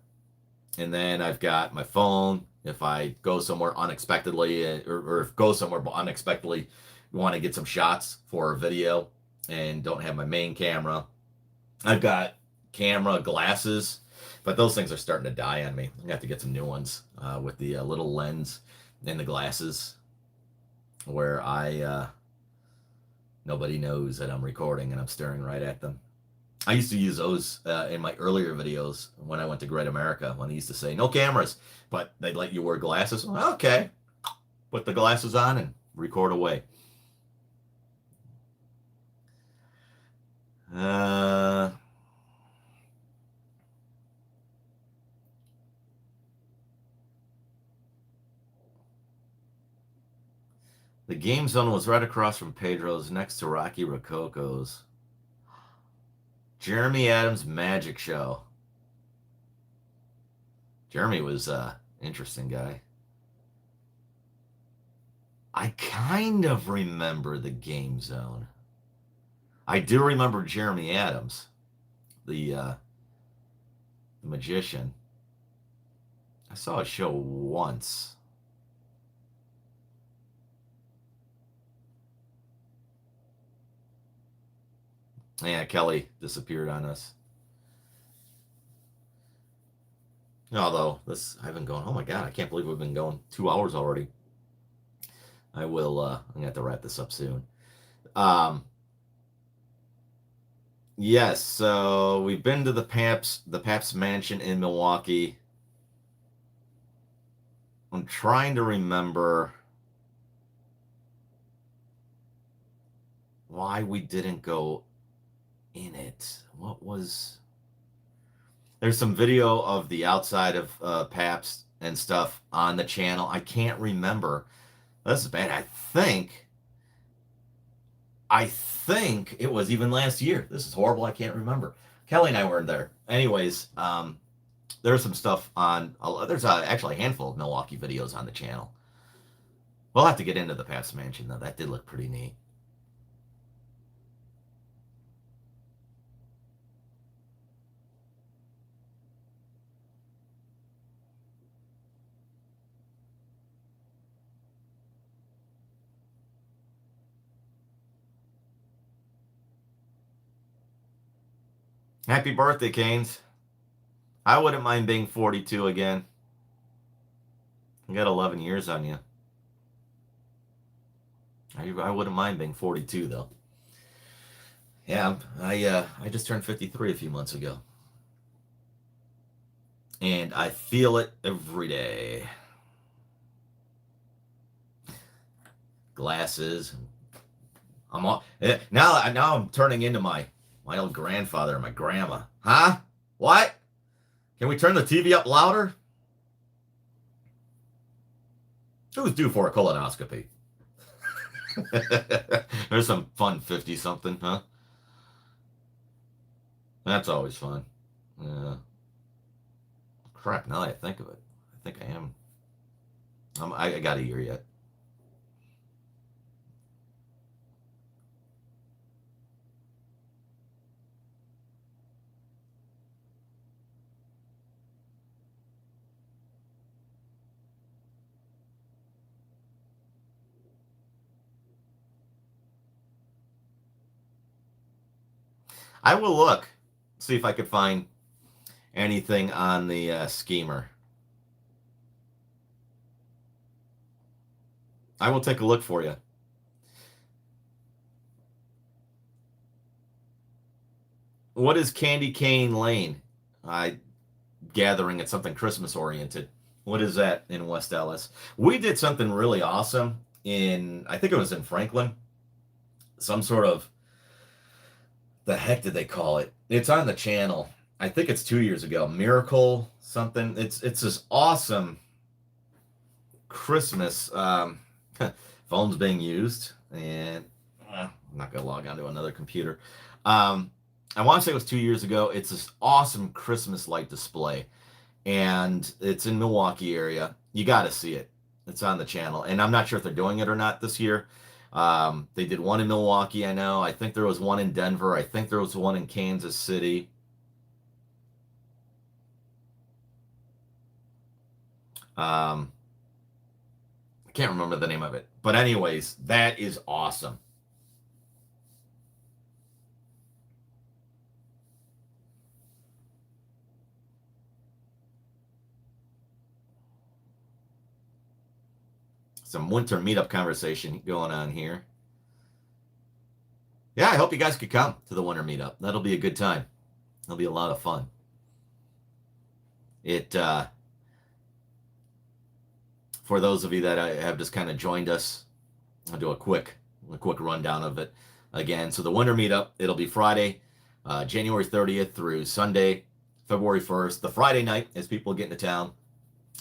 And then I've got my phone. If I go somewhere unexpectedly, or if go somewhere unexpectedly, want to get some shots for a video, and don't have my main camera, I've got camera glasses, but those things are starting to die on me. I have to get some new ones with the little lens and the glasses, where nobody knows that I'm recording and I'm staring right at them. I used to use those in my earlier videos when I went to Great America, when I used to say no cameras, but they'd let you wear glasses. Okay, put the glasses on and record away. The game zone was right across from Pedro's, next to Rocky Rococo's. Jeremy Adams' Magic Show. Jeremy was interesting guy. I kind of remember the game zone. I do remember Jeremy Adams, the magician. I saw a show once. Yeah, Kelly disappeared on us. Although I've been going. Oh my God, I can't believe we've been going 2 hours already. I'm gonna have to wrap this up soon. Yes, so we've been to the Pabst Mansion in Milwaukee. I'm trying to remember why we didn't go in it. There's some video of the outside of Pabst and stuff on the channel. I can't remember. This is bad. I think it was even last year. This is horrible. I can't remember. Kelly and I weren't there. Anyways, there's some stuff on. There's actually a handful of Milwaukee videos on the channel. We'll have to get into the Pabst Mansion though. That did look pretty neat. Happy birthday, Canes. I wouldn't mind being 42 again. You got 11 years on you. I wouldn't mind being 42 though. Yeah, I just turned 53 a few months ago. And I feel it every day. Glasses. Now I'm turning into my old grandfather and my grandma. Huh? What? Can we turn the TV up louder? Who's due for a colonoscopy? There's some fun 50-something, huh? That's always fun. Crap, now that I think of it. I think I am. I got a year yet. I will look, see if I could find anything on the schemer. I will take a look for you. What is Candy Cane Lane? I gathering it's something Christmas oriented. What is that in West Ellis? We did something really awesome in, I think it was in Franklin. Some sort of, the heck did they call it? It's on the channel. I think it's 2 years ago. Miracle something. It's this awesome Christmas. Phone's being used, and I'm not gonna log onto another computer. I want to say it was 2 years ago. It's this awesome Christmas light display, and it's in Milwaukee area. You got to see it. It's on the channel, and I'm not sure if they're doing it or not this year. They did one in Milwaukee, I know. I think there was one in Denver. I think there was one in Kansas City. I can't remember the name of it. But anyways, that is awesome. Some winter meetup conversation going on here. Yeah, I hope you guys could come to the winter meetup. That'll be a good time. It'll be a lot of fun. For those of you that have just kind of joined us, I'll do a quick rundown of it again. So the winter meetup, it'll be Friday, January 30th through Sunday, February 1st. The Friday night, as people get into town,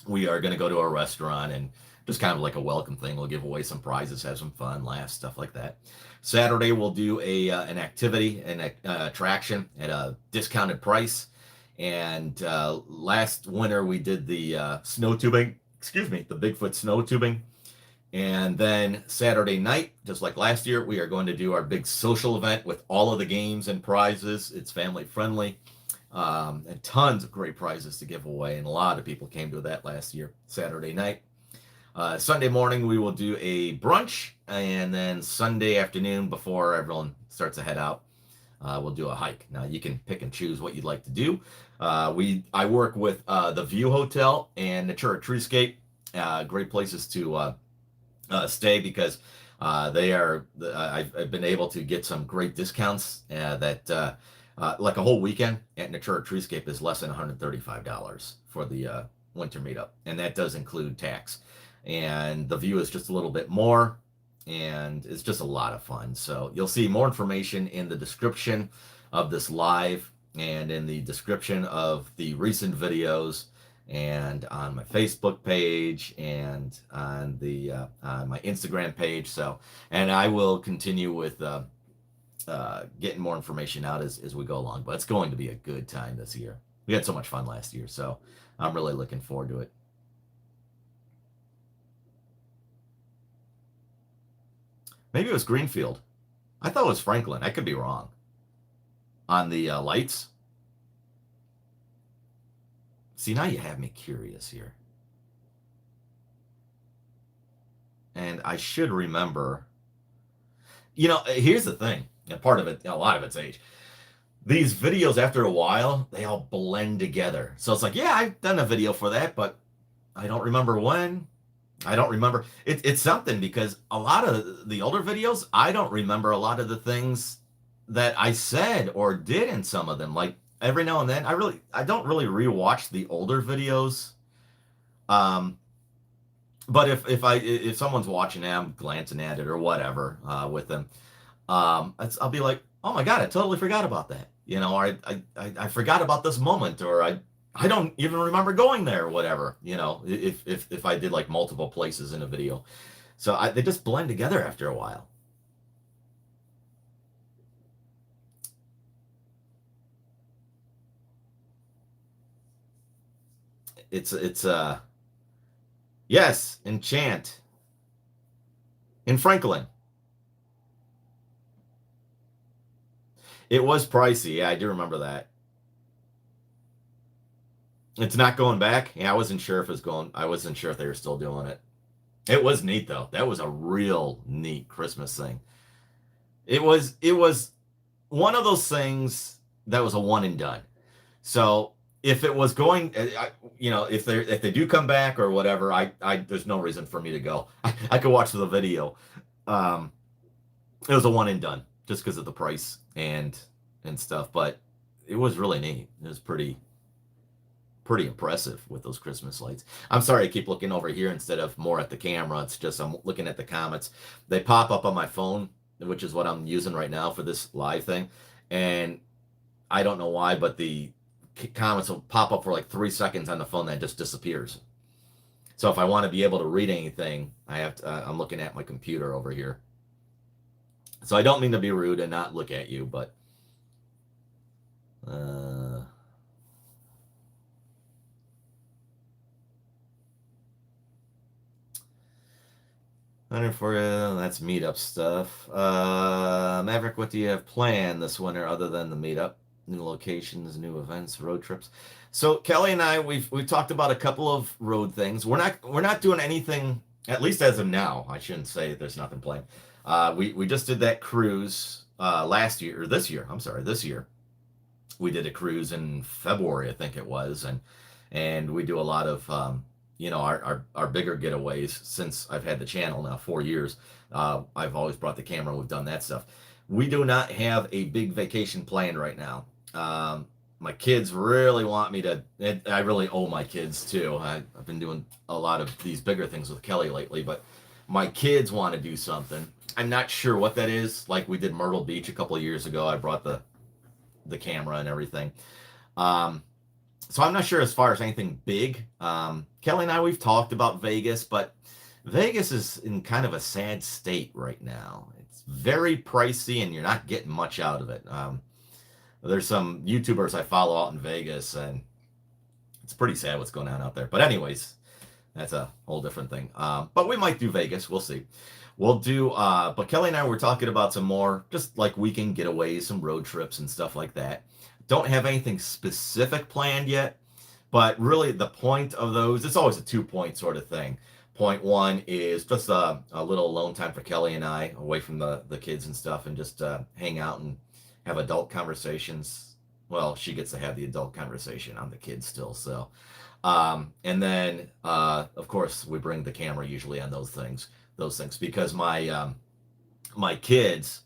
we are going to go to a restaurant and just kind of like a welcome thing. We'll give away some prizes, have some fun, laughs, stuff like that. Saturday, we'll do an activity, an attraction at a discounted price. And last winter, we did the snow tubing, the Bigfoot snow tubing. And then Saturday night, just like last year, we are going to do our big social event with all of the games and prizes. It's family friendly. And tons of great prizes to give away. And a lot of people came to that last year, Saturday night. Sunday morning, we will do a brunch, and then Sunday afternoon, before everyone starts to head out, we'll do a hike. Now, you can pick and choose what you'd like to do. I work with the View Hotel and Natura Treescape, great places to stay because they are. I've been able to get some great discounts that. Like a whole weekend at Natura Treescape is less than $135 for the winter meetup, and that does include tax. And the view is just a little bit more, and it's just a lot of fun. So you'll see more information in the description of this live and in the description of the recent videos and on my Facebook page and on the on my Instagram page. So, and I will continue with getting more information out as we go along. But it's going to be a good time this year. We had so much fun last year, so I'm really looking forward to it. Maybe it was Greenfield. I thought it was Franklin. I could be wrong. On the lights. See, now you have me curious here. And I should remember. You know, here's the thing. And part of it, a lot of it's age. These videos, after a while, they all blend together. So it's like, yeah, I've done a video for that, but I don't remember when. I don't remember. It's something because a lot of the older videos, I don't remember a lot of the things that I said or did in some of them. Like every now and then, I don't really rewatch the older videos. But if someone's watching it, I'm glancing at it or whatever with them, I'll be like, oh my God, I totally forgot about that. You know, or I forgot about this moment, or I don't even remember going there or whatever, you know, if I did like multiple places in a video. So they just blend together after a while. It's yes, Enchant in Franklin. It was pricey. Yeah, I do remember that. It's not going back. Yeah, I wasn't sure if it was going. I wasn't sure if they were still doing it. It was neat though. That was a real neat Christmas thing. It was. one of those things that was a one and done. So if it was going, if they do come back or whatever, I there's no reason for me to go. I could watch the video. Um, it was a one and done just because of the price and stuff, but it was really neat. It was pretty impressive with those Christmas lights. I'm sorry I keep looking over here instead of more at the camera. It's just I'm looking at the comments. They pop up on my phone, which is what I'm using right now for this live thing, and I don't know why, but the comments will pop up for like 3 seconds on the phone, that just disappears. So if I want to be able to read anything, I have to. I'm looking at my computer over here. So I don't mean to be rude and not look at you, but uh, for that's meetup stuff. Maverick, what do you have planned this winter other than the meetup? New locations, new events, road trips. So Kelly and I, we've talked about a couple of road things. We're not doing anything, at least as of now. I shouldn't say there's nothing planned. We just did that cruise last year or this year. I'm sorry, this year we did a cruise in February, I think it was, and we do a lot of our bigger getaways since I've had the channel now 4 years. I've always brought the camera. We've done that stuff. We do not have a big vacation planned right now. My kids really want me to. I really owe my kids too. I've been doing a lot of these bigger things with Kelly lately, but my kids want to do something. I'm not sure what that is. Like we did Myrtle Beach a couple of years ago. I brought the camera and everything. Um, so I'm not sure as far as anything big. Kelly and I, we've talked about Vegas, but Vegas is in kind of a sad state right now. It's very pricey and you're not getting much out of it. There's some YouTubers I follow out in Vegas and it's pretty sad what's going on out there. But anyways, that's a whole different thing. But we might do Vegas. We'll see. We'll do, but Kelly and I were talking about some more just like weekend getaways, some road trips and stuff like that. Don't have anything specific planned yet, but really the point of those, it's always a 2 point sort of thing. Point one is just a little alone time for Kelly and I away from the kids and stuff and just hang out and have adult conversations. Well, she gets to have the adult conversation. I'm the kid still, so. And then, of course, we bring the camera usually on those things because my kids,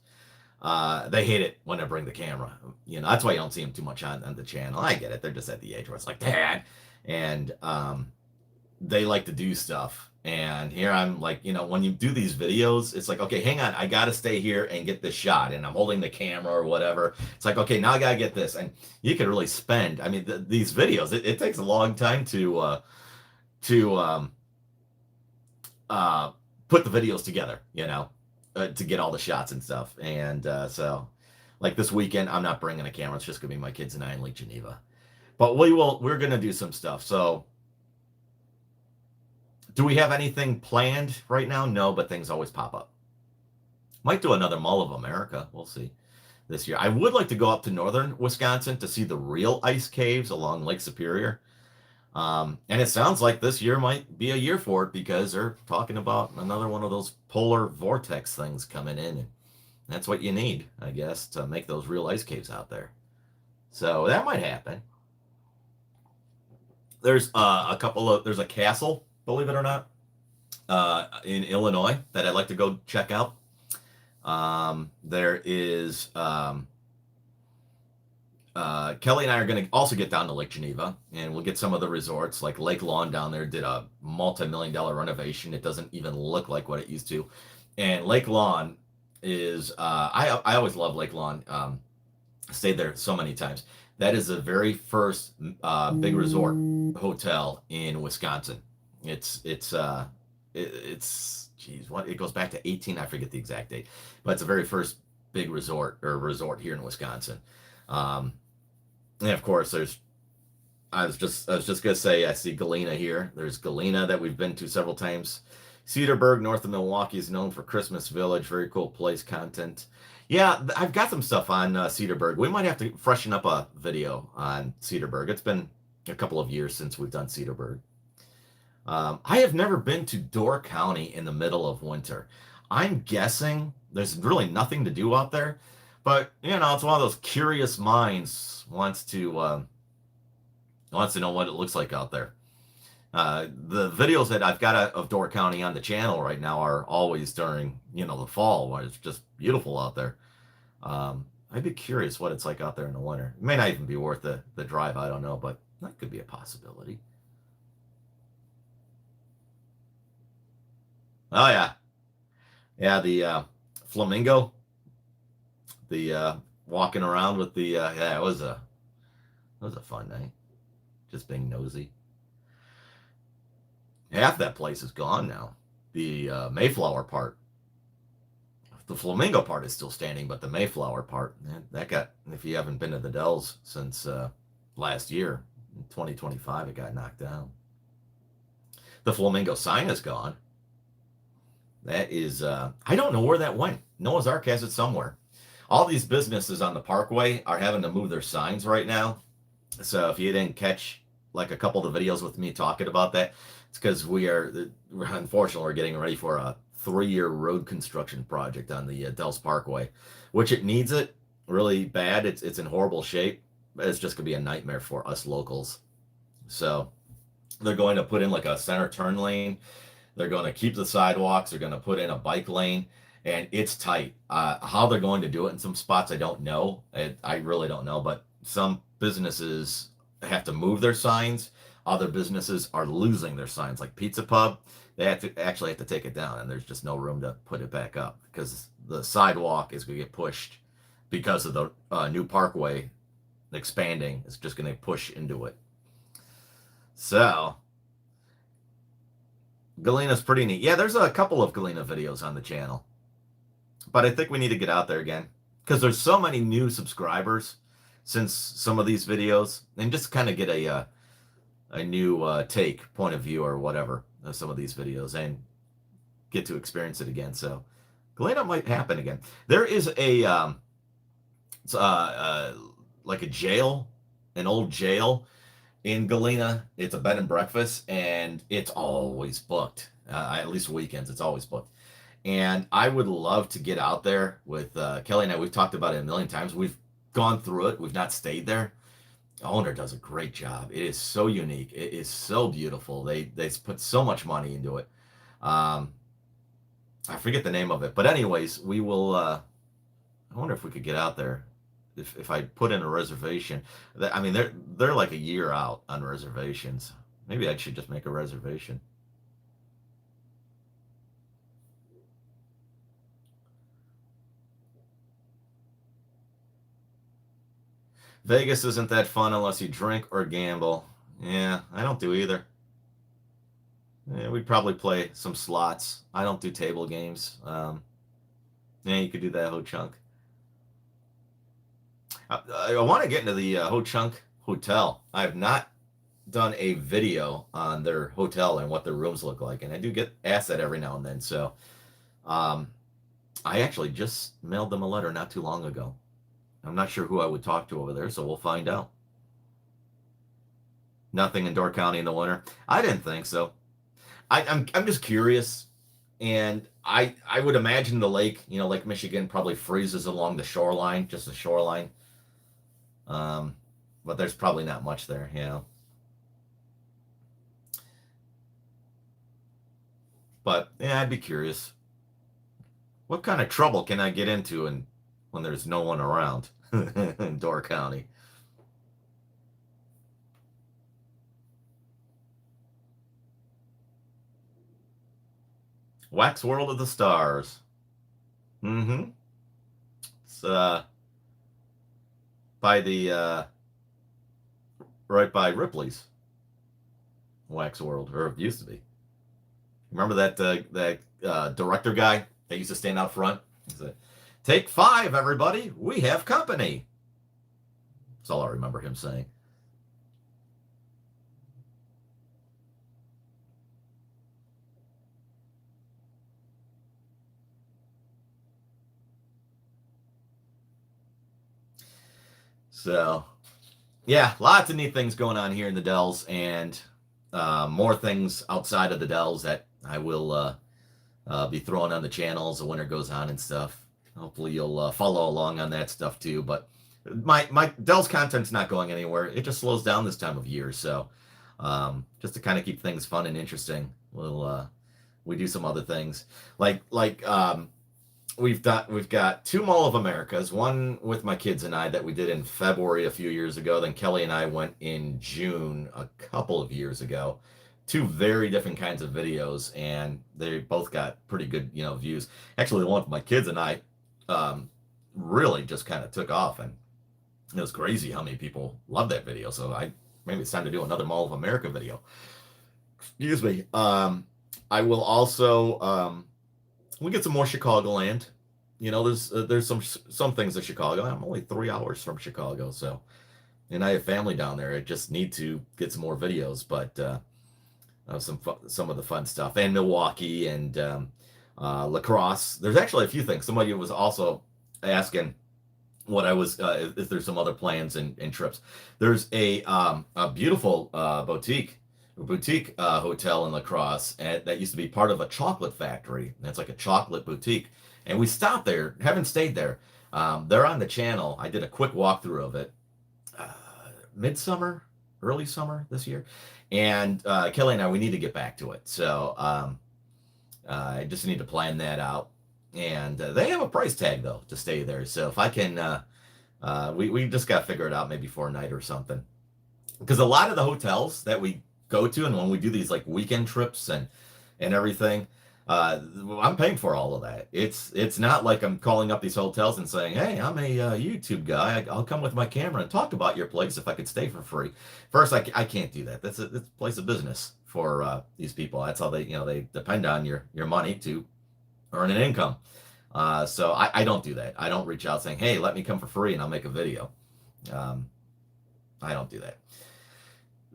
they hate it when I bring the camera. That's why you don't see them too much on the channel. I get it. They're just at the age where it's like, Dad. And they like to do stuff. And here I'm like, when you do these videos, it's like, okay, hang on. I got to stay here and get this shot. And I'm holding the camera or whatever. It's like, okay, now I got to get this. And you can really spend, I mean, these videos, it takes a long time to put the videos together, to get all the shots and stuff. And so like this weekend, I'm not bringing a camera. It's just gonna be my kids and I in Lake Geneva, but we're going to do some stuff. So do we have anything planned right now? No, but things always pop up. Might do another Mall of America. We'll see this year. I would like to go up to northern Wisconsin to see the real ice caves along Lake Superior. And it sounds like this year might be a year for it because they're talking about another one of those polar vortex things coming in. And that's what you need, I guess, to make those real ice caves out there. So that might happen. There's there's a castle, believe it or not, in Illinois that I'd like to go check out. There is Kelly and I are going to also get down to Lake Geneva, and we'll get some of the resorts. Like Lake Lawn down there did a multi-million-dollar renovation. It doesn't even look like what it used to. And Lake Lawn is I always love Lake Lawn. Stayed there so many times. That is the very first big resort hotel in Wisconsin. It's geez, what, it goes back to 18. I forget the exact date, but it's the very first big resort here in Wisconsin. And of course, I was just gonna say, I see Galena here. There's Galena that we've been to several times. Cedarburg, north of Milwaukee, is known for Christmas Village. Very cool place, content. Yeah, I've got some stuff on Cedarburg. We might have to freshen up a video on Cedarburg. It's been a couple of years since we've done Cedarburg. I have never been to Door County in the middle of winter. I'm guessing there's really nothing to do out there, But you know, it's one of those curious minds wants to know what it looks like out there. The videos that I've got of Door County on the channel right now are always during, you know, the fall when it's just beautiful out there. I'd be curious what it's like out there in the winter. It may not even be worth the drive. I don't know, but that could be a possibility. Oh yeah, yeah. The flamingo, the walking around with the yeah, it was a fun night. Just being nosy. Half that place is gone now. The Mayflower part. The flamingo part is still standing, but the Mayflower part, that got, if you haven't been to the Dells since last year, in 2025, it got knocked down. The flamingo sign is gone. That is, I don't know where that went. Noah's Ark has it somewhere. All these businesses on the Parkway are having to move their signs right now. So if you didn't catch like a couple of the videos with me talking about that, it's because we're unfortunately we're getting ready for a 3-year road construction project on the Dells Parkway, which it needs it really bad. It's in horrible shape. It's just gonna be a nightmare for us locals. So they're going to put in like a center turn lane. They're going to keep the sidewalks. They're going to put in a bike lane, and it's tight. How they're going to do it in some spots, I don't know. I really don't know. But some businesses have to move their signs. Other businesses are losing their signs, like Pizza Pub. They actually have to take it down, and there's just no room to put it back up because the sidewalk is going to get pushed because of the new parkway expanding. It's just going to push into it. So Galena's pretty neat. Yeah, there's a couple of Galena videos on the channel. But I think we need to get out there again because there's so many new subscribers since some of these videos, and just kind of get a new point of view or whatever of some of these videos and get to experience it again. So Galena might happen again. There is like a jail, an old jail in Galena. It's a bed and breakfast, and it's always booked. At least weekends, it's always booked. And I would love to get out there with Kelly and I. We've talked about it a million times. We've gone through it. We've not stayed there. The owner does a great job. It is so unique. It is so beautiful. They put so much money into it. I forget the name of it, but anyways, we will. I wonder if we could get out there. If I put in a reservation, I mean they're like a year out on reservations. Maybe I should just make a reservation. Vegas isn't that fun unless you drink or gamble. Yeah, I don't do either. Yeah, we'd probably play some slots. I don't do table games. Yeah, you could do that, Ho Chunk. I want to get into the Ho Chunk Hotel. I have not done a video on their hotel and what their rooms look like, and I do get asked that every now and then. So, I actually just mailed them a letter not too long ago. I'm not sure who I would talk to over there, so we'll find out. Nothing in Door County in the winter. I didn't think so. I'm just curious, and I would imagine the lake, Lake Michigan probably freezes along the shoreline, just the shoreline. But there's probably not much there. But yeah, I'd be curious. What kind of trouble can I get into when there's no one around in Door County? Wax World of the Stars. Mm-hmm. It's by the right by Ripley's. Wax World, or it used to be. Remember that director guy that used to stand out front? He said, "Take 5, everybody. We have company." That's all I remember him saying. So, yeah, lots of neat things going on here in the Dells, and more things outside of the Dells that I will be throwing on the channel as the winter goes on and stuff. Hopefully you'll follow along on that stuff too. But my Dell's content's not going anywhere. It just slows down this time of year. So just to kind of keep things fun and interesting, we do some other things like we've got two Mall of Americas, one with my kids and I that we did in February a few years ago. Then Kelly and I went in June a couple of years ago. Two very different kinds of videos, and they both got pretty good, views. Actually, the one with my kids and I really just kind of took off, and it was crazy how many people loved that video. So maybe it's time to do another Mall of America video. Excuse me. I will also we get some more Chicagoland. There's some things in Chicago. I'm only 3 hours from Chicago, so, and I have family down there. I just need to get some more videos, but some of the fun stuff, and Milwaukee and lacrosse. There's actually a few things. Somebody was also asking what I was if there's some other plans and trips. There's a beautiful boutique hotel in La Crosse that used to be part of a chocolate factory. That's like a chocolate boutique, and we stopped there. Haven't stayed there. They're on the channel. I did a quick walkthrough of it midsummer, early summer this year, and Kelly and I, we need to get back to it. So I just need to plan that out. And they have a price tag though to stay there. So if I can, we just got to figure it out maybe for a night or something. Because a lot of the hotels that we go to, and when we do these like weekend trips and everything, I'm paying for all of that. It's not like I'm calling up these hotels and saying, hey, I'm a YouTube guy. I'll come with my camera and talk about your place if I could stay for free. First, I can't do that. It's a place of business for these people. That's how they depend on your money to earn an income. So I don't do that. I don't reach out saying, hey, let me come for free and I'll make a video. I don't do that.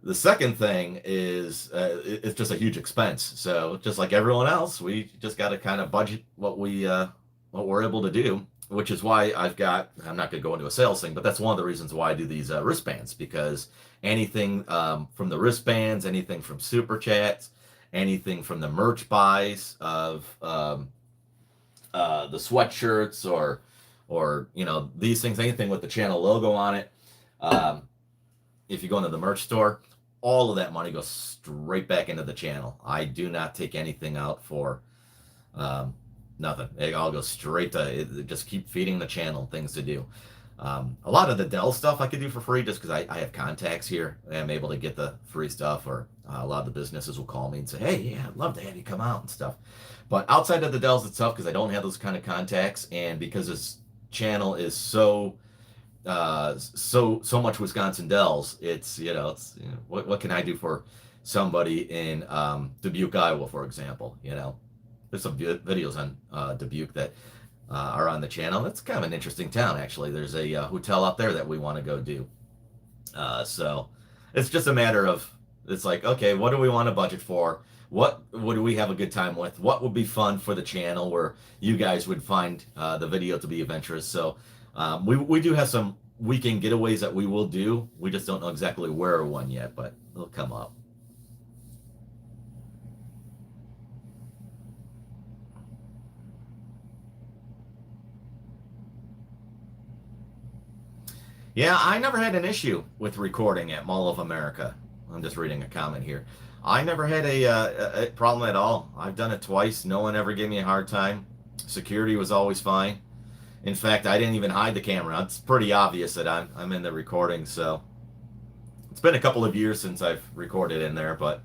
The second thing is it's just a huge expense. So just like everyone else, we just got to kind of budget what we're able to do, which is why I'm not going to go into a sales thing, but that's one of the reasons why I do these wristbands, because anything from the wristbands, anything from super chats, anything from the merch buys of the sweatshirts or these things, anything with the channel logo on it. If you go into the merch store, all of that money goes straight back into the channel. I do not take anything out for nothing. It all goes straight to just keep feeding the channel things to do. A lot of the Dell stuff I could do for free just because I have contacts here and I'm able to get the free stuff, or a lot of the businesses will call me and say, hey, yeah, I'd love to have you come out and stuff. But outside of the Dells itself, because I don't have those kind of contacts, and because this channel is so much Wisconsin Dells, it's what can I do for somebody in Dubuque, Iowa, for example? There's some videos on Dubuque that are on the channel. That's kind of an interesting town, actually. There's a hotel out there that we want to go do. So it's just a matter of, it's like, okay, what do we want to budget for? What do we have a good time with? What would be fun for the channel where you guys would find the video to be of interest? So we do have some weekend getaways that we will do. We just don't know exactly where or when yet, but it'll come up. Yeah, I never had an issue with recording at Mall of America. I'm just reading a comment here. I never had a problem at all. I've done it twice. No one ever gave me a hard time. Security was always fine. In fact, I didn't even hide the camera. It's pretty obvious that I'm in the recording. So it's been a couple of years since I've recorded in there. But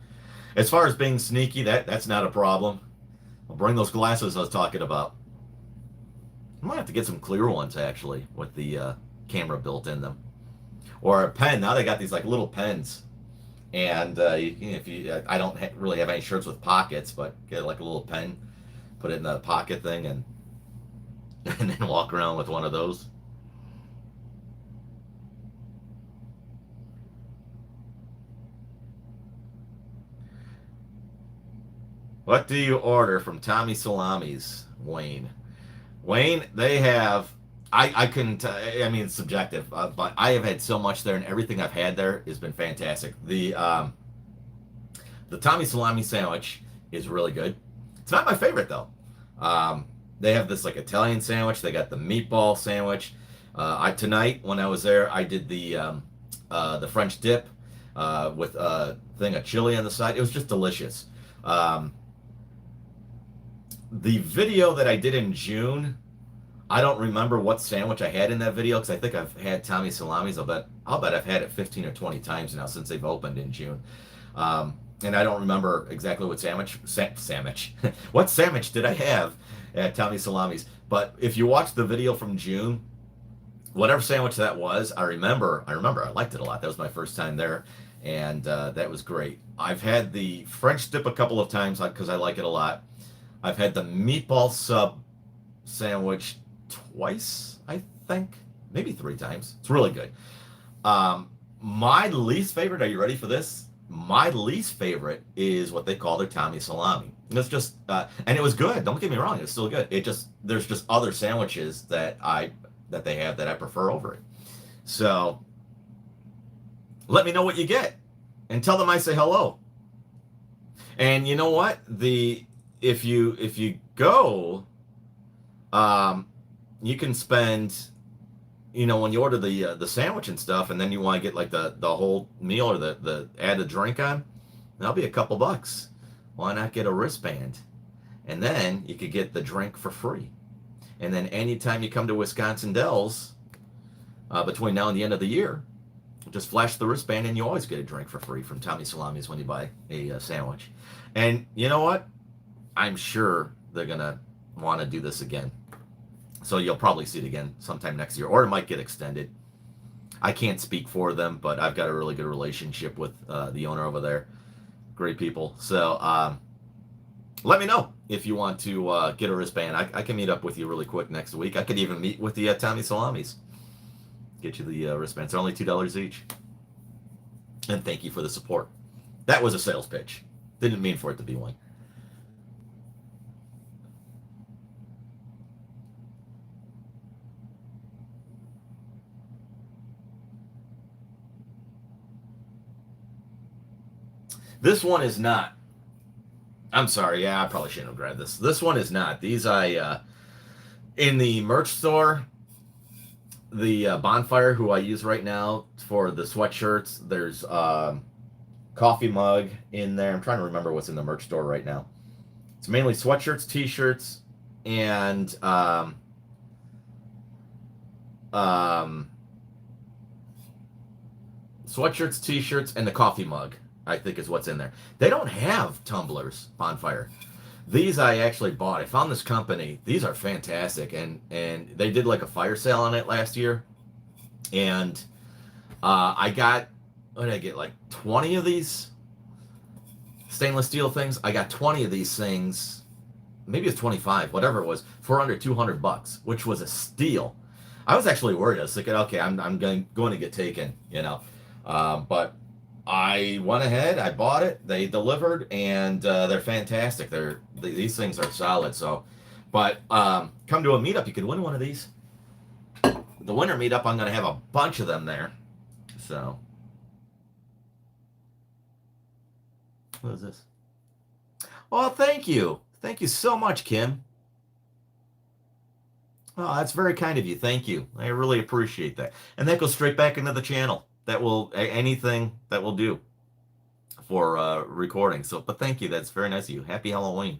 as far as being sneaky, that's not a problem. I'll bring those glasses I was talking about. I might have to get some clear ones, actually, with the camera built in them. Or a pen. Now they got these like little pens. And I don't really have any shirts with pockets, but get like a little pen, put it in the pocket thing, and then walk around with one of those. What do you order from Tommy Salami's, Wayne? Wayne, they have. I couldn't. I mean, it's subjective, but I have had so much there, and everything I've had there has been fantastic. The Tommy Salami sandwich is really good. It's not my favorite though. They have this like Italian sandwich. They got the meatball sandwich. Tonight when I was there, I did the French dip with a thing of chili on the side. It was just delicious. Um, the video that I did in June, I don't remember what sandwich I had in that video because I think I've had Tommy Salami's. I'll bet I've had it 15 or 20 times now since they've opened in June. And I don't remember exactly what sandwich what sandwich did I have at Tommy Salami's. But if you watch the video from June, whatever sandwich that was, I remember I liked it a lot. That was my first time there, and that was great. I've had the French dip a couple of times because I like it a lot. I've had the meatball sub sandwich twice, I think, maybe 3 times. It's really good. My least favorite, are you ready for this? My least favorite is what they call their Tommy Salami. And it's just, and it was good. Don't get me wrong, it's still good. There's just other sandwiches that they have that I prefer over it. So let me know what you get and tell them I say hello. And you know what? If you go, you can spend, when you order the sandwich and stuff, and then you want to get like the whole meal or the add a drink on, that'll be a couple bucks. Why not get a wristband? And then you could get the drink for free. And then anytime you come to Wisconsin Dells, between now and the end of the year, just flash the wristband and you always get a drink for free from Tommy Salami's when you buy a sandwich. And you know what? I'm sure they're going to want to do this again. So you'll probably see it again sometime next year, or it might get extended. I can't speak for them, but I've got a really good relationship with the owner over there. Great people. So let me know if you want to get a wristband. I can meet up with you really quick next week. I could even meet with the Tommy Salamis. Get you the wristbands. They're only $2 each. And thank you for the support. That was a sales pitch. Didn't mean for it to be one. This one is not. I'm sorry. Yeah, I probably shouldn't have grabbed this. This one is not. These in the merch store, the Bonfire, who I use right now for the sweatshirts. There's coffee mug in there. I'm trying to remember what's in the merch store right now. It's mainly sweatshirts, t-shirts, and sweatshirts, t-shirts, and the coffee mug, I think is what's in there. They don't have tumblers, Bonfire. These I actually bought. I found this company. These are fantastic, and they did like a fire sale on it last year. And I got, what did I get, like 20 of these stainless steel things? I got 20 of these things, maybe it's 25, whatever it was, for under $200, which was a steal. I was actually worried. I was thinking, okay, I'm going to get taken, but I went ahead, I bought it, they delivered, and they're fantastic. These things are solid. So, but come to a meetup, you could win one of these. The winter meetup, I'm going to have a bunch of them there. So, what is this? Well, thank you so much, Kim. Oh, that's very kind of you. Thank you. I really appreciate that. And that goes straight back into the channel. That will, anything that will do for recording. So, but thank you. That's very nice of you. Happy Halloween.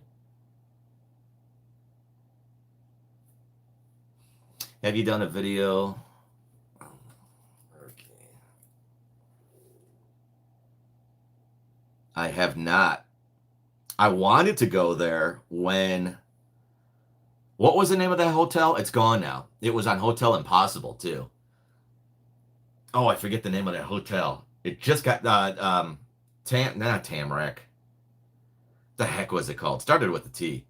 Have you done a video? Okay. I have not. I wanted to go there when, what was the name of that hotel? It's gone now. It was on Hotel Impossible too. Oh, I forget the name of that hotel. It just got not Tamarack. The heck was it called? Started with a T.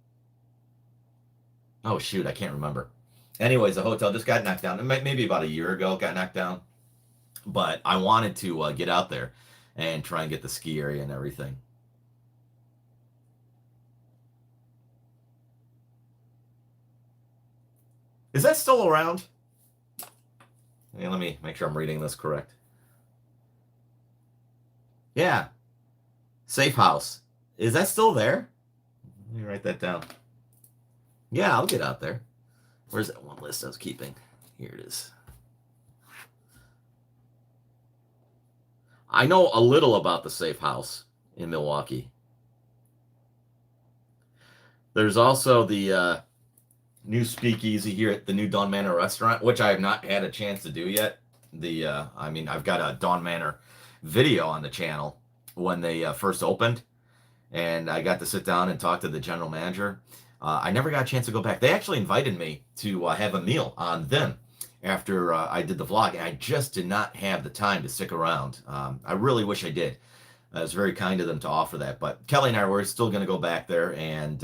Oh shoot, I can't remember. Anyways, the hotel just got knocked down. Maybe about a year ago, got knocked down. But I wanted to get out there and try and get the ski area and everything. Is that still around? Yeah, let me make sure I'm reading this correct. Yeah. Safe House. Is that still there? Let me write that down. Yeah, I'll get out there. Where's that one list I was keeping? Here it is. I know a little about the Safe House in Milwaukee. There's also the new speakeasy here at the new Dawn Manor restaurant, which I have not had a chance to do yet. I mean, I've got a Dawn Manor video on the channel when they first opened, and I got to sit down and talk to the general manager. I never got a chance to go back. They actually invited me to have a meal on them after I did the vlog, and I just did not have the time to stick around. I really wish I did. It was very kind of them to offer that. But Kelly and I were still going to go back there, and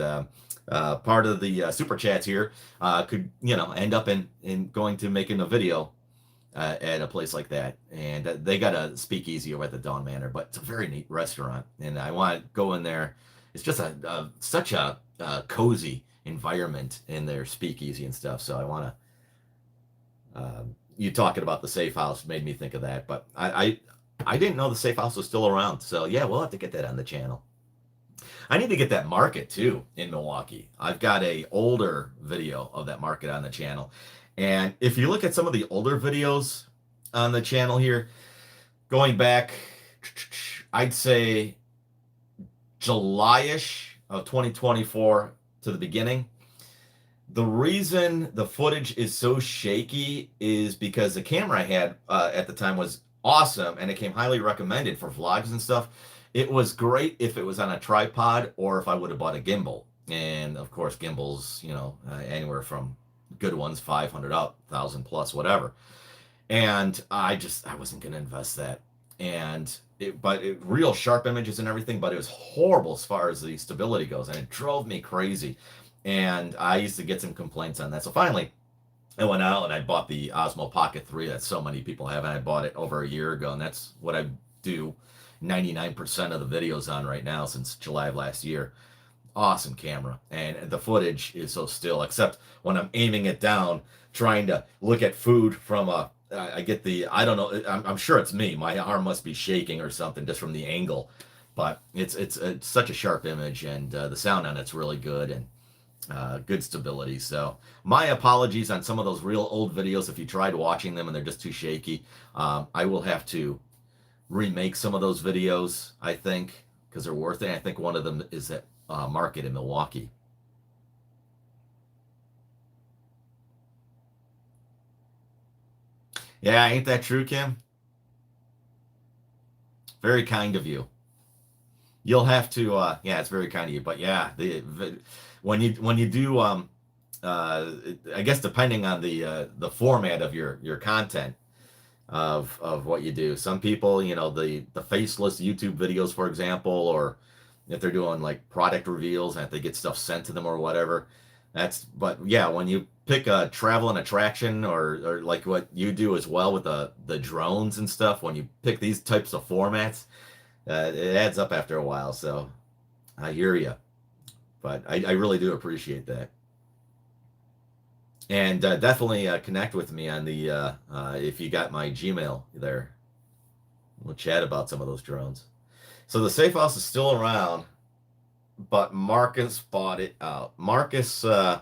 part of the super chats here could, end up in going to making a video at a place like that. And they got a speakeasy over at the Dawn Manor, but it's a very neat restaurant, and I want to go in there. It's just such a cozy environment in their speakeasy and stuff. So I want to. You talking about the Safe House made me think of that, but I didn't know the Safe House was still around. So yeah, we'll have to get that on the channel. I need to get that market too in Milwaukee. I've got a older video of that market on the channel. And if you look at some of the older videos on the channel here, going back, I'd say July-ish of 2024 to the beginning. The reason the footage is so shaky is because the camera I had at the time was awesome, and it came highly recommended for vlogs and stuff. It was great if it was on a tripod or if I would have bought a gimbal. And of course, gimbals, anywhere from good ones, 500 up, 1,000 plus, whatever. And I wasn't going to invest that. And real sharp images and everything, but it was horrible as far as the stability goes, and it drove me crazy. And I used to get some complaints on that. So finally, I went out and I bought the Osmo Pocket 3 that so many people have, and I bought it over a year ago, and that's what I do 99% of the videos on right now since July of last year. Awesome camera, and the footage is so still, except when I'm aiming it down, trying to look at food from I get I don't know, I'm sure it's me. My arm must be shaking or something just from the angle, but it's such a sharp image, and the sound on it's really good, and good stability. So my apologies on some of those real old videos if you tried watching them and they're just too shaky. I will have to remake some of those videos, I think, because they're worth it. I think one of them is at market in Milwaukee. Yeah, ain't that true, Kim? Very kind of you. You'll have to, yeah, it's very kind of you. But yeah, when you do, I guess depending on the format of your content of what you do, some people, the faceless YouTube videos, for example, or if they're doing like product reveals and if they get stuff sent to them or whatever, but yeah, when you pick a travel and attraction or like what you do as well with the drones and stuff, when you pick these types of formats, it adds up after a while. So I hear you, but I really do appreciate that. And definitely connect with me on the if you got my Gmail there. We'll chat about some of those drones. So the Safe House is still around, but Marcus bought it out. Marcus, they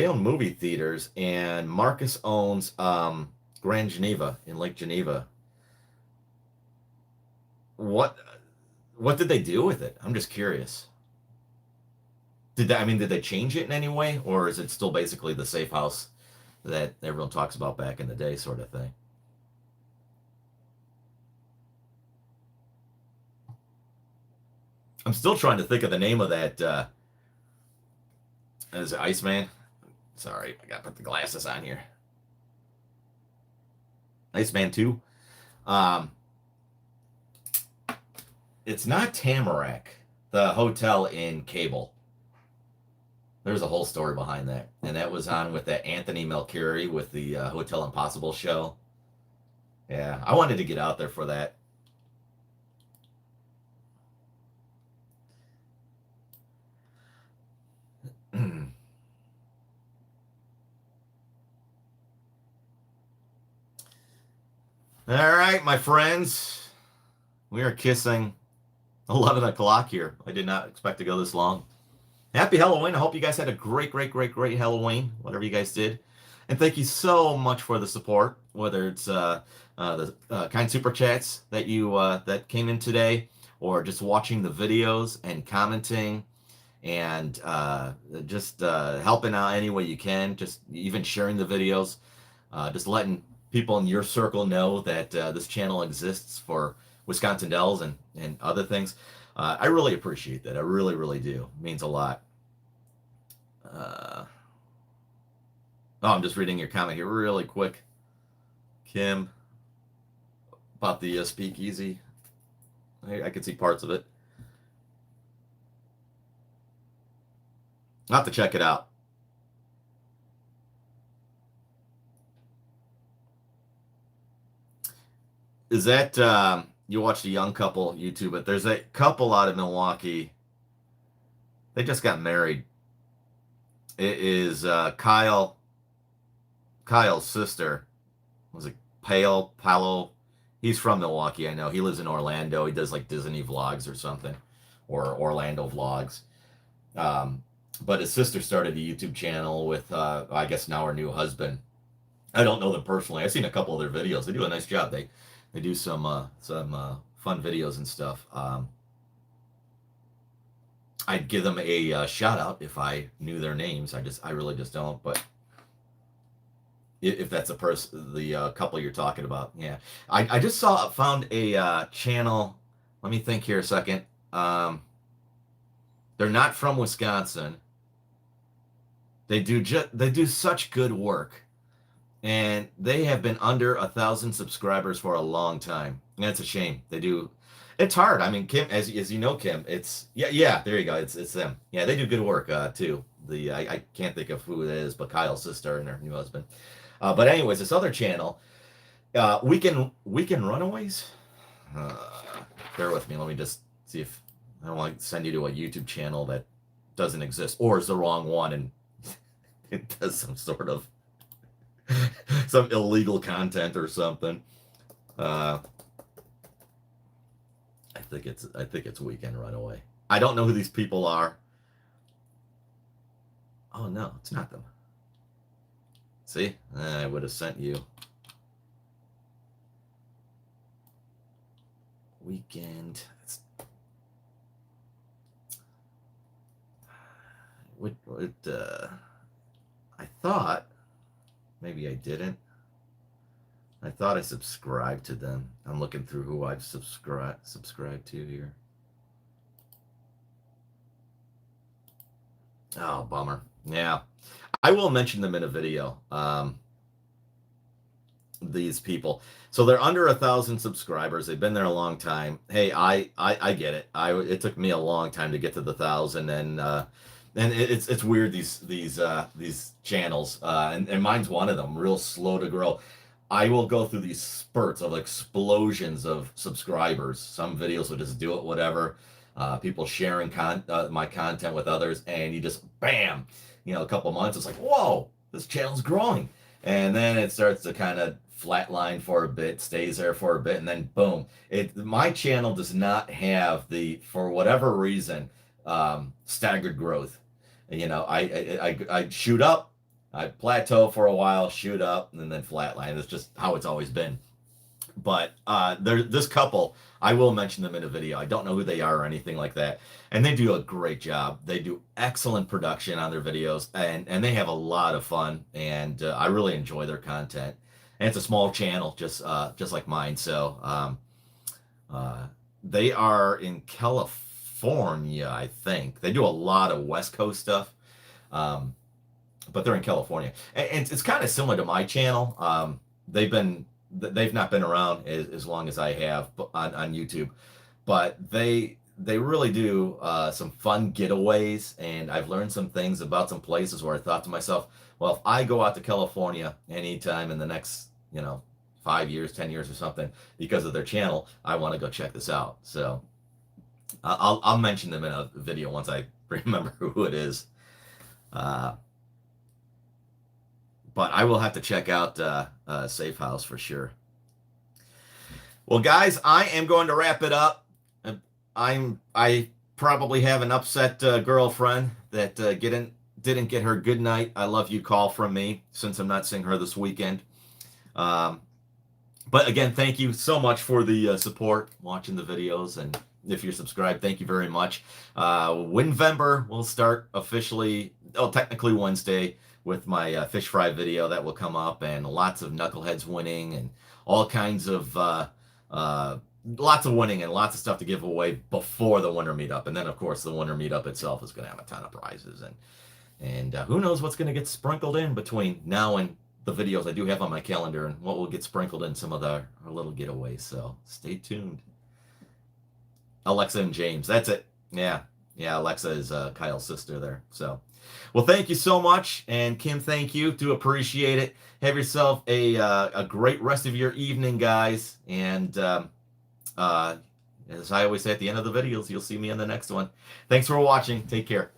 own movie theaters, and Marcus owns Grand Geneva in Lake Geneva. What did they do with it? I'm just curious. Did they change it in any way, or is it still basically the Safe House that everyone talks about back in the day, sort of thing? I'm still trying to think of the name of that. Is it Iceman? Sorry, I gotta put the glasses on here. Iceman 2. It's not Tamarack, the hotel in Cable. There's a whole story behind that, and that was on with that Anthony Melchiori with the Hotel Impossible show. Yeah, I wanted to get out there for that. All right, my friends, we are kissing 11 o'clock here. I did not expect to go this long. Happy Halloween. I hope you guys had a great Halloween, whatever you guys did. And thank you so much for the support, whether it's the kind super chats that you that came in today, or just watching the videos and commenting and just helping out any way you can, just even sharing the videos, just letting people in your circle know that this channel exists for Wisconsin Dells and other things. I really appreciate that. I really do. It means a lot. Oh, I'm just reading your comment here really quick, Kim, about the speakeasy. I could see parts of it. I'll have to check it out. Is that you watched a young couple YouTube it? There's a couple out of Milwaukee. They just got married. It is Kyle's sister. Was it Palo? He's from Milwaukee, I know. He lives in Orlando. He does like Disney vlogs or something, or Orlando vlogs. But his sister started a YouTube channel with, I guess now her new husband. I don't know them personally. I've seen a couple of their videos. They do a nice job. They do some fun videos and stuff. I'd give them a shout out if I knew their names. I really just don't. But if that's the couple you're talking about, yeah. I just found a channel. Let me think here a second. They're not from Wisconsin. They do such good work, and they have been under 1,000 subscribers for a long time. And that's a shame. They do. It's hard. I mean, Kim, as you know, Kim, it's yeah. There you go. It's them. Yeah, they do good work too. I can't think of who it is, but Kyle's sister and her new husband. But anyways, this other channel, Weekend Runaways. Bear with me. Let me just see if I don't want to send you to a YouTube channel that doesn't exist or is the wrong one and it does some sort of some illegal content or something. I think it's Weekend Runaway. I don't know who these people are. Oh no, it's not them. See, I would have sent you. Weekend. I thought maybe I didn't. I thought I subscribed to them. I'm looking through who I've subscribed to here. Oh, bummer. Yeah. I will mention them in a video. These people. So they're under 1,000 subscribers. They've been there a long time. Hey, I get it. It took me a long time to get to the 1,000, and it's weird these channels. And mine's one of them. Real slow to grow. I will go through these spurts of explosions of subscribers. Some videos will just do it, whatever. People sharing my content with others, and you just bam, a couple months, it's like, whoa, this channel's growing, and then it starts to kind of flatline for a bit, stays there for a bit, and then boom. My channel does not have for whatever reason, staggered growth. I shoot up. I plateau for a while, shoot up, and then flatline. That's just how it's always been. But this couple, I will mention them in a video. I don't know who they are or anything like that. And they do a great job. They do excellent production on their videos, and they have a lot of fun. And I really enjoy their content. And it's a small channel, just like mine. So they are in California, I think. They do a lot of West Coast stuff. But they're in California, and it's kind of similar to my channel. They've not been around as long as I have on YouTube, but they really do some fun getaways, and I've learned some things about some places where I thought to myself, well, if I go out to California anytime in the next 5 years, 10 years or something because of their channel, I want to go check this out. So I'll mention them in a video once I remember who it is. But I will have to check out Safe House for sure. Well, guys, I am going to wrap it up. I probably have an upset girlfriend that didn't get her good night I love you call from me, since I'm not seeing her this weekend. Um, but again, thank you so much for the support, watching the videos, and if you're subscribed, thank you very much. Winvember will start officially, technically Wednesday, with my fish fry video that will come up, and lots of knuckleheads winning, and all kinds of lots of winning and lots of stuff to give away before the winter meetup. And then, of course, the winter meetup itself is going to have a ton of prizes, and who knows what's going to get sprinkled in between now and the videos I do have on my calendar, and what will get sprinkled in some of our little getaways. So stay tuned. Alexa and James, that's it. Yeah, Alexa is Kyle's sister there. So, well, thank you so much, and Kim, thank you. Do appreciate it. Have yourself a great rest of your evening, guys. And as I always say at the end of the videos, you'll see me in the next one. Thanks for watching. Take care.